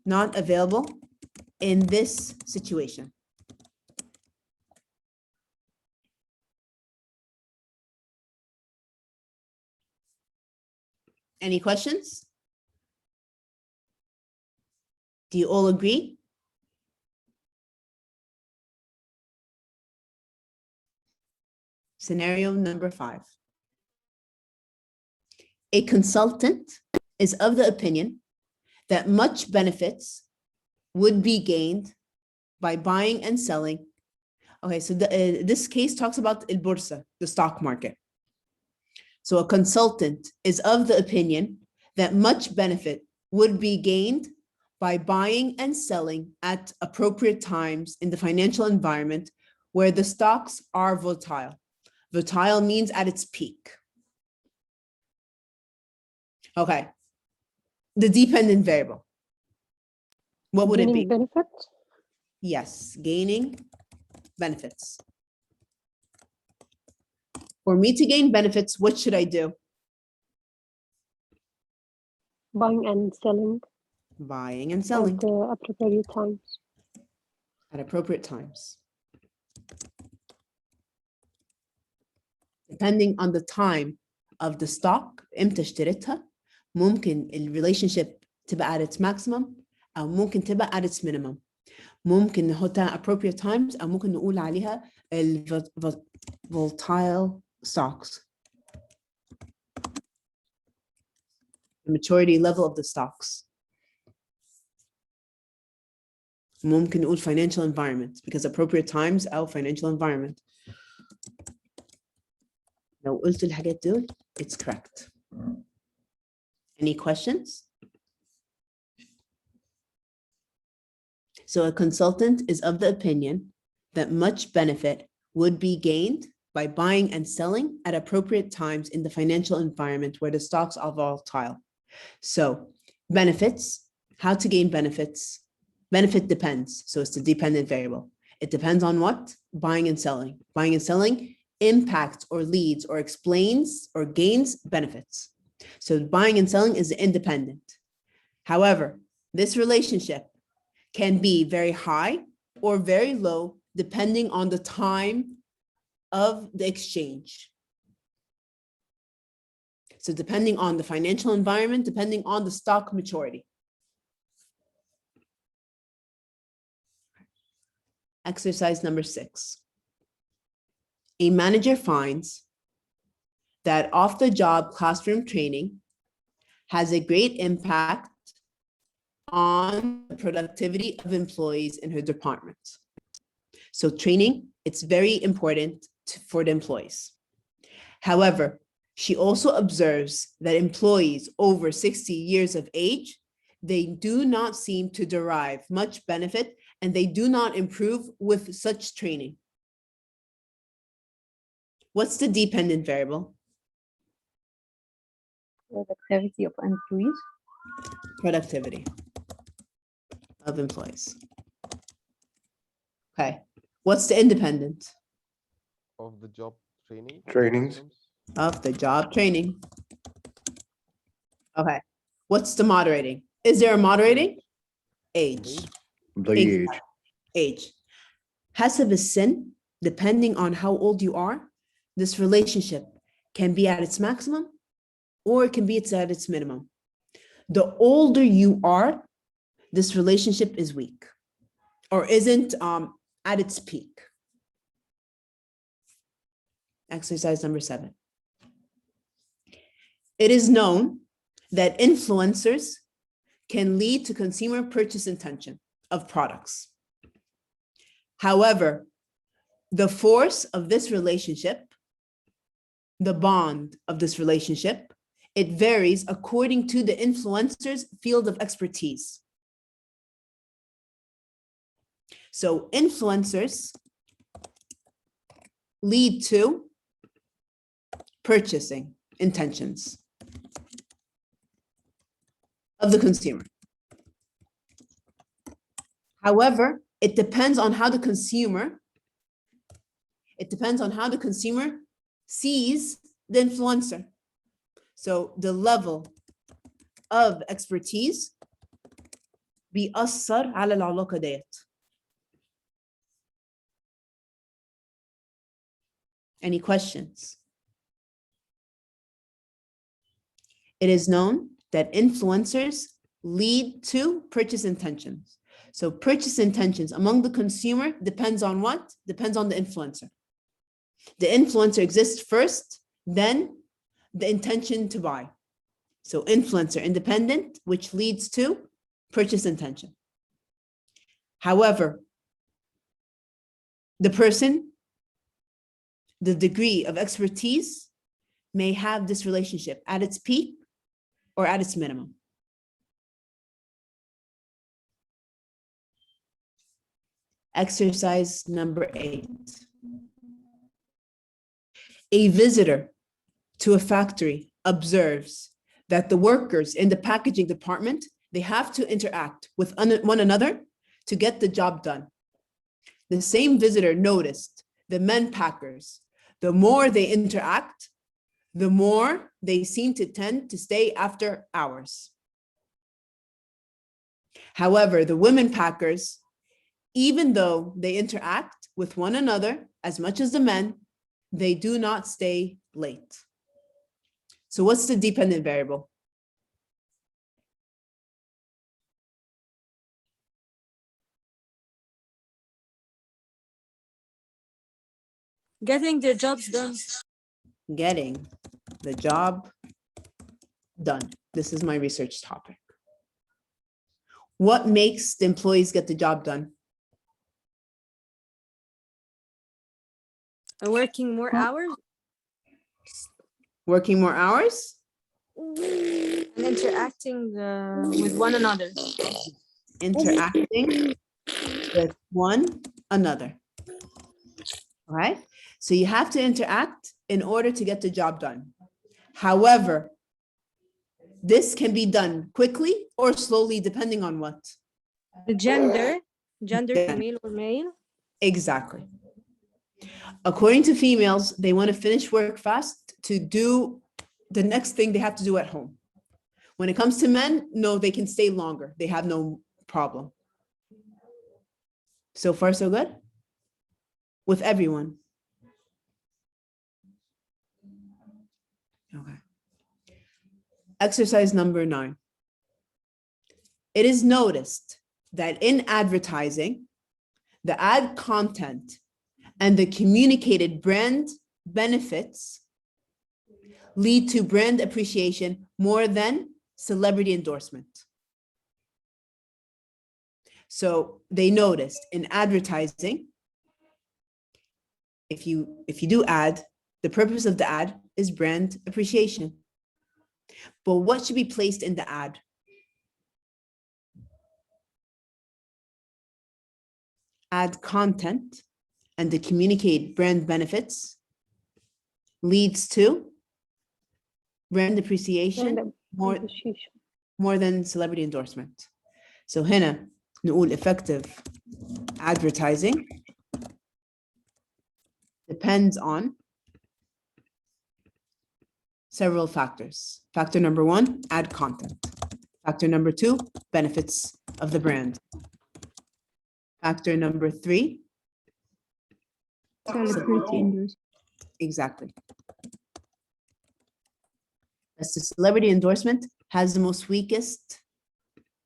Not available in this situation. Any questions? Do you all agree? Scenario number 5. A consultant is of the opinion that much benefits would be gained by buying and selling. Okay, so this case talks about el bursa, the stock market. So a consultant is of the opinion that much benefit would be gained by buying and selling at appropriate times in the financial environment where the stocks are volatile. Volatile means at its peak. Okay, the dependent variable. What would it be? Gaining benefits? Yes, gaining benefits. For me to gain benefits, what should I do? Buying and selling. Buying and selling. At appropriate times. At appropriate times. Depending on the time of the stock, امتى اشتريتها، ممكن relationship تبقى at its maximum أو ممكن تبقى at its minimum. ممكن نحطها appropriate times أو ممكن نقول عليها volatile stocks. The maturity level of the stocks. ممكن نقول financial environment because appropriate times أو financial environment. لو قلت الحاجات دول, it's correct. Any questions? So a consultant is of the opinion that much benefit would be gained by buying and selling at appropriate times in the financial environment where the stocks are volatile. So benefits, how to gain benefits. Benefit depends, so it's the dependent variable. It depends on what? Buying and selling. Buying and selling impacts or leads or explains or gains benefits. So buying and selling is independent. However, this relationship can be very high or very low depending on the time of the exchange. So depending on the financial environment, depending on the stock maturity. Exercise number 6. A manager finds that off-the-job classroom training has a great impact on the productivity of employees in her department. So training, it's very important for the employees. However, She also observes that employees over 60 years of age, they do not seem to derive much benefit and they do not improve with such training. What's the dependent variable? Productivity of employees. Productivity of employees. Okay, what's the independent? Of the job training. Trainings. Of the job training. Okay, what's the moderating? Is there a moderating? Age. The age. Age. حسب السن, depending on how old you are, this relationship can be at its maximum or it can be at its minimum. The older you are, this relationship is weak or isn't at its peak. Exercise number 7. It is known that influencers can lead to consumer purchase intention of products. However, the force of this relationship, the bond of this relationship, it varies according to the influencer's field of expertise. So influencers lead to purchasing intentions of the consumer. However, it depends on how the consumer sees the influencer. So the level of expertise بيأثر على العلاقة ديت. Any questions? It is known that influencers lead to purchase intentions. So purchase intentions among the consumer depends on what? Depends on the influencer. The influencer exists first, then the intention to buy. So influencer independent, which leads to purchase intention. However, the person, the degree of expertise may have this relationship at its peak or at its minimum. Exercise number 8. A visitor to a factory observes that the workers in the packaging department, they have to interact with one another to get the job done. The same visitor noticed the men packers, the more they interact, the more they seem to tend to stay after hours. However, the women packers, even though they interact with one another as much as the men, they do not stay late. So what's the dependent variable? Getting their jobs done. Getting the job done. This is my research topic. What makes the employees get the job done? Working more hours. Working more hours? And interacting with one another. Interacting with one another. All right? So you have to interact in order to get the job done. However, this can be done quickly or slowly, depending on what? The gender, Yeah. female or male. Exactly. According to females, they want to finish work fast to do the next thing they have to do at home. When it comes to men, no, they can stay longer. They have no problem. So far, so good? With everyone. Okay. Exercise number 9. It is noticed that in advertising, the ad content and the communicated brand benefits lead to brand appreciation more than celebrity endorsement. So they noticed in advertising, if you do ad, The purpose of the ad is brand appreciation. But what should be placed in the ad? Ad content and to communicate brand benefits leads to brand appreciation more than celebrity endorsement. So هنا نقول effective advertising depends on several factors. Factor number one, ad content. Factor number two, benefits of the brand. Factor number three, Celebrity endorsement. exactly. As the celebrity endorsement has the most weakest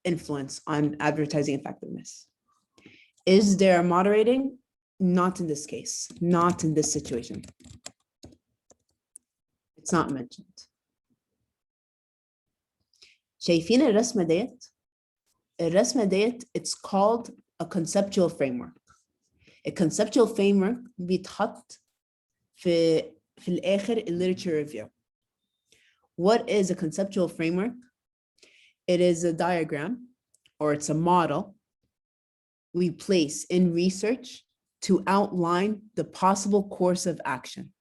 influence on advertising effectiveness. Is there a moderating? Not in this case, not in this situation. It's not mentioned. شايفين الرسمة ديت؟ الرسمة ديت, it's called a conceptual framework. A conceptual framework بيتحط في الآخر literature review. What is a conceptual framework? It is a diagram, or it's a model we place in research to outline the possible course of action.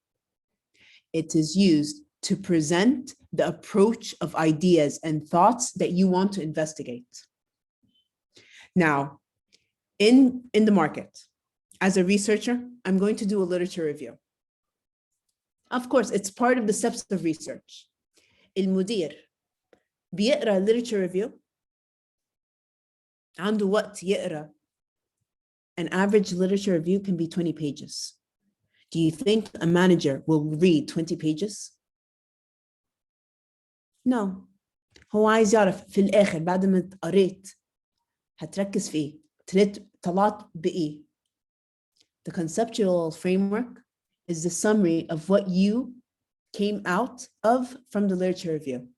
It is used to present the approach of ideas and thoughts that you want to investigate. Now, in the market, as a researcher, I'm going to do a literature review. Of course, it's part of the steps of research. المدير بيقرأ literature review عنده وقت يقرأ. An average literature review can be 20 pages. Do you think a manager will read 20 pages? No. هو عايز يعرف في الآخر بعد ما قريت هتركز في إيه؟ طلعت بإيه؟ The conceptual framework is the summary of what you came out of from the literature review.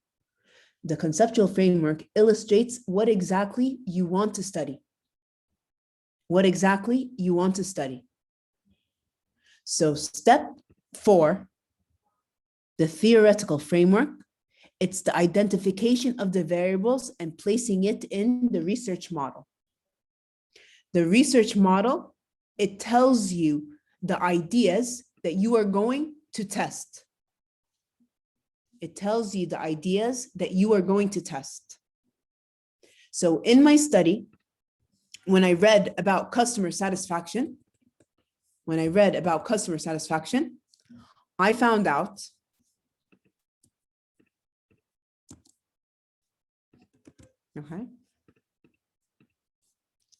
The conceptual framework illustrates what exactly you want to study. What exactly you want to study. So step 4, the theoretical framework, it's the identification of the variables and placing it in the research model. The research model, it tells you the ideas that you are going to test. It tells you the ideas that you are going to test. So in my study, when I read about customer satisfaction, I found out okay.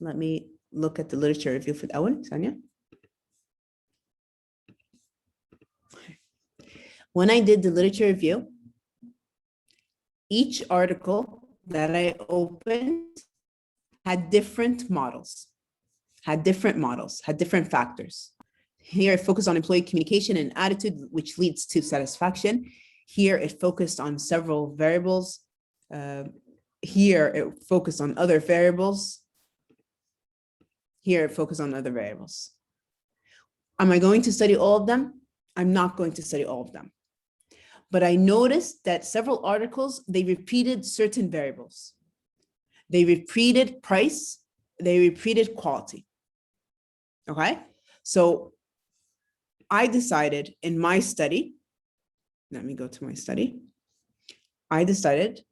Let me look at the literature review في الأول ثانية. When I did the literature review, each article that I opened had different models, had different factors. Here it focused on employee communication and attitude, which leads to satisfaction. Here it focused on several variables. Here it focused on other variables. Here it focused on other variables. Am I going to study all of them? I'm not going to study all of them. But I noticed that several articles, they repeated certain variables. They repeated price, they repeated quality. Okay, so I decided in my study, let me go to my study. I decided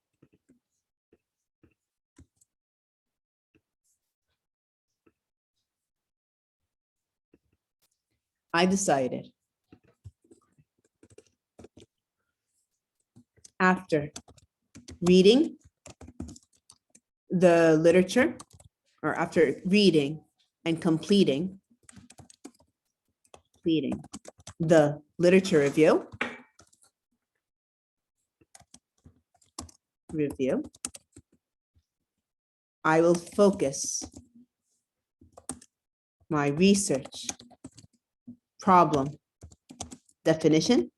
after reading the literature, or after reading and completing the literature review, I will focus my research problem definition.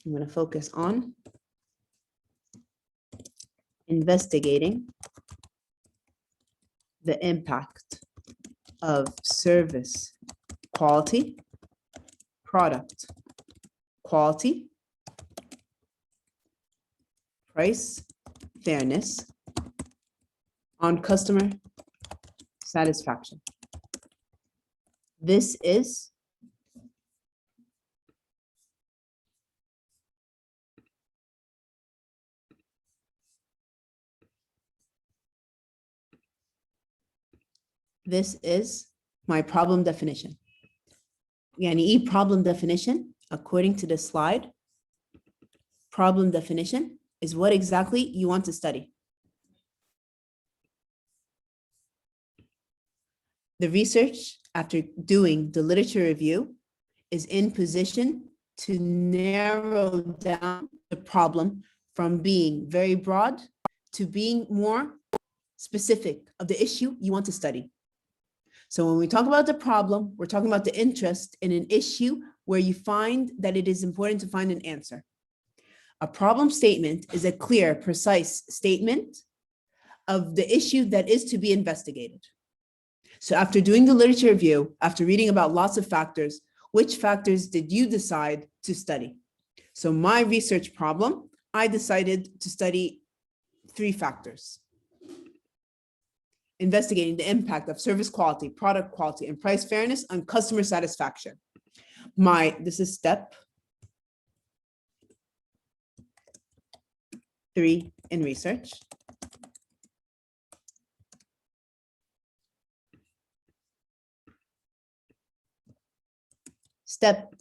I'm going to focus on investigating the impact of service quality, product, quality, price, fairness, on customer satisfaction. This is my problem definition. يعني problem definition, according to the slide, problem definition is what exactly you want to study. The research, after doing the literature review, is in position to narrow down the problem from being very broad to being more specific of the issue you want to study. So when we talk about the problem, we're talking about the interest in an issue where you find that it is important to find an answer. A problem statement is a clear, precise statement of the issue that is to be investigated. So after doing the literature review, after reading about lots of factors, which factors did you decide to study? So my research problem, I decided to study 3 factors. Investigating the impact of service quality, product quality, and price fairness on customer satisfaction. This is step 3 in research. Step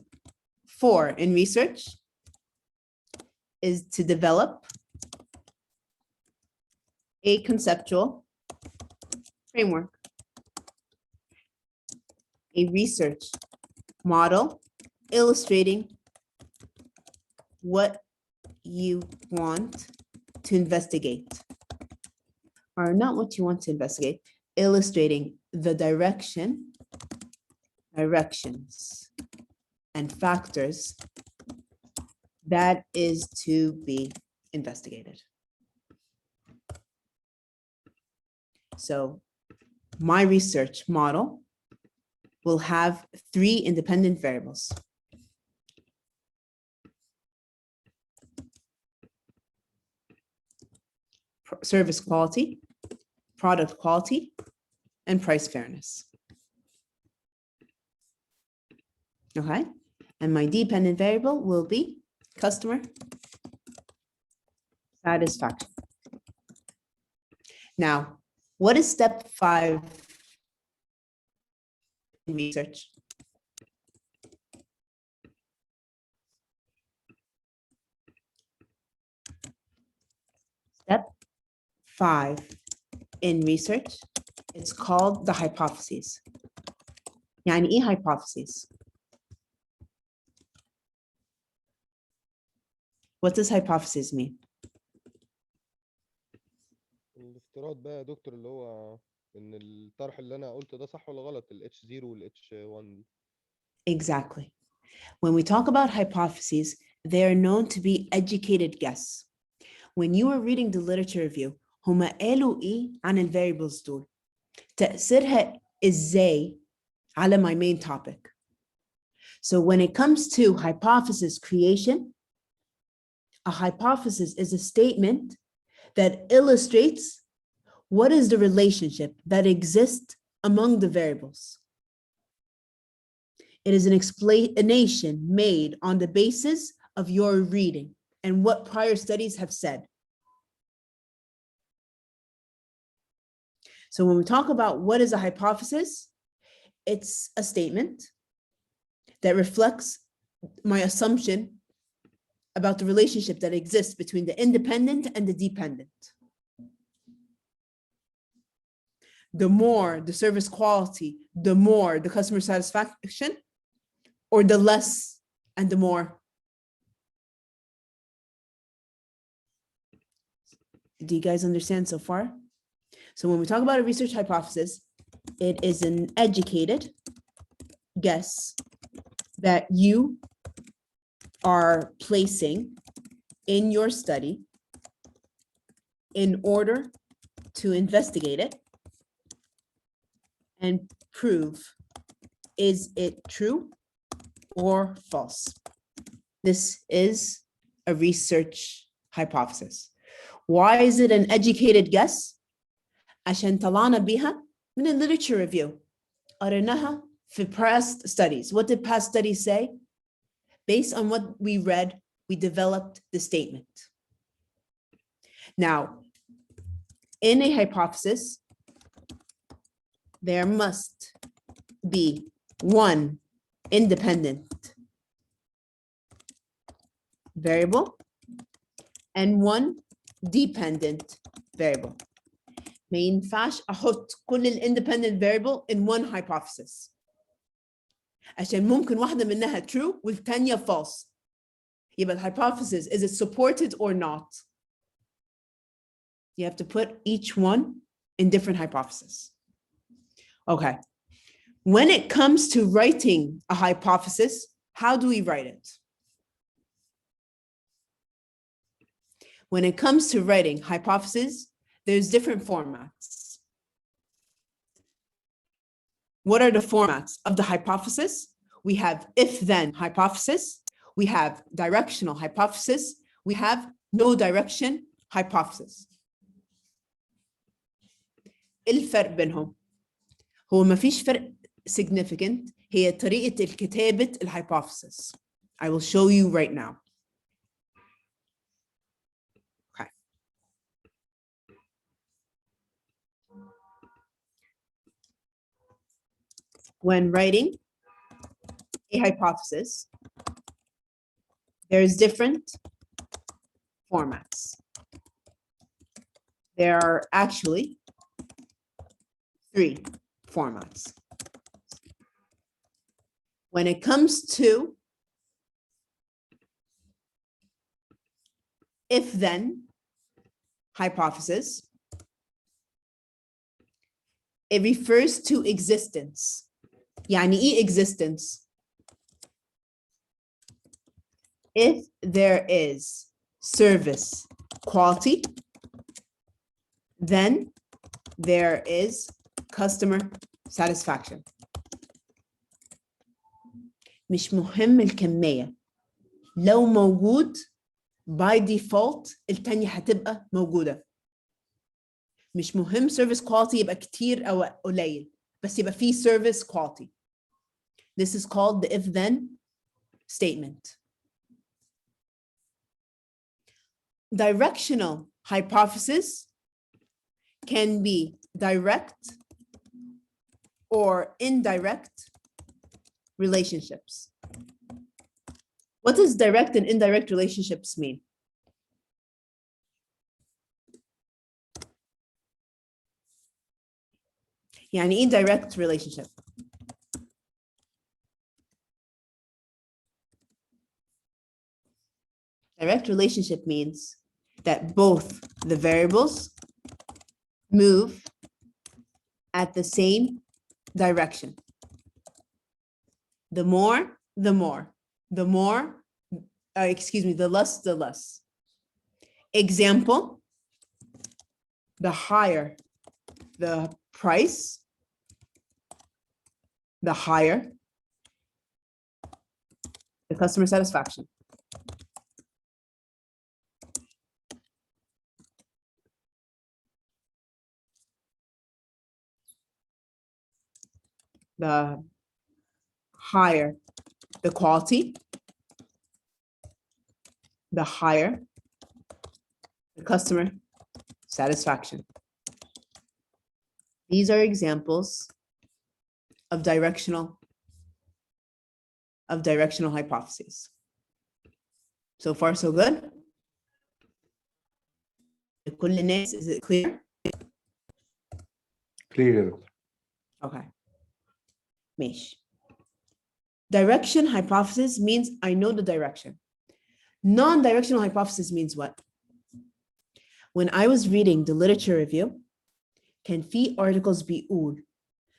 4 in research is to develop a conceptual framework, a research model illustrating what you want to investigate, or not what you want to investigate, illustrating the directions and factors that is to be investigated. So my research model will have 3 independent variables. Service quality, product quality, and price fairness. Okay, and my dependent variable will be customer satisfaction. Now, what is step 5 in research? Step 5 in research, it's called the hypotheses. يعني إيه hypotheses? What does hypothesis mean? الافتراض بقى يا دكتور اللي هو ان الطرح اللي انا قلته ده صح ولا غلط ال H0 وال H1 دي. Exactly. When we talk about hypotheses, they are known to be educated guess. When you are reading the literature review, هما قالوا إيه عن ال variables دول؟ تأثيرها إزاي على my main topic? So when it comes to hypothesis creation, a hypothesis is a statement that illustrates what is the relationship that exists among the variables. It is an explanation made on the basis of your reading and what prior studies have said. So when we talk about what is a hypothesis, it's a statement that reflects my assumption about the relationship that exists between the independent and the dependent. The more the service quality, the more the customer satisfaction, or the less and the more. Do you guys understand so far? So when we talk about a research hypothesis, it is an educated guess that you are placing in your study in order to investigate it and prove is it true or false? This is a research hypothesis. Why is it an educated guess? عشان طلعنا بيها من a literature review. قريناها في past studies. What did past studies say? Based on what we read, we developed the statement. Now, in a hypothesis, there must be one independent variable and one dependent variable. ما ينفعش أحط كل independent variable in one hypothesis. عشان ممكن واحدة منها true والتانية false. يبقى hypothesis, is it supported or not? You have to put each one in different hypotheses. Okay. When it comes to writing a hypothesis, how do we write it? When it comes to writing hypotheses, there's different formats. What are the formats of the hypothesis? We have if-then hypothesis, we have directional hypothesis, we have no direction hypothesis. الفرق بينهم هو ما فيش فرق significant. هي طريقة الكتابة الhypothesis. I will show you right now. Okay. When writing a hypothesis, there's different formats. There are actually 3 formats. When it comes to if-then hypothesis, it refers to existence. يعني إيه existence? If there is service quality, then there is customer satisfaction. مش مهم الكمية. لو موجود by default التانية هتبقى موجودة. مش مهم service quality يبقى كتير أو قليل، بس يبقى فيه service quality. This is called the if-then statement. Directional hypothesis can be direct or indirect relationships. What does direct and indirect relationships mean? يعني إيه direct relationship? Direct relationship means that both the variables move at the same direction. The more, the more. The more, the less, the less. Example, the higher the price, the higher the customer satisfaction. The higher the quality, the higher the customer satisfaction. These are examples of directional hypotheses. So far, so good? لكل الناس, is it clear? Clear. Okay. ماشي. Direction hypothesis means I know the direction. Non-directional hypothesis means what? When I was reading the literature review, كان في articles بيقول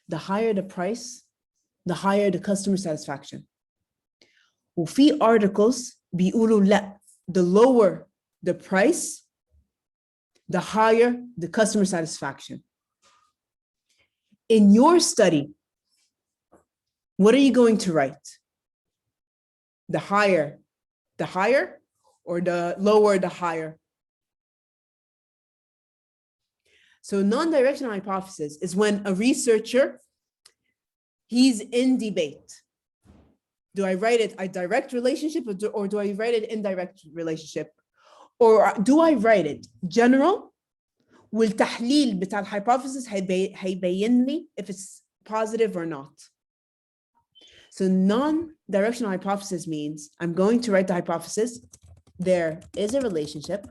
the higher the price, the higher the customer satisfaction. وفي articles بيقولوا لا, the lower the price, the higher the customer satisfaction. In your study, what are you going to write? The higher, or the lower, the higher? So non-directional hypothesis is when a researcher, he's in debate. Do I write it a direct relationship or do I write it indirect relationship? Or do I write it general? والتحليل بتاع الhypothesis هيبين لي if it's positive or not. So non-directional hypothesis means I'm going to write the hypothesis. There is a relationship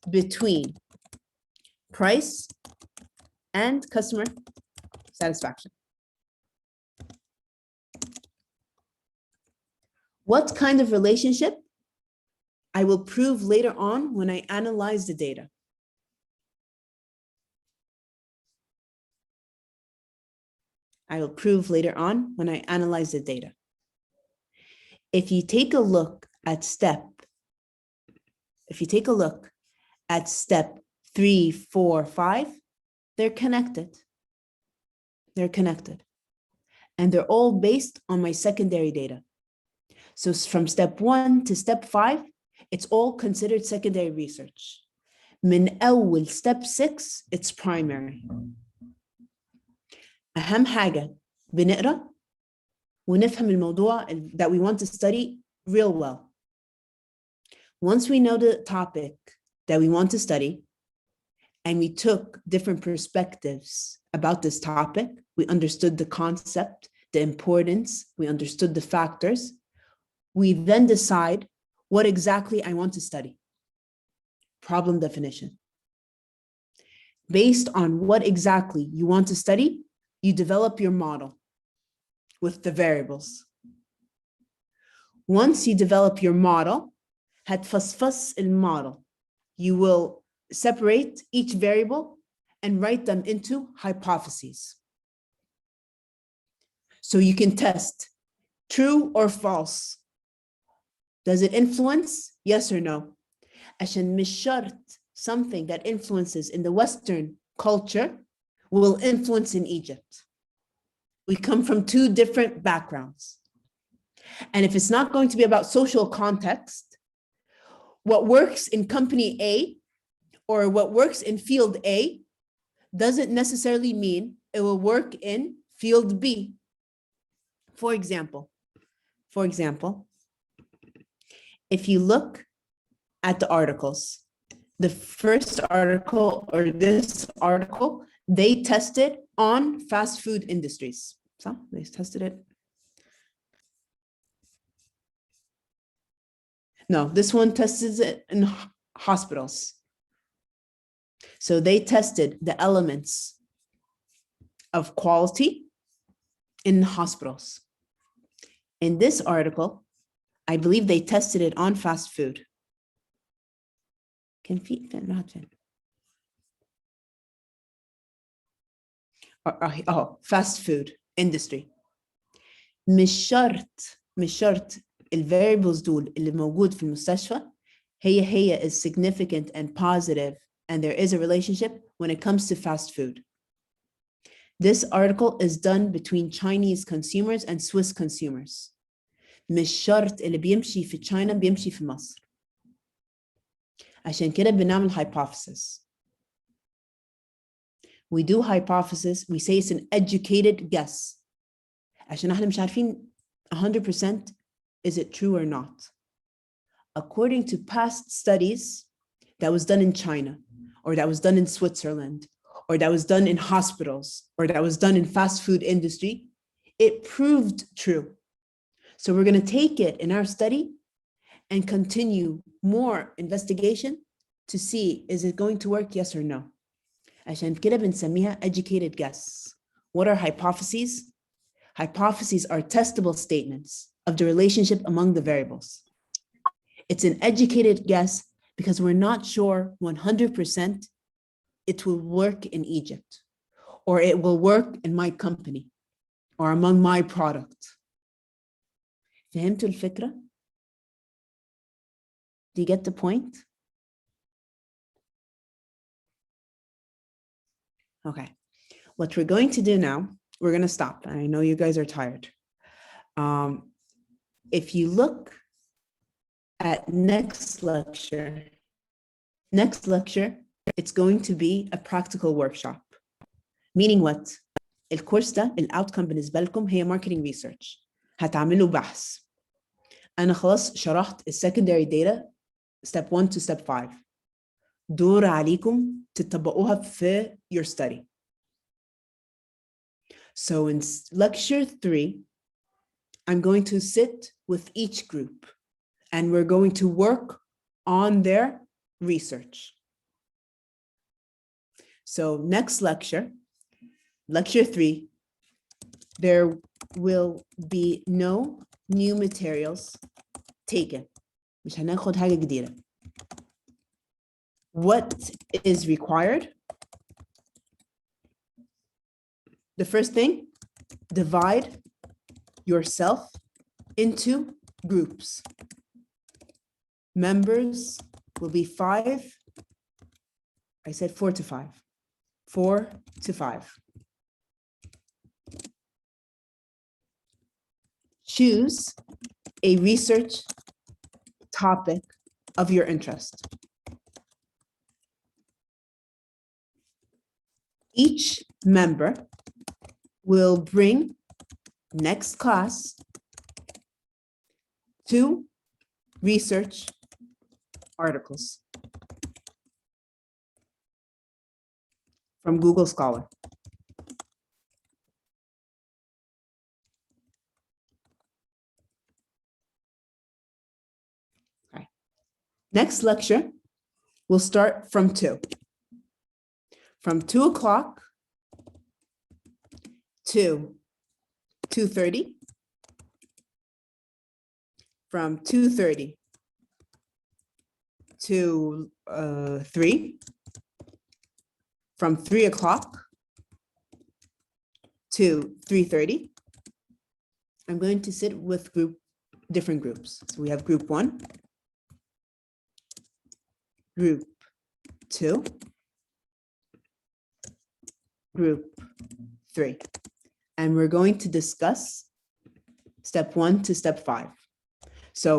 between price and customer satisfaction. What kind of relationship? I will prove later on when I analyze the data. I will prove later on when I analyze the data. If you take a look at step 3, 4, 5, they're connected. They're connected. And they're all based on my secondary data. So from step 1 to step 5, it's all considered secondary research. من أول step 6, it's primary. أهم حاجة بنقرأ ونفهم الموضوع that we want to study real well. Once we know the topic that we want to study, and we took different perspectives about this topic, we understood the concept, the importance, we understood the factors, we then decide what exactly I want to study. Problem definition. Based on what exactly you want to study, you develop your model with the variables. Once you develop your model, هتفصفص المodel. You will separate each variable and write them into hypotheses. So you can test true or false. Does it influence? Yes or no? عشان مش شرط something that influences in the Western culture will influence in Egypt. We come from 2 different backgrounds. And if it's not going to be about social context, what works in company A or what works in field A doesn't necessarily mean it will work in field B. For example, if you look at the articles, the first article or this article, they tested on fast food industries. So they tested it. No, this one tested it in hospitals. So they tested the elements of quality in hospitals. In this article, I believe they tested it on fast food. Fast food industry. مش شرط الفاريبلز دول اللي موجود في المستشفى هي is significant and positive and there is a relationship when it comes to fast food. This article is done between Chinese consumers and Swiss consumers. مش شرط اللي بيمشي في China بيمشي في مصر. عشان كده بنعمل hypothesis. We do hypothesis, we say it's an educated guess. عشان احنا مش عارفين 100% is it true or not. According to past studies that was done in China, or that was done in Switzerland, or that was done in hospitals, or that was done in fast food industry, it proved true. So we're going to take it in our study and continue more investigation to see, is it going to work, yes or no? عشان كده بنسميها educated guess. What are hypotheses? Hypotheses are testable statements of the relationship among the variables. It's an educated guess because we're not sure 100% it will work in Egypt, or it will work in my company, or among my product. فهمتوا الفكرة? Do you get the point? Okay. What we're going to do now we're gonna stop. I know you guys are tired. If you look at next lecture, it's going to be a practical workshop. Meaning what? الكورس ده الاوتكم بالنسبة لكم هي marketing research. هتعملوا بحث. أنا خلاص شرحت secondary data step 1 to step 5. دور عليكم تطبقوها في your study. So in lecture 3, I'm going to sit with each group and we're going to work on their research. So next lecture, lecture 3, there will be no new materials taken. مش هناخد حاجة جديدة. What is required? The first thing, divide yourself into groups. Members will be 5. I said 4 to 5. 4 to 5. Choose a research topic of your interest. Each member will bring next class 2 research articles from Google Scholar. Okay. Next lecture will start from 2. From 2 o'clock to 2:30. From 2:30 to 3. From 3 o'clock to 3:30. I'm going to sit with different groups. So we have group 1, group 2, group 3. And we're going to discuss step 1 to step 5. So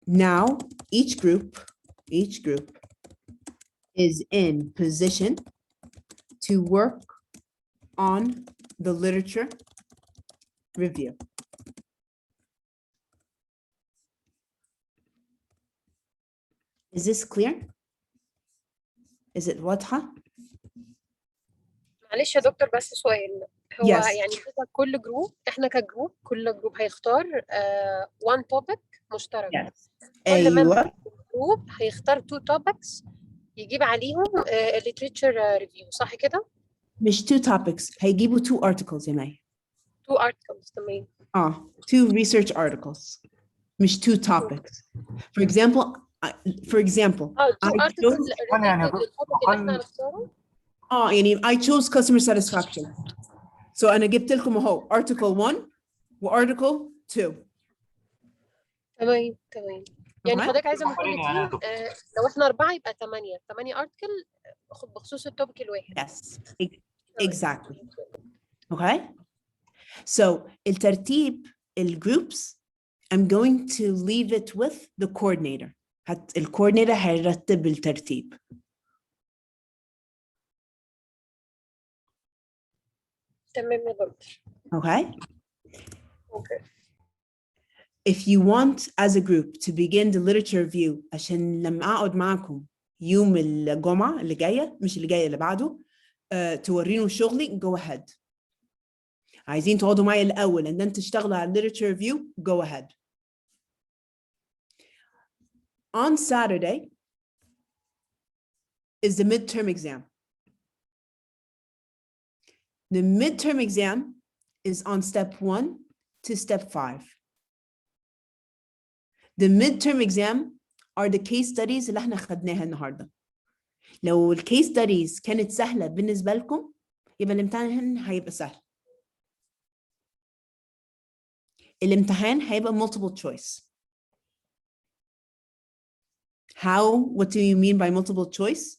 now each group is in position to work on the literature review. Is this clear? Is it واضحة؟ معلش يا دكتور بس سؤال. هو Yes. يعني كده كل جروب احنا كجروب كل جروب هيختار one topic مشترك. Yes. كل member أيوة. جروب هيختار 2 topics يجيب عليهم literature review صح كده؟ مش 2 topics هيجيبوا 2 articles يا مي. 2 articles تمام. 2 research articles مش 2 topics. For example, I 2 articles chose related للtopic اللي احنا هنختاره. يعني I chose customer satisfaction. So أنا جبت لكم أهو article 1 و article 2. تمام. يعني تمام؟ حضرتك عايزه من كل تيم لو احنا 4 يبقى 8 ارتكل بخصوص التوبيك الواحد. Yes, exactly. Okay. So الترتيب الجروبس I'm going to leave it with the coordinator. الcoordinator هيرتب الترتيب. تمام يا دكتور. Okay. If you want as a group to begin the literature review عشان لما أقعد معكم يوم الجمعة اللي جاية مش اللي جاية اللي بعده تورينوا شغلي go ahead. عايزين تقعدوا معي الأول and then تشتغلوا على literature review go ahead. On Saturday is the midterm exam. The midterm exam is on step 1 to step 5. The midterm exam are the case studies اللي احنا خدناها النهارده. لو الكيس studies كانت سهلة بالنسبة لكم يبقى الامتحان هيبقى سهل. الامتحان هيبقى multiple choice. What do you mean by multiple choice?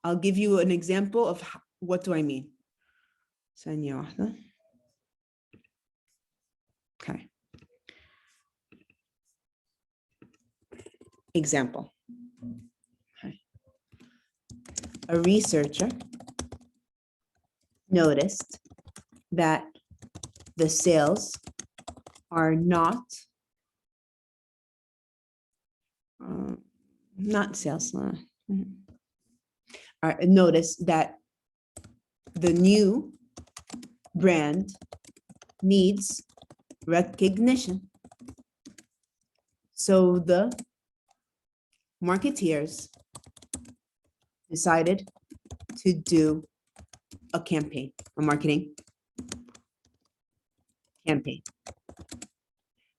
I'll give you an example of what do I mean. ثانية واحدة. example. Okay. A researcher noticed that the sales are not sales. Notice that the new brand needs recognition. So the marketeers decided to do a campaign, a marketing campaign.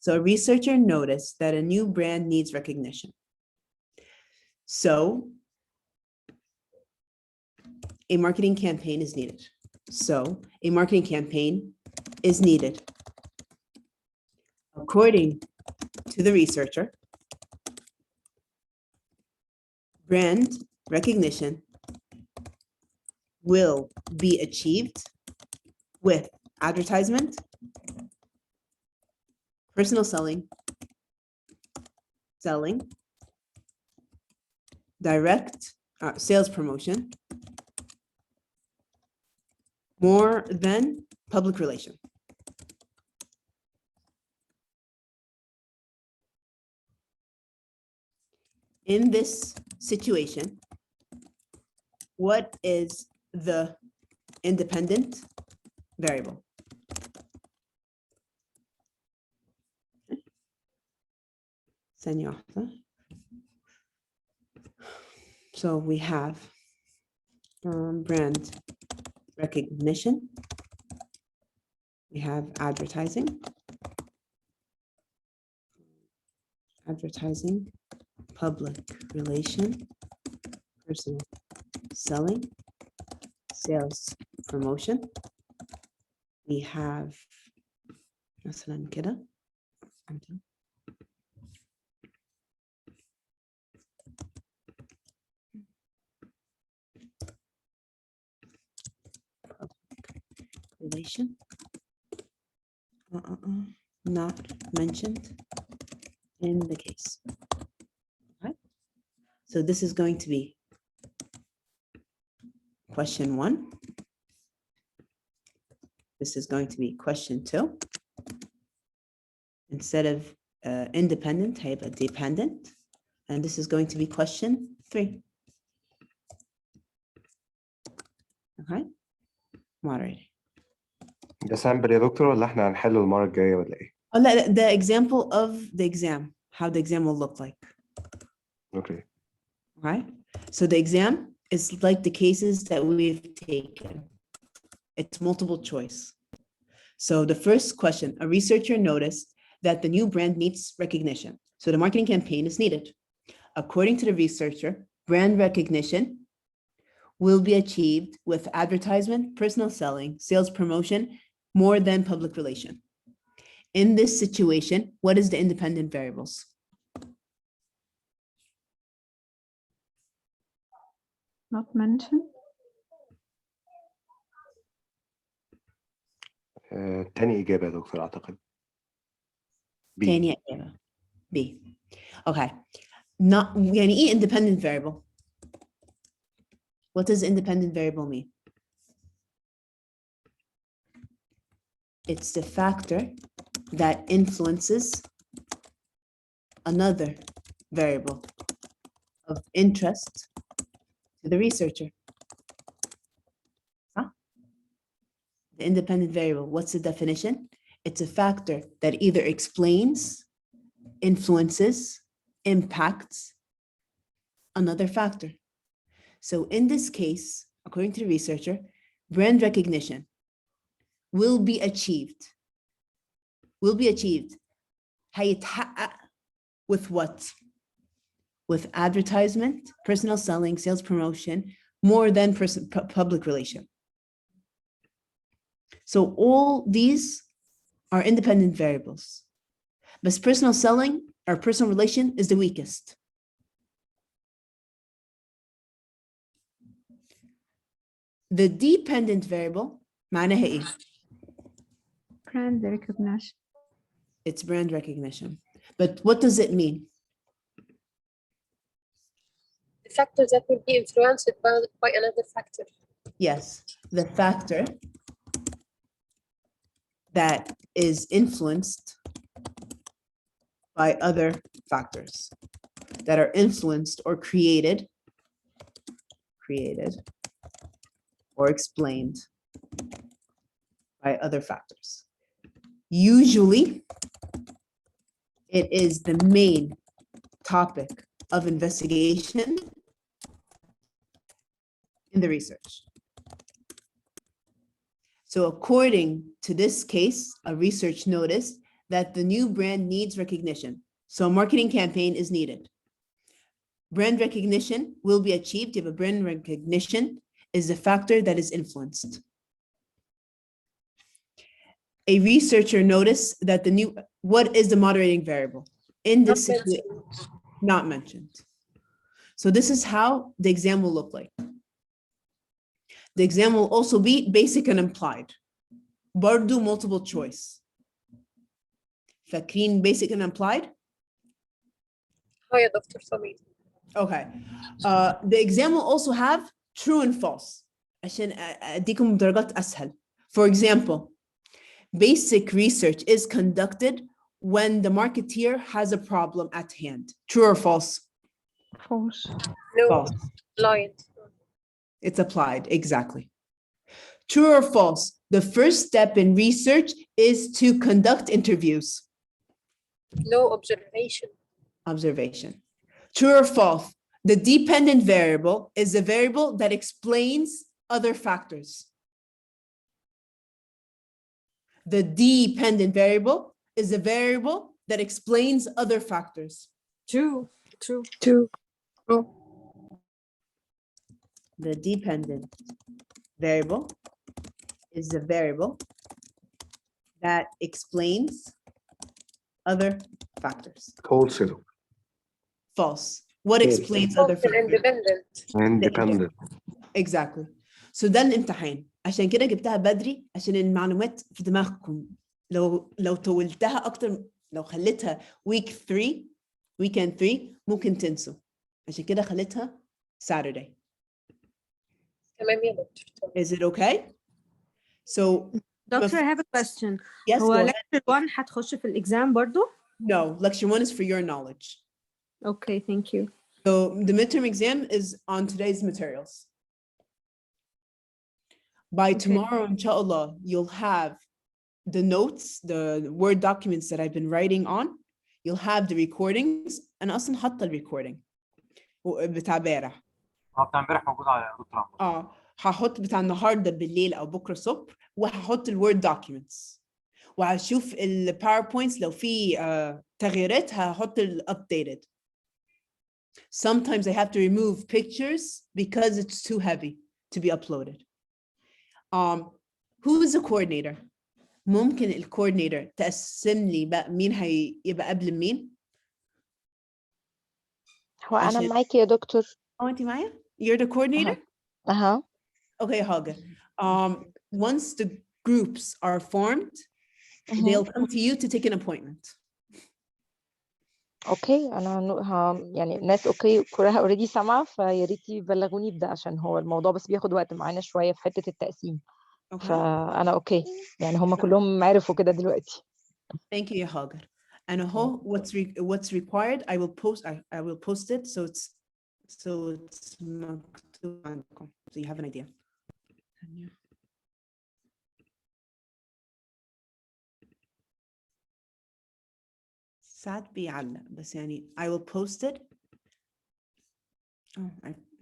So a researcher noticed that a new brand needs recognition. So a marketing campaign is needed. So a marketing campaign is needed. According to the researcher, brand recognition will be achieved with advertisement, personal selling, direct sales promotion, more than public relation. In this situation, what is the independent variable? Senor. So we have brand recognition. We have advertising, public relation, personal selling, sales promotion. We have مثلا كده relation, not mentioned in the case. Okay. So this is going to be question 1. This is going to be question 2. Instead of independent, هيبقى dependent. And this is going to be question 3. Okay. Moderating. ده سامبل يا دكتور ولا احنا هنحله المرة الجاية ولا ايه؟ Oh, لا, the example of the exam, how the exam will look like. Okay. Right? So the exam is like the cases that we've taken. It's multiple choice. So the first question, a researcher noticed that the new brand needs recognition. So the marketing campaign is needed. According to the researcher, brand recognition will be achieved with advertisement, personal selling, sales promotion, more than public relation. In this situation, what is the independent variables? Not mentioned. تاني إجابة يا دكتور أعتقد. B. تاني إجابة. B. Okay. Not يعني إيه independent variable? What does independent variable mean? It's the factor that influences another variable of interest to the researcher. Huh? The independent variable, what's the definition? It's a factor that either explains, influences, impacts another factor. So in this case, according to the researcher, brand recognition will be achieved. هيتحقق with what? With advertisement, personal selling, sales promotion, more than public relation. So all these are independent variables. But personal selling or personal relation is the weakest. The dependent variable معناها إيه؟ Brand recognition. It's brand recognition. But what does it mean? factor that will be influenced by another factor. Yes, the factor that is influenced by other factors that are influenced or created or explained by other factors. Usually, it is the main topic of investigation in the research. So according to this case, a research noticed that the new brand needs recognition. So a marketing campaign is needed. Brand recognition will be achieved if a brand recognition is the factor that is influenced. A researcher noticed that what is the moderating variable? In this situation, not mentioned. So this is how the exam will look like. The exam will also be basic and implied. برضو multiple choice. فاكرين basic and implied? يا دكتور سمير. Okay. The exam will also have true and false. عشان أديكم درجات أسهل. For example, basic research is conducted when the marketeer has a problem at hand. True or false? False. No. False. Applied. It's applied, exactly. True or false? The first step in research is to conduct interviews. No. Observation. Observation. True or false? The dependent variable is a variable that explains other factors. The dependent variable is a variable that explains other factors. True. True. True. True. The dependent variable is a variable that explains other factors. False. False. What explains other factors? Independent. Independent. Exactly. So ده الامتحان. عشان كده جبتها بدري عشان المعلومات في دماغكم. لو طولتها أكتر، لو خليتها weekend 3 ممكن تنسوا. عشان كده خليتها Saturday. تمام يا دكتور. Is it okay? So Doctor, I have a question. Yes, هو go ahead. lecture 1 هتخش في الإكزام برضو؟ No, lecture 1 is for your knowledge. Okay, thank you. So the midterm exam is on today's materials. By tomorrow, inshallah, you'll have the notes, the Word documents that I've been writing on. You'll have the recordings. أنا أصلاً حاطة الrecording بتاع امبارح. بتاع امبارح موجود على دكتور. هحط بتاع النهارده بالليل أو بكرة الصبح، وهحط الوورد documents. وهشوف الباوربوينتس لو في تغييرات هحط updated. Sometimes I have to remove pictures because it's too heavy to be uploaded. Who is the coordinator? ممكن الكوردينيتور تقسم لي بقى مين هيبقى قبل مين؟ هو أنا معاكي يا دكتور. أنتي معايا؟ You're the coordinator? Okay, Haga. Once the groups are formed, they'll come to you to take an appointment. اوكي انا يعني الناس اوكي كلها اوريدي سامعه، فيا ريت يبلغوني بده عشان هو الموضوع بس بياخد وقت معانا شويه في حته التقسيم. فانا اوكي يعني هم كلهم عرفوا كده دلوقتي. Thank you, Hagar. And what's required, I will post it so it's مكتوب عندكم so you have an idea. ساعات بيعلق بس يعني I will post it.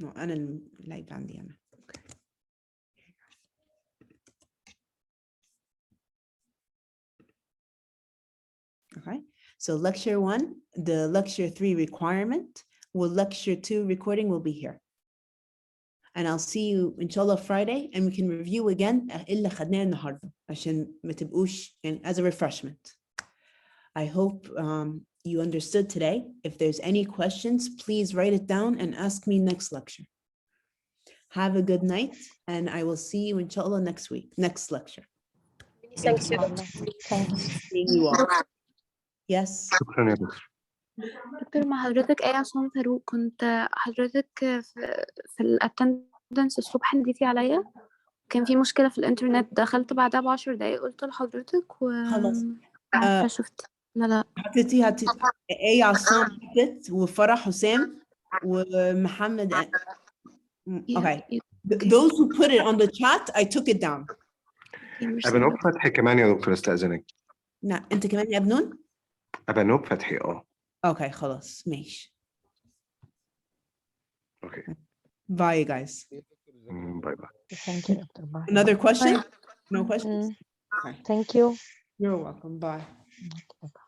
No, أنا اللايف عندي أنا. Okay, so lecture 1, the lecture 3 requirement, lecture 2 recording will be here. And I'll see you inshallah Friday and we can review again اللي خدناه النهارده عشان ما تبقوش يعني as a refreshment. I hope you understood today. If there's any questions, please write it down and ask me next lecture. Have a good night and I will see you inshallah next lecture. Thank you. Seeing you all. Yes. شكرا يا دكتور. دكتور مع حضرتك ايه عصام فاروق، كنت حضرتك في الاتندنس الصبح نديتي عليا، كان في مشكلة في الانترنت، دخلت بعدها ب10 دقايق قلت لحضرتك خلاص فشفت. لا حطيتي ايه عصام حطت وفرح حسام ومحمد okay. Those who put it on the chat I took it down. أبانوب فتحي كمان يا دكتور استأذنك. نعم انت كمان يا ابنون. أبانوب فتحي اوكي خلاص ماشي. اوكي. Bye guys. باي باي. Thank you, Dr. Bye. Another question? Bye. No questions? Thank you. You're welcome. Bye. Okay, bye.